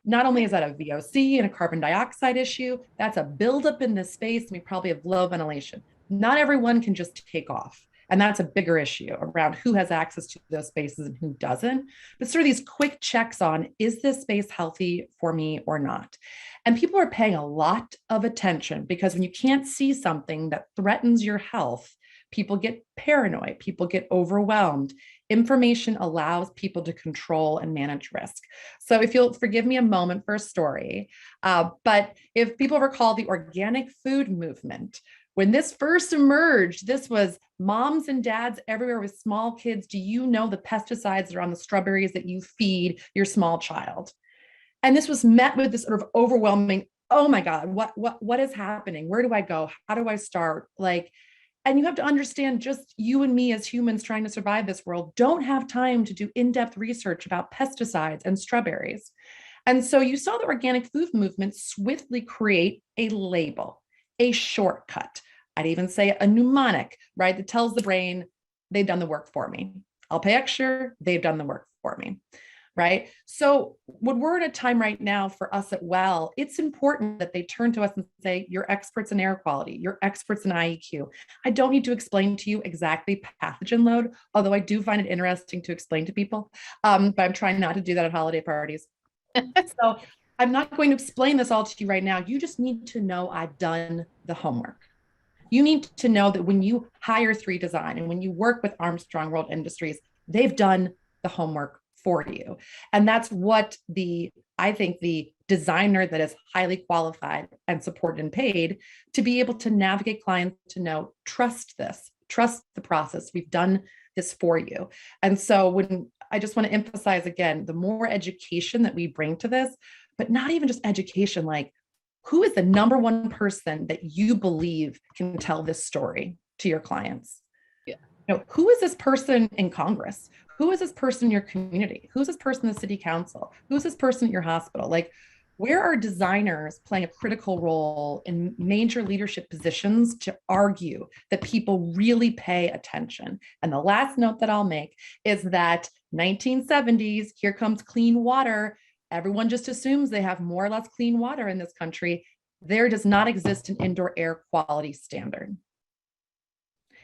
Not only is that a VOC and a carbon dioxide issue, that's a buildup in this space, and we probably have low ventilation. Not everyone can just take off. And that's a bigger issue around who has access to those spaces and who doesn't. But sort of these quick checks on, is this space healthy for me or not? And people are paying a lot of attention, because when you can't see something that threatens your health, people get paranoid, people get overwhelmed. Information allows people to control and manage risk. So if you'll forgive me a moment for a story, but if people recall the organic food movement, when this first emerged, this was moms and dads everywhere with small kids. Do you know the pesticides that are on the strawberries that you feed your small child? And this was met with this sort of overwhelming, oh my God, what is happening? Where do I go? How do I start? And you have to understand, just you and me as humans trying to survive this world don't have time to do in-depth research about pesticides and strawberries. And so you saw the organic food movement swiftly create a label, a shortcut. I'd even say a mnemonic, right? That tells the brain, they've done the work for me. I'll pay extra, they've done the work for me, right? So when we're in a time right now for us at Well, it's important that they turn to us and say, you're experts in air quality, you're experts in IEQ. I don't need to explain to you exactly pathogen load, although I do find it interesting to explain to people, but I'm trying not to do that at holiday parties. So I'm not going to explain this all to you right now. You just need to know I've done the homework. You need to know that when you hire 3 Design and when you work with Armstrong World Industries, they've done the homework for you. And that's what I think the designer that is highly qualified and supported and paid to be able to navigate clients to know, trust this, trust the process. We've done this for you. And so when I just want to emphasize again, the more education that we bring to this, but not even just education, like who is the number one person that you believe can tell this story to your clients?
Yeah.
You know, who is this person in Congress? Who is this person in your community? Who's this person in the city council? Who's this person at your hospital? Like, where are designers playing a critical role in major leadership positions to argue that people really pay attention? And the last note that I'll make is that 1970s, here comes clean water. Everyone just assumes they have more or less clean water in this country. There does not exist an indoor air quality standard.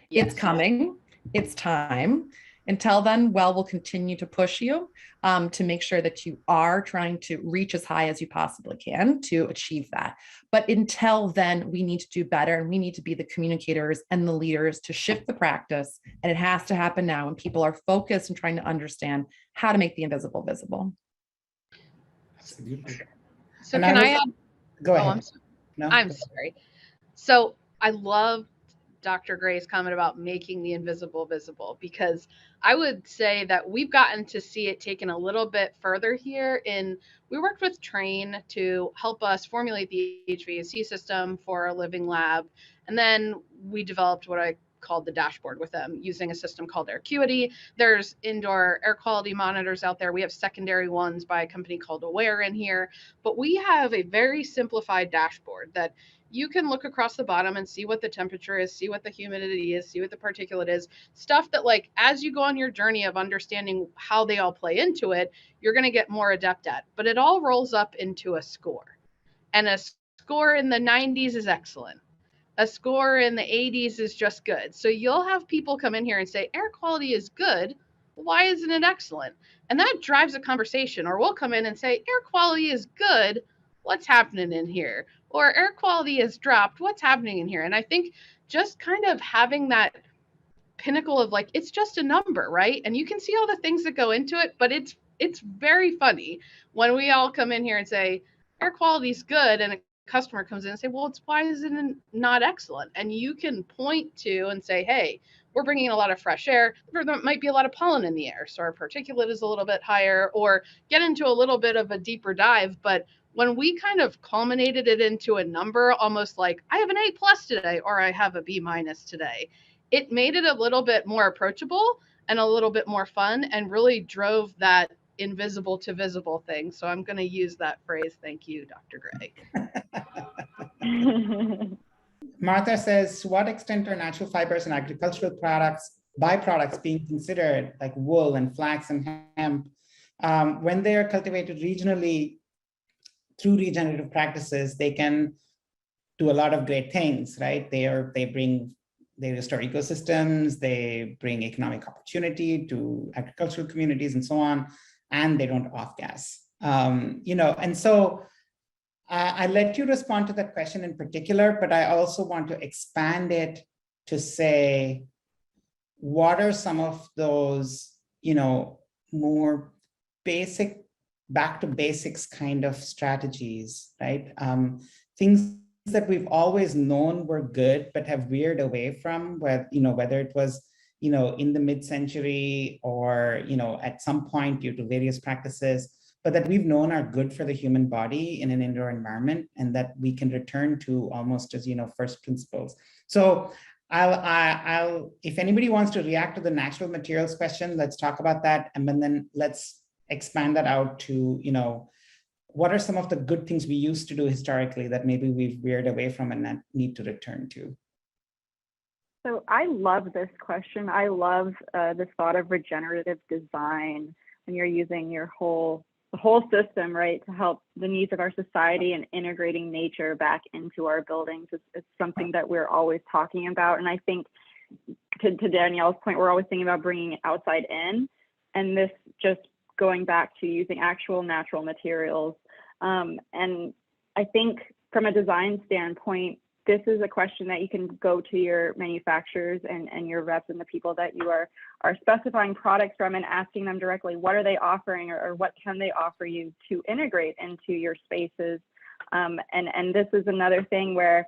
Yes.
It's coming. It's time. Until then, well, we'll continue to push you to make sure that you are trying to reach as high as you possibly can to achieve that. But until then, we need to do better, and we need to be the communicators and the leaders to shift the practice. And it has to happen now when people are focused and trying to understand how to make the invisible visible.
Absolutely.
So
And
can I add?
Go ahead.
Oh, I'm sorry.
No?
I'm sorry. So I love Dr. Gray's comment about making the invisible visible, because I would say that we've gotten to see it taken a little bit further here. We worked with Train to help us formulate the HVAC system for our living lab. And then we developed what I called the dashboard with them using a system called Aircuity. There's indoor air quality monitors out there. We have secondary ones by a company called Aware in here, but we have a very simplified dashboard that you can look across the bottom and see what the temperature is, see what the humidity is, see what the particulate is, stuff that, like, as you go on your journey of understanding how they all play into it, you're going to get more adept at. But it all rolls up into a score. And a score in the 90s is excellent. A score in the 80s is just good. So you'll have people come in here and say, air quality is good. Why isn't it excellent? And that drives a conversation. Or we'll come in and say, air quality is good. What's happening in here? Or air quality has dropped. What's happening in here? And I think just kind of having that pinnacle of, like, it's just a number, right? And you can see all the things that go into it, but it's very funny when we all come in here and say air quality is good, and a customer comes in and say, well, why isn't it not excellent? And you can point to and say, hey, we're bringing in a lot of fresh air. There might be a lot of pollen in the air, so our particulate is a little bit higher, or get into a little bit of a deeper dive. But when we kind of culminated it into a number, almost like I have an A+ today, or I have a B- today, it made it a little bit more approachable and a little bit more fun, and really drove that invisible to visible thing. So I'm going to use that phrase. Thank you, Dr. Gray.
Martha says, to what extent are natural fibers and agricultural byproducts being considered, like wool and flax and hemp, when they are cultivated regionally through regenerative practices? They can do a lot of great things, right? They restore ecosystems, they bring economic opportunity to agricultural communities and so on, and they don't off-gas. And so I let you respond to that question in particular, but I also want to expand it to say, what are some of those, more basic, back to basics kind of strategies, right? Things that we've always known were good, but have veered away from, whether it was, in the mid-century or, at some point due to various practices, but that we've known are good for the human body in an indoor environment, and that we can return to almost as, first principles. So I'll, if anybody wants to react to the natural materials question, let's talk about that. And then let's expand that out to, what are some of the good things we used to do historically that maybe we've veered away from and need to return to?
So I love this question. I love this thought of regenerative design when you're using the whole system, right, to help the needs of our society, and integrating nature back into our buildings. It's something that we're always talking about. And I think to Danielle's point, we're always thinking about bringing it outside in, and this just going back to using actual natural materials And I think from a design standpoint, this is a question that you can go to your manufacturers and your reps and the people that you are specifying products from and asking them directly, what are they offering, or what can they offer you to integrate into your spaces? And this is another thing where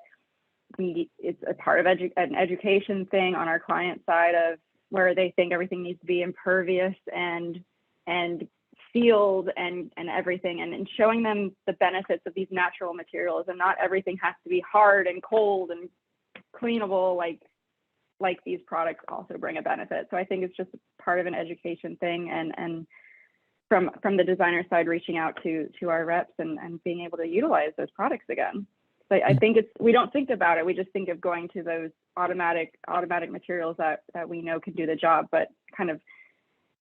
it's a part of an education thing on our client side, of where they think everything needs to be impervious and sealed and everything, and showing them the benefits of these natural materials, and not everything has to be hard and cold and cleanable like these products also bring a benefit. So I think it's just part of an education thing, and from the designer side, reaching out to our reps and being able to utilize those products again. So I think we don't think about it. We just think of going to those automatic materials that we know can do the job, but kind of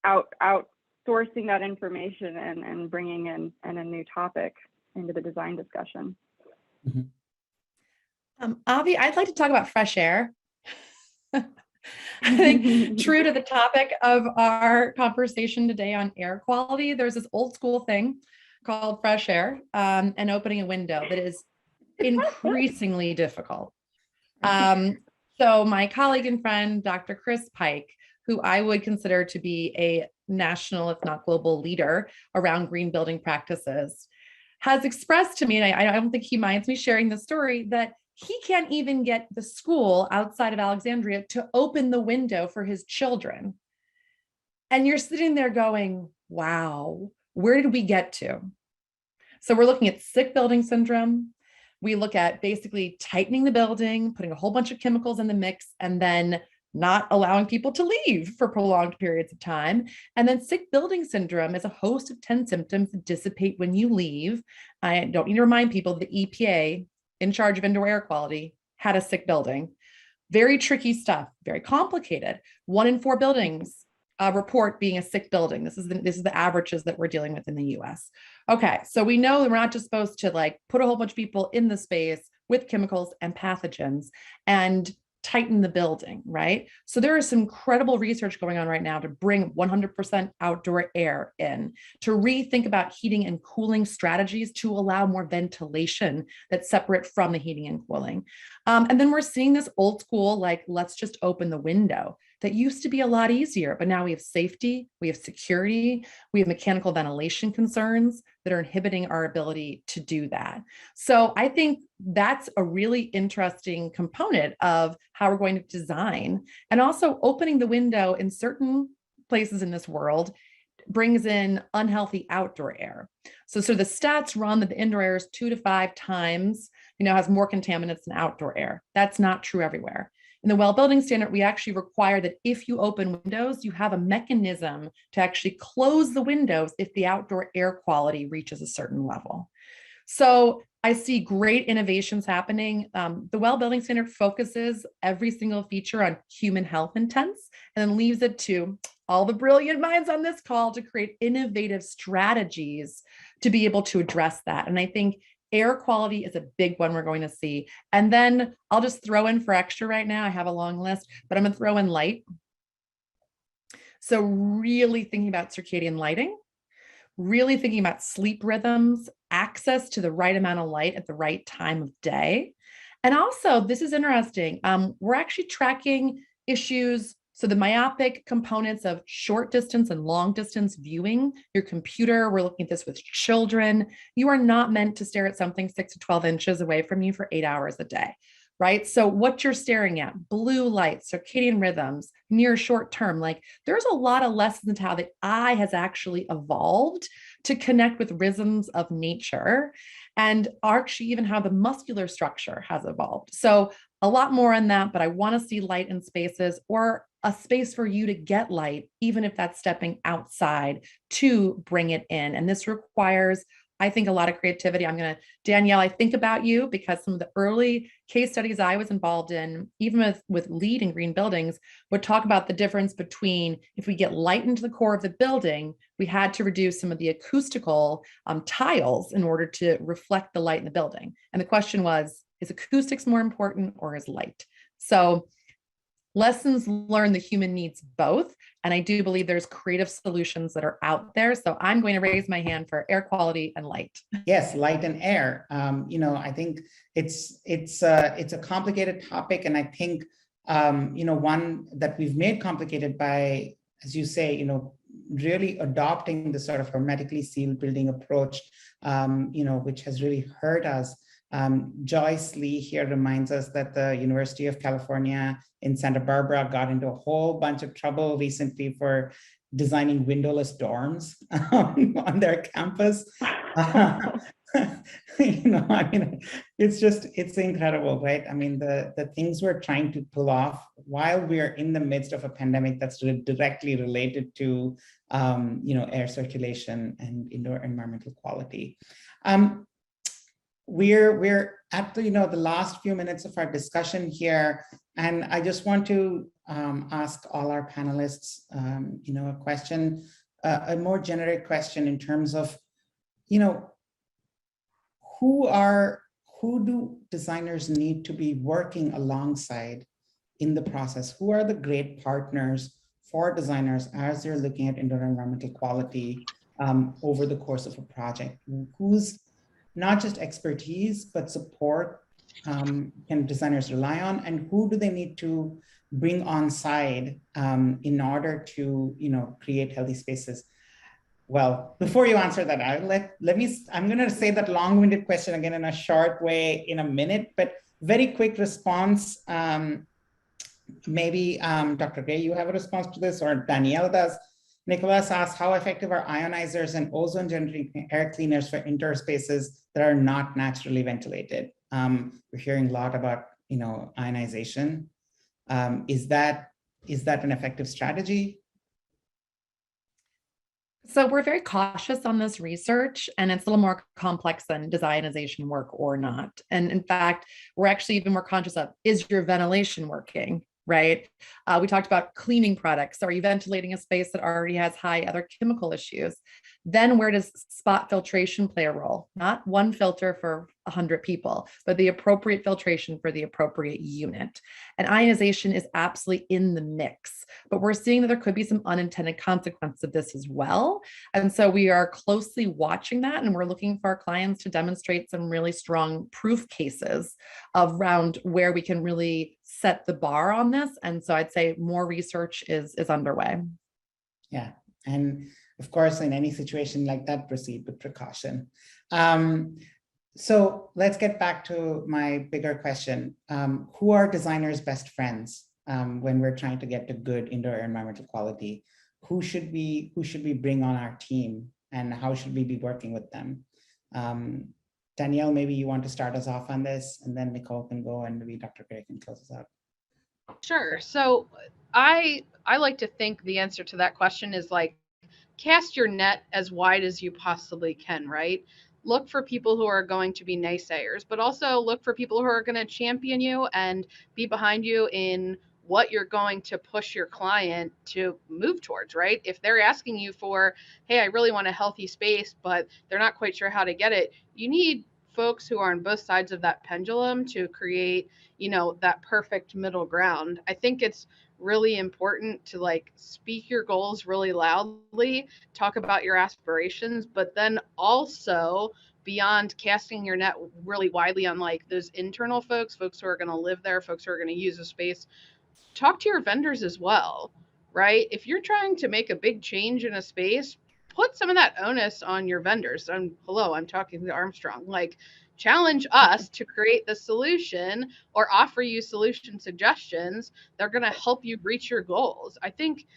outsourcing that information and bringing in a new topic into the design discussion.
Avi, I'd like to talk about fresh air. I think true to the topic of our conversation today on air quality, there's this old school thing called fresh air, and opening a window that is increasingly difficult. So my colleague and friend, Dr. Chris Pike, who I would consider to be a national, if not global, leader around green building practices, has expressed to me, and I don't think he minds me sharing the story, that he can't even get the school outside of Alexandria to open the window for his children. And you're sitting there going, wow, where did we get to? So we're looking at sick building syndrome. We look at basically tightening the building, putting a whole bunch of chemicals in the mix, and then not allowing people to leave for prolonged periods of time. And then sick building syndrome is a host of 10 symptoms that dissipate when you leave. I don't need to remind people the EPA, in charge of indoor air quality, had a sick building. Very tricky stuff, very complicated. 1 in 4 buildings report being a sick building. This is the averages that we're dealing with in the US. Okay, so we know that we're not just supposed to put a whole bunch of people in the space with chemicals and pathogens and tighten the building, right? So there is some incredible research going on right now to bring 100% outdoor air in, to rethink about heating and cooling strategies to allow more ventilation that's separate from the heating and cooling. And then we're seeing this old school, let's just open the window. That used to be a lot easier, but now we have safety, we have security, we have mechanical ventilation concerns that are inhibiting our ability to do that. So I think that's a really interesting component of how we're going to design, and also opening the window in certain places in this world brings in unhealthy outdoor air. So the stats run that the indoor air is 2 to 5 times, has more contaminants than outdoor air. That's not true everywhere. In the well building standard, we actually require that if you open windows, you have a mechanism to actually close the windows if the outdoor air quality reaches a certain level. So I see great innovations happening. The well building standard focuses every single feature on human health intents, and then leaves it to all the brilliant minds on this call to create innovative strategies to be able to address that. And I think air quality is a big one we're going to see. And then I'll just throw in for extra right now, I have a long list, but I'm going to throw in light. So really thinking about circadian lighting, really thinking about sleep rhythms, access to the right amount of light at the right time of day. And also, this is interesting, we're actually tracking issues. So the myopic components of short distance and long distance viewing, your computer, we're looking at this with children. You are not meant to stare at something 6 to 12 inches away from you for 8 hours a day, right? So what you're staring at, blue light, circadian rhythms, near short term, there's a lot of lessons to how the eye has actually evolved to connect with rhythms of nature, and actually even how the muscular structure has evolved. So a lot more on that, but I want to see light in spaces, or a space for you to get light, even if that's stepping outside to bring it in. And this requires, I think, a lot of creativity. Danielle, I think about you because some of the early case studies I was involved in, even with LEED and green buildings, would talk about the difference between if we get light into the core of the building, we had to reduce some of the acoustical tiles in order to reflect the light in the building. And the question was, is acoustics more important or is light? So lessons learned, the human needs both. And I do believe there's creative solutions that are out there. So I'm going to raise my hand for air quality and light.
Yes, light and air. I think it's a complicated topic, and I think one that we've made complicated by, as you say, really adopting the sort of hermetically sealed building approach, which has really hurt us. Joyce Lee here reminds us that the University of California in Santa Barbara got into a whole bunch of trouble recently for designing windowless dorms on their campus. It's incredible, right? I mean, the things we're trying to pull off while we're in the midst of a pandemic that's directly related to, air circulation and indoor environmental quality. We're at the last few minutes of our discussion here, and I just want to ask all our panelists, a question, a more generic question in terms of, who do designers need to be working alongside in the process? Who are the great partners for designers as they're looking at indoor environmental quality over the course of a project? Who's not just expertise, but support can designers rely on, and who do they need to bring on side in order to create healthy spaces? Well, before you answer that, I'm going to say that long-winded question again in a short way in a minute, but very quick response. Maybe Dr. Gray, you have a response to this, or Danielle does. Nicholas asks, how effective are ionizers and ozone-generating air cleaners for indoor spaces that are not naturally ventilated? We're hearing a lot about, ionization. Is that an effective strategy?
So we're very cautious on this research, and it's a little more complex than designization work or not. And in fact, we're actually even more conscious of, is your ventilation working? Right? We talked about cleaning products. Are you ventilating a space that already has high other chemical issues? Then where does spot filtration play a role? Not one filter for 100 people, but the appropriate filtration for the appropriate unit. And ionization is absolutely in the mix, but we're seeing that there could be some unintended consequences of this as well. And so we are closely watching that, and we're looking for our clients to demonstrate some really strong proof cases around where we can really set the bar on this. And so I'd say more research is underway.
Yeah, and of course, in any situation like that, proceed with precaution. So let's get back to my bigger question. Who are designers' best friends when we're trying to get to good indoor environmental quality? Who should we bring on our team, and how should we be working with them? Danielle, maybe you want to start us off on this, and then Nicole can go, and maybe Dr. Gray can close us out.
Sure. So I like to think the answer to that question is like, cast your net as wide as you possibly can, right? Look for people who are going to be naysayers, but also look for people who are going to champion you and be behind you in what you're going to push your client to move towards, right? If they're asking you for, hey, I really want a healthy space, but they're not quite sure how to get it, you need folks who are on both sides of that pendulum to create, that perfect middle ground. I think it's really important to like speak your goals really loudly, talk about your aspirations, but then also beyond casting your net really widely on like those internal folks who are going to live there, folks who are going to use the space, talk to your vendors as well, right? If you're trying to make a big change in a space, put some of that onus on your vendors. I'm talking to Armstrong, like challenge us to create the solution or offer you solution suggestions that are going to help you reach your goals. I think,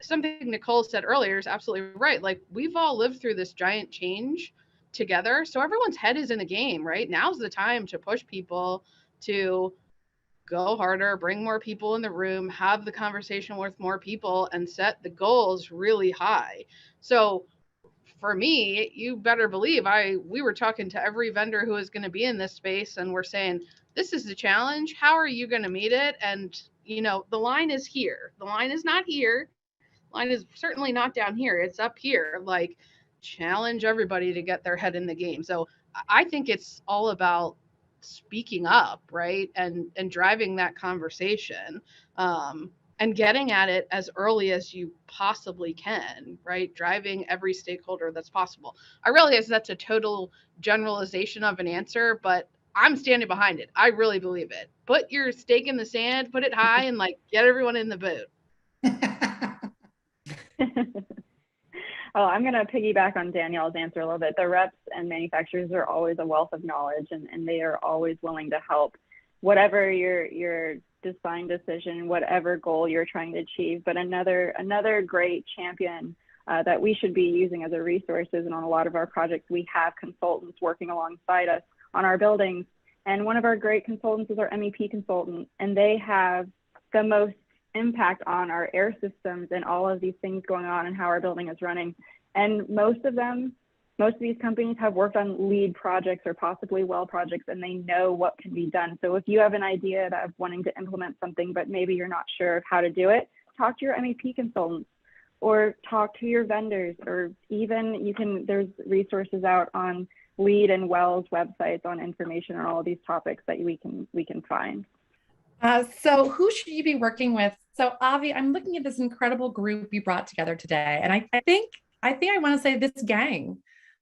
something Nicole said earlier is absolutely right. Like we've all lived through this giant change together. So everyone's head is in the game, right? Now's the time to push people to go harder, bring more people in the room, have the conversation with more people, and set the goals really high. So for me, you better believe we were talking to every vendor who is going to be in this space, and we're saying, this is the challenge. How are you going to meet it? And, the line is here. The line is not here. The line is certainly not down here. It's up here. Like, challenge everybody to get their head in the game. So I think it's all about speaking up, right? And driving that conversation. And getting at it as early as you possibly can, right? Driving every stakeholder that's possible. I realize that's a total generalization of an answer, but I'm standing behind it. I really believe it. Put your stake in the sand, put it high, and like get everyone in the boat.
Oh, I'm going to piggyback on Danielle's answer a little bit. The reps and manufacturers are always a wealth of knowledge, and they are always willing to help, whatever your design decision, whatever goal you're trying to achieve. But another great champion that we should be using as a resource is, and on a lot of our projects, we have consultants working alongside us on our buildings. And one of our great consultants is our MEP consultant, and they have the most impact on our air systems and all of these things going on and how our building is running. And most of these companies have worked on lead projects or possibly well projects, and they know what can be done. So if you have an idea of wanting to implement something, but maybe you're not sure of how to do it, talk to your MEP consultants or talk to your vendors, or even there's resources out on LEED and WELL's websites on information on all of these topics that we can find.
So who should you be working with? So Avi, I'm looking at this incredible group you brought together today. And I think I want to say this gang.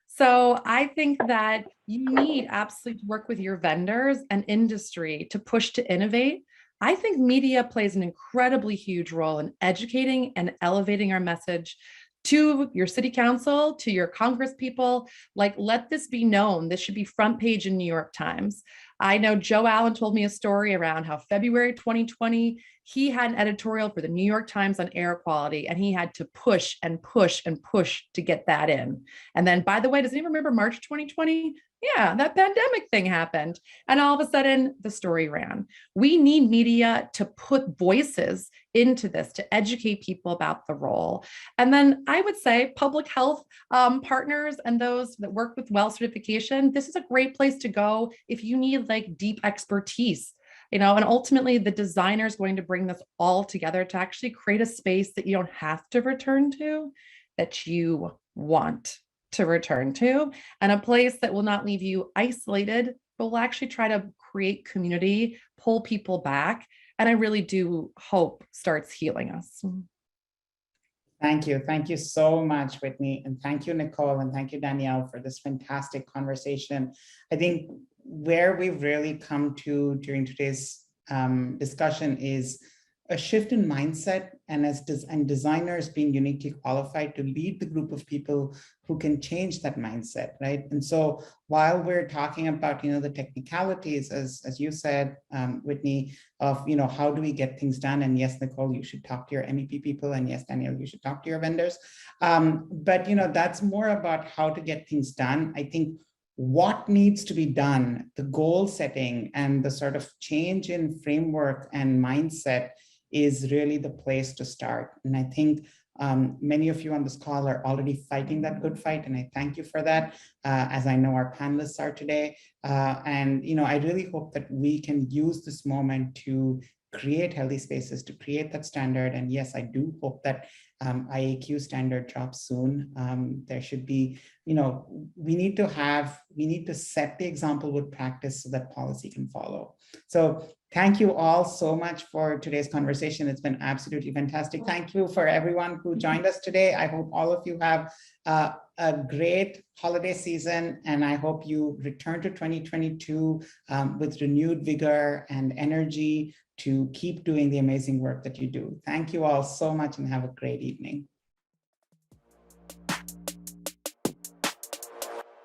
So I think that you need absolutely to work with your vendors and industry to push to innovate. I think media plays an incredibly huge role in educating and elevating our message to your city council, to your Congress people. Like, let this be known. This should be front page in New York Times. I know Joe Allen told me a story around how February 2020, he had an editorial for the New York Times on air quality, and he had to push and push and push to get that in. And then, by the way, does anyone remember March 2020? Yeah, that pandemic thing happened. And all of a sudden, the story ran. We need media to put voices into this, to educate people about the role. And then I would say public health partners and those that work with WELL certification, this is a great place to go if you need like deep expertise. And ultimately the designer is going to bring this all together to actually create a space that you don't have to return to, that you want to return to, and a place that will not leave you isolated, but will actually try to create community, pull people back. And I really do hope starts healing us.
Thank you. Thank you so much, Whitney. And thank you, Nicole. And thank you, Danielle, for this fantastic conversation. I think where we've really come to during today's discussion is a shift in mindset, and designers being uniquely qualified to lead the group of people who can change that mindset, right? And so while we're talking about, the technicalities, as you said, Whitney, of, how do we get things done? And yes, Nicole, you should talk to your MEP people. And yes, Danielle, you should talk to your vendors. But, that's more about how to get things done. I think what needs to be done, the goal setting and the sort of change in framework and mindset is really the place to start. And I think many of you on this call are already fighting that good fight, and I thank you for that, as I know our panelists are today. And I really hope that we can use this moment to create healthy spaces, to create that standard. And yes, I do hope that IAQ standard drops soon. There should be, we need to set the example with practice so that policy can follow. So thank you all so much for today's conversation. It's been absolutely fantastic. Thank you for everyone who joined us today. I hope all of you have a great holiday season, and I hope you return to 2022 with renewed vigor and energy to keep doing the amazing work that you do. Thank you all so much and have a great evening.